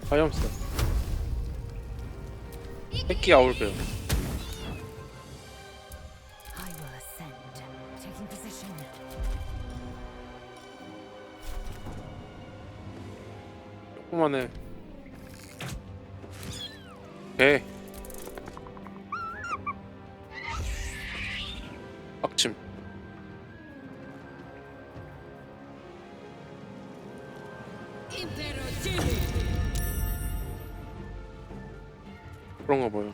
화염살. 새끼 아울베어. I will ascend. Taking position. 조그만해. 배. 빡침. 그런가 봐요.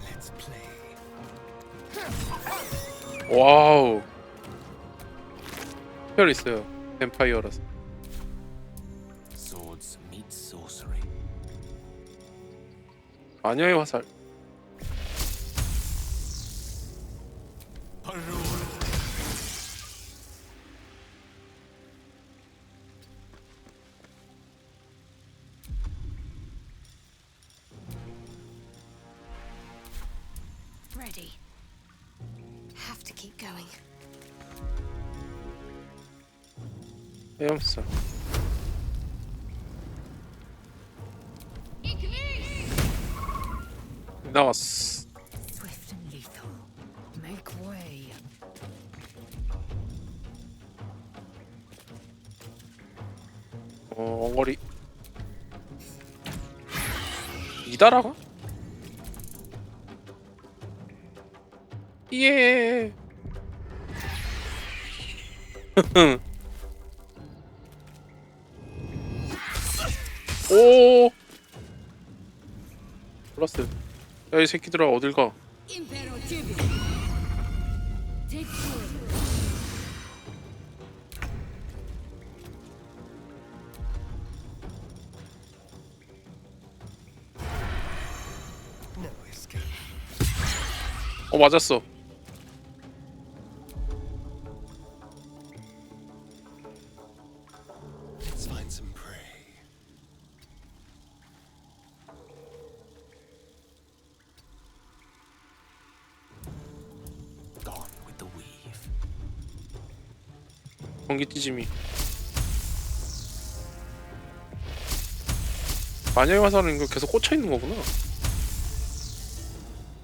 Let's play. 와우. 별 있어요. 뱀파이어라서. Swords meet sorcery. 마녀의 화살. Ready. Have to keep going. 화염살. 나왔어. Swift and lethal. Make way. 원거리. 이달아가? 예. 오. 플러스. 야 이 새끼들아 어딜 가? No escape. 맞았어. Let's find some prey. Gone with the weave. 전기 찌짐이. 마녀의 화살은 이거 계속 꽂혀 있는 거구나.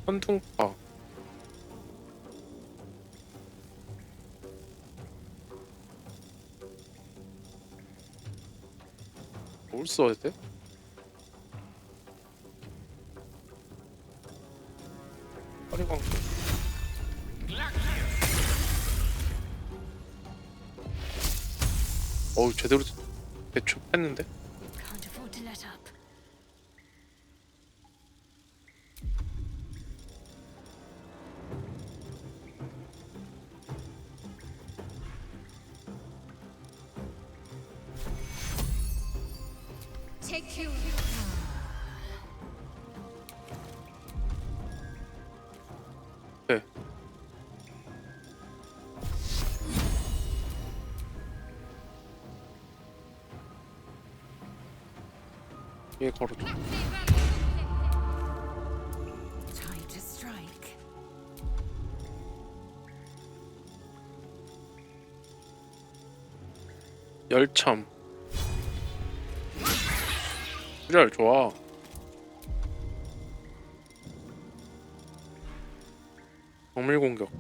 한둥파. 뭘 써야 돼? 파리광. 어우 제대로 대충 했는데? Can't afford to let up. Take two. 네. 얘 걸어줘. Time to strike. 열참. 출혈 좋아. 정밀 공격.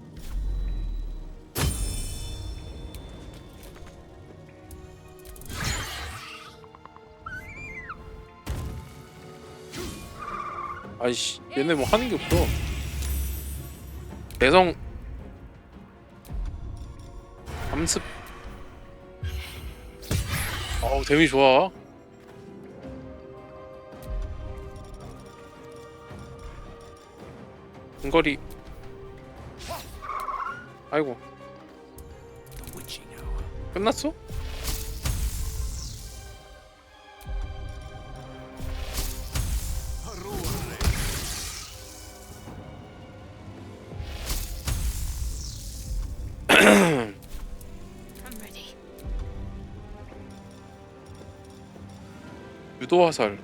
아이씨, 얘네 뭐 하는 게 없어. 내성 암습. 어우, 데미 좋아. 근거리. 아이고. 끝났어? 유도 화살.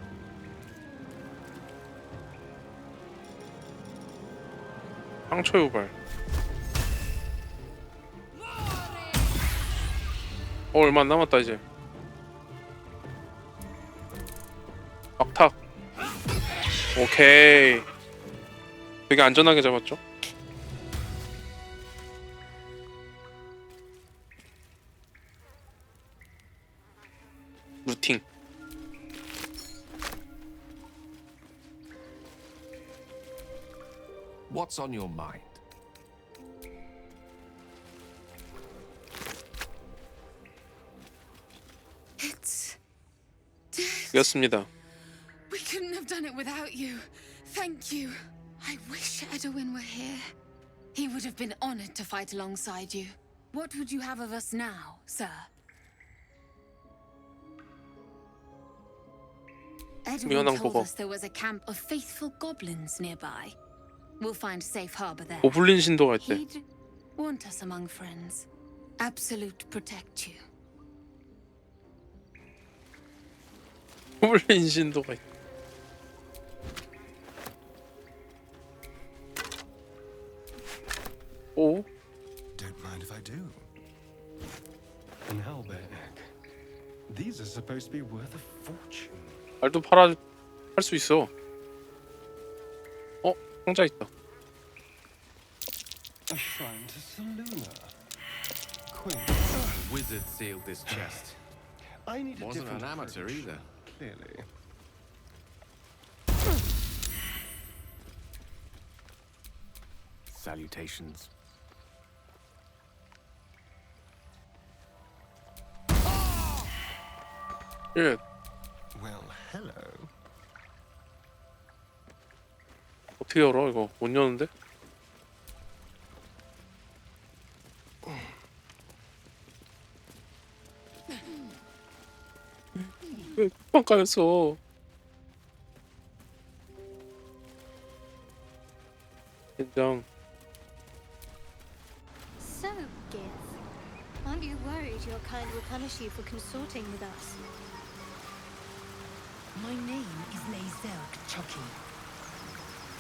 상처 유발. 얼마 안 남았다 이제. 막탁. 오케이. 되게 안전하게 잡았죠? 루팅. What's on your mind? It's 이겼습니다. We couldn't have done it without you. Thank you. I wish Edwin were here. He would have been honored to fight alongside you. What would you have of us now, sir? Edwin told us there was a camp of faithful goblins nearby. We'll find a safe harbor there. 고블린 신도가 있대. He'd want us among friends. Absolute protect you. 고블린 신도가 있대. 오? Don't mind if I do. An owlbear egg. These are supposed to be worth a fortune. 알도 팔아 할 수 있어. 어? 상자 있다. A shrine to Seluna. Queen. Wizard sealed this chest. I need a Wasn't different an amateur approach, either. Clearly. Salutations. 예. Well, hello. 어떻게 열어 이거? 못 여는데? 왜 쿠팡 까였어? 긴장. So, Gith, aren't you worried your kind will punish you for consorting with us? My name is Lazerk Chucky,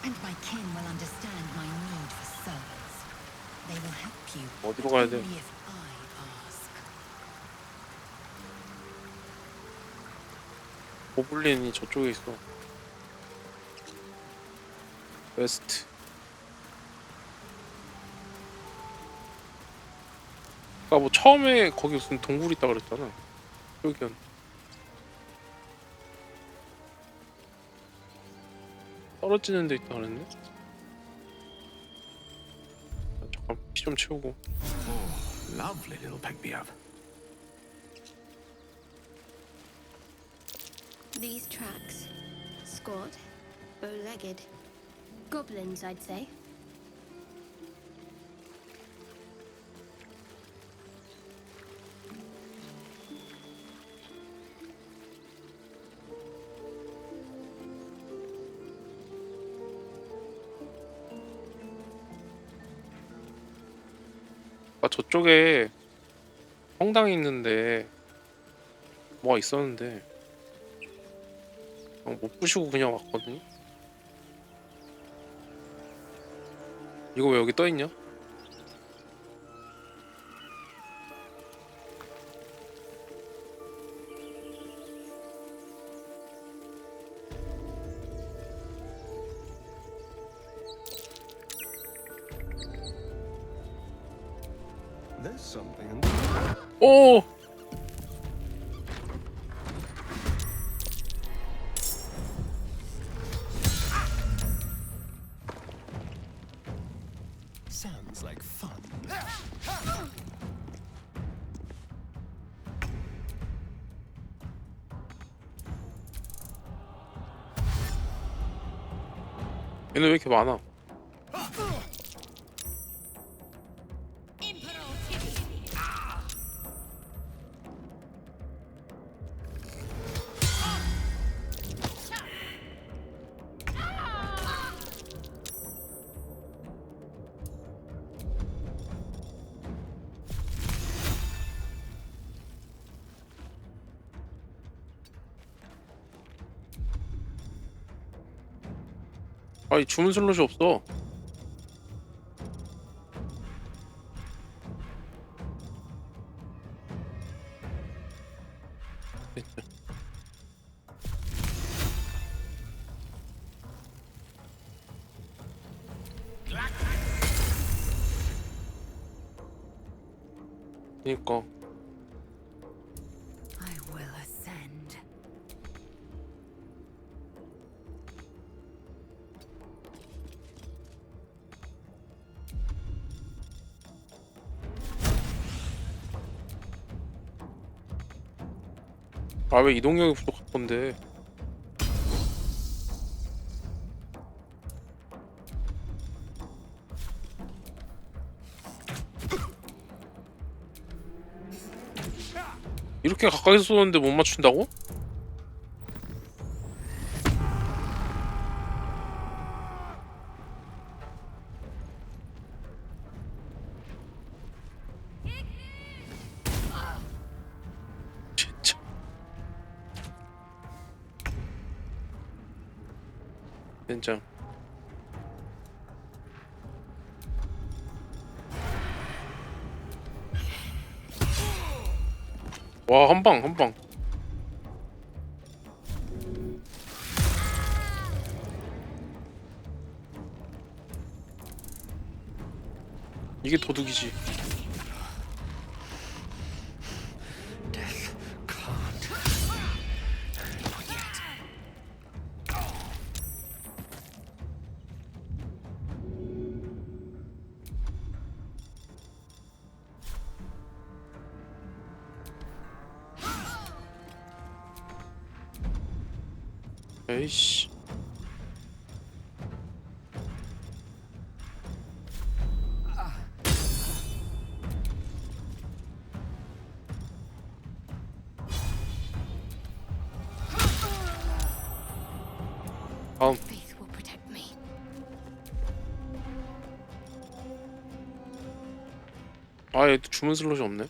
and my kin will understand my need for service. They will help you 어디로 가야 돼? only if I ask. 고블린이 저쪽에 있어. 웨스트. 아까 뭐 처음에 거기 무슨 동굴 있다 그랬잖아. 여기였. 떨어지는 데 있다 그랬네. 잠깐 피 좀 채우고. Lovely little pick me up. These tracks. Squat, bow-legged. Goblins, I'd say. 아 저쪽에 성당이 있는데 뭐가 있었는데 못 부시고 그냥 왔거든요. 이거 왜 여기 떠있냐? There's something in there. 오! Sounds like fun. 얘네 왜 이렇게 많아? 아니 주문 슬롯이 없어. 됐다. 그니까 I will ascend. 아 왜 이동력이 부족한 건데? 이렇게 가까이서 쏘는데 못 맞춘다고? 진짜. 진짜. 와, 한 방, 한 방. 이게 도둑이지. 에이씨. Faith will protect me. 아, 얘 주문 슬롯이 없네.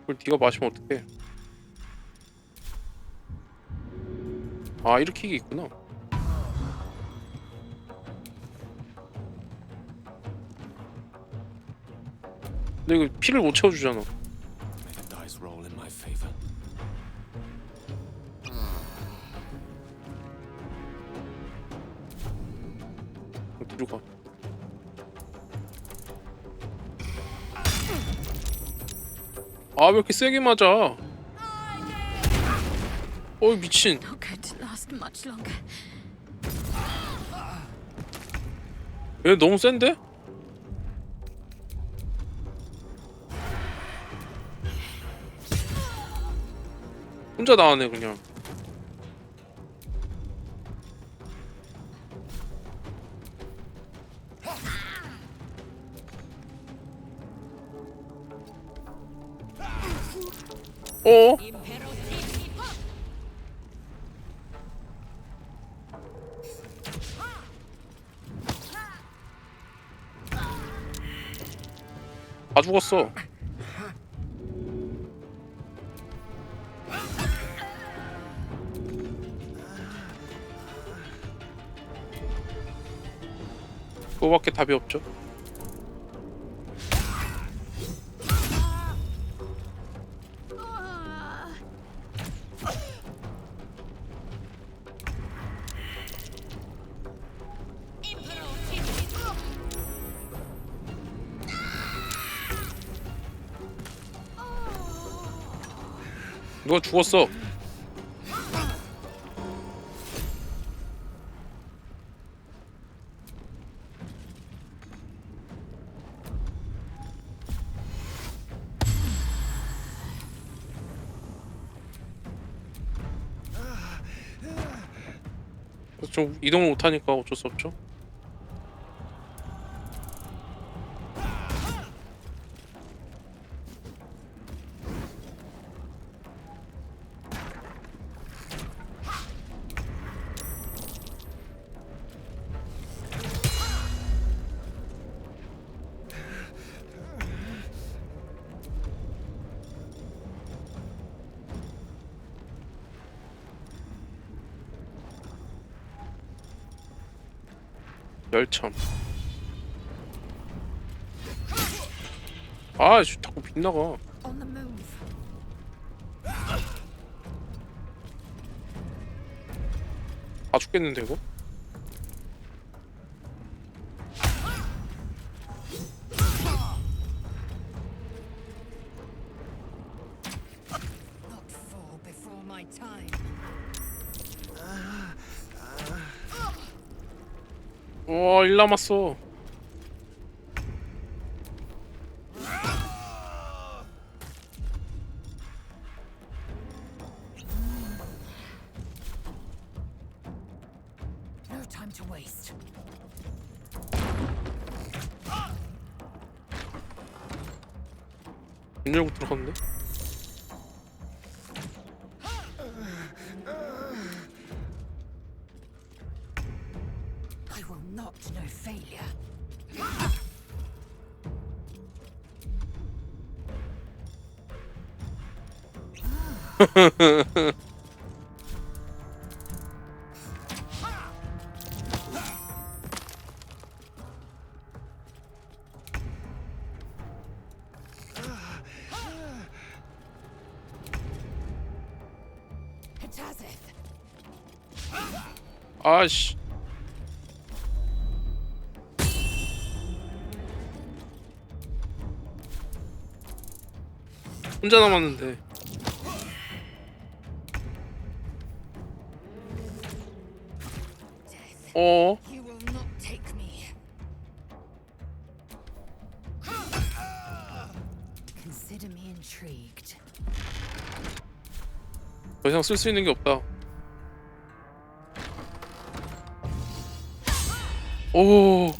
그걸 네가 마시면 어떡해? 아, 이렇게 이게 있구나. 근데 이거 피를 못 채워주잖아. May the dice roll in my favor. 뒤로 가. 아, 왜 이렇게 세게 맞아? 어이, 미친. Not going to last much longer. 얘 너무 센데? 혼자 나가네 그냥. 어? 다 죽었어. 그거밖에 답이 없죠. 누가 죽었어. 좀 이동을 못하니까 어쩔 수 없죠. 열참. 아, 자꾸 빗나가. On the move. 다 죽겠는데 이거? Not fall before my time. 와, 1 남았어. No time to waste. 문 열고 들어갔는데? I will not know failure. It has it. 아씨. 혼자 남았는데. 어? You will not take me. Consider me intrigued. 더 이상 쓸 수 있는 게 없다. 오.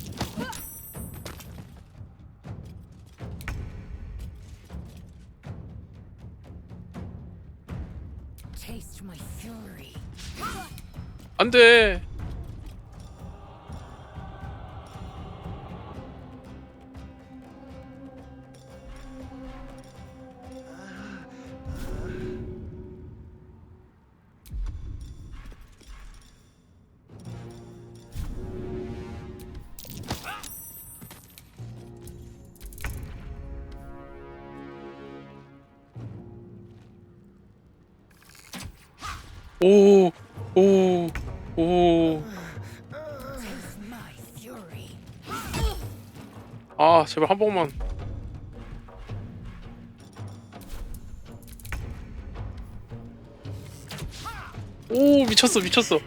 Taste my fury. 안 돼. 오, 오, 오. 아, 제발 한 번만. 오, 미쳤어, 미쳤어,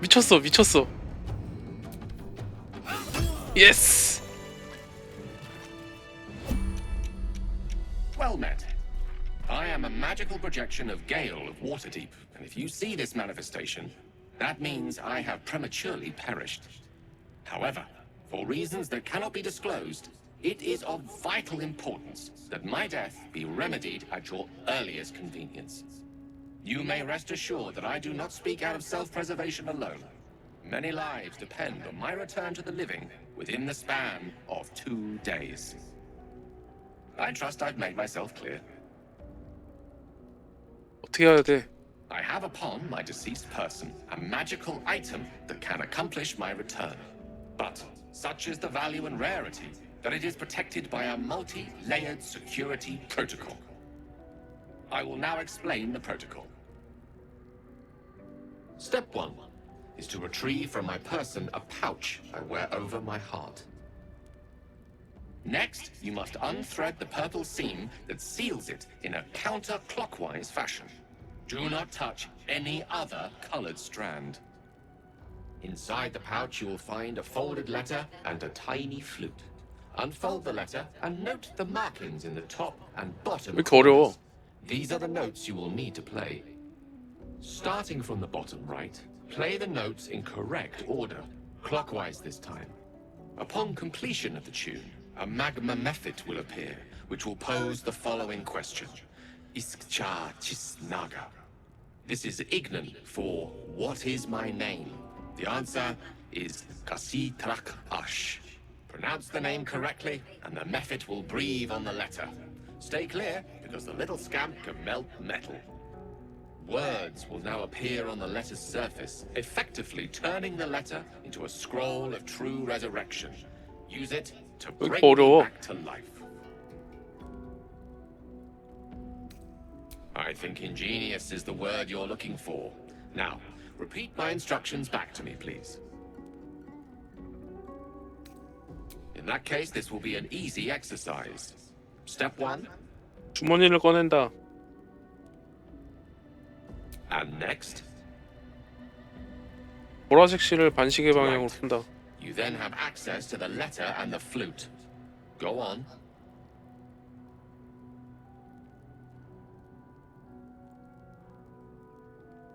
미쳤어, 미쳤어. 예스. Well met. I am a magical projection of Gale of Waterdeep, and if you see this manifestation, that means I have prematurely perished. However, for reasons that cannot be disclosed, it is of vital importance that my death be remedied at your earliest convenience. You may rest assured that I do not speak out of self-preservation alone. Many lives depend on my return to the living within the span of 2 days. I trust I've made myself clear. 어떻게 해야 돼? I have upon my deceased person a magical item that can accomplish my return. But such is the value and rarity that it is protected by a multi-layered security protocol. I will now explain the protocol. Step 1 is to retrieve from my person a pouch I wear over my heart. Next, you must unthread the purple seam that seals it in a counterclockwise fashion. Do not touch any other colored strand. Inside the pouch, you will find a folded letter and a tiny flute. Unfold the letter and note the markings in the top and bottom. 왜 이렇게 어려워? These are the notes you will need to play. Starting from the bottom right, play the notes in correct order, clockwise this time. Upon completion of the tune, a magma method will appear, which will pose the following question. Iskcha Chisnaga. This is Ignan for what is my name? The answer is Kasitrak Ash. Pronounce the name correctly, and the method will breathe on the letter. Stay clear, because the little scamp can melt metal. Words will now appear on the letter's surface, effectively turning the letter into a scroll of true resurrection. Use it to bring me back to life. I think ingenious is the word you're looking for. Now, repeat my instructions back to me, please. In that case, this will be an easy exercise. Step 1. 주머니를 꺼낸다. And next. 보라색 실을 반시계 방향으로 푼다. You then have access to the letter and the flute. Go on.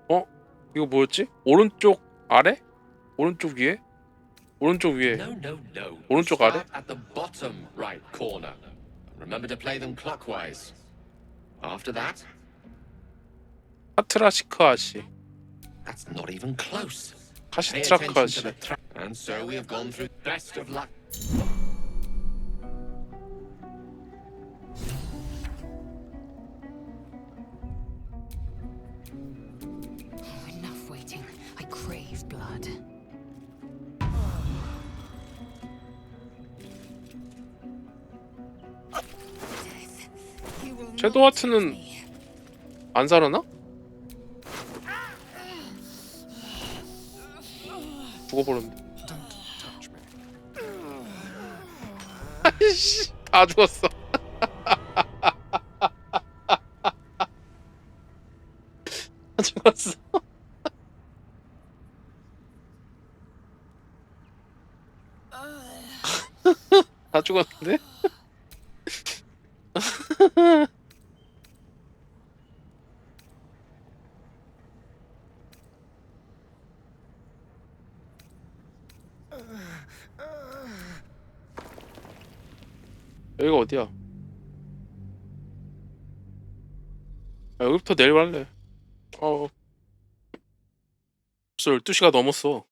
어? 이거 뭐였지? 오른쪽 아래? 오른쪽 위에? 오른쪽 위에. No, no, no. 오른쪽 아래? Start at the bottom right corner. Remember to play them clockwise. After that. 카트라시크 아시. That's not even close. 카시트라크 아시. And so we have gone through. Best of luck. Enough waiting. I crave blood. 섀도우 하트는 안 살아나? 죽어버렸네. 아이씨, 다 죽었어. 다 죽었어. 다 죽었는데? 여기가 어디야? 아, 여기부터 내려갈래. 벌써 12시가 넘었어.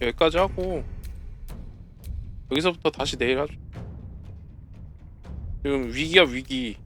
여기까지 하고 여기서부터 다시 내일 하죠. 지금 위기야, 위기.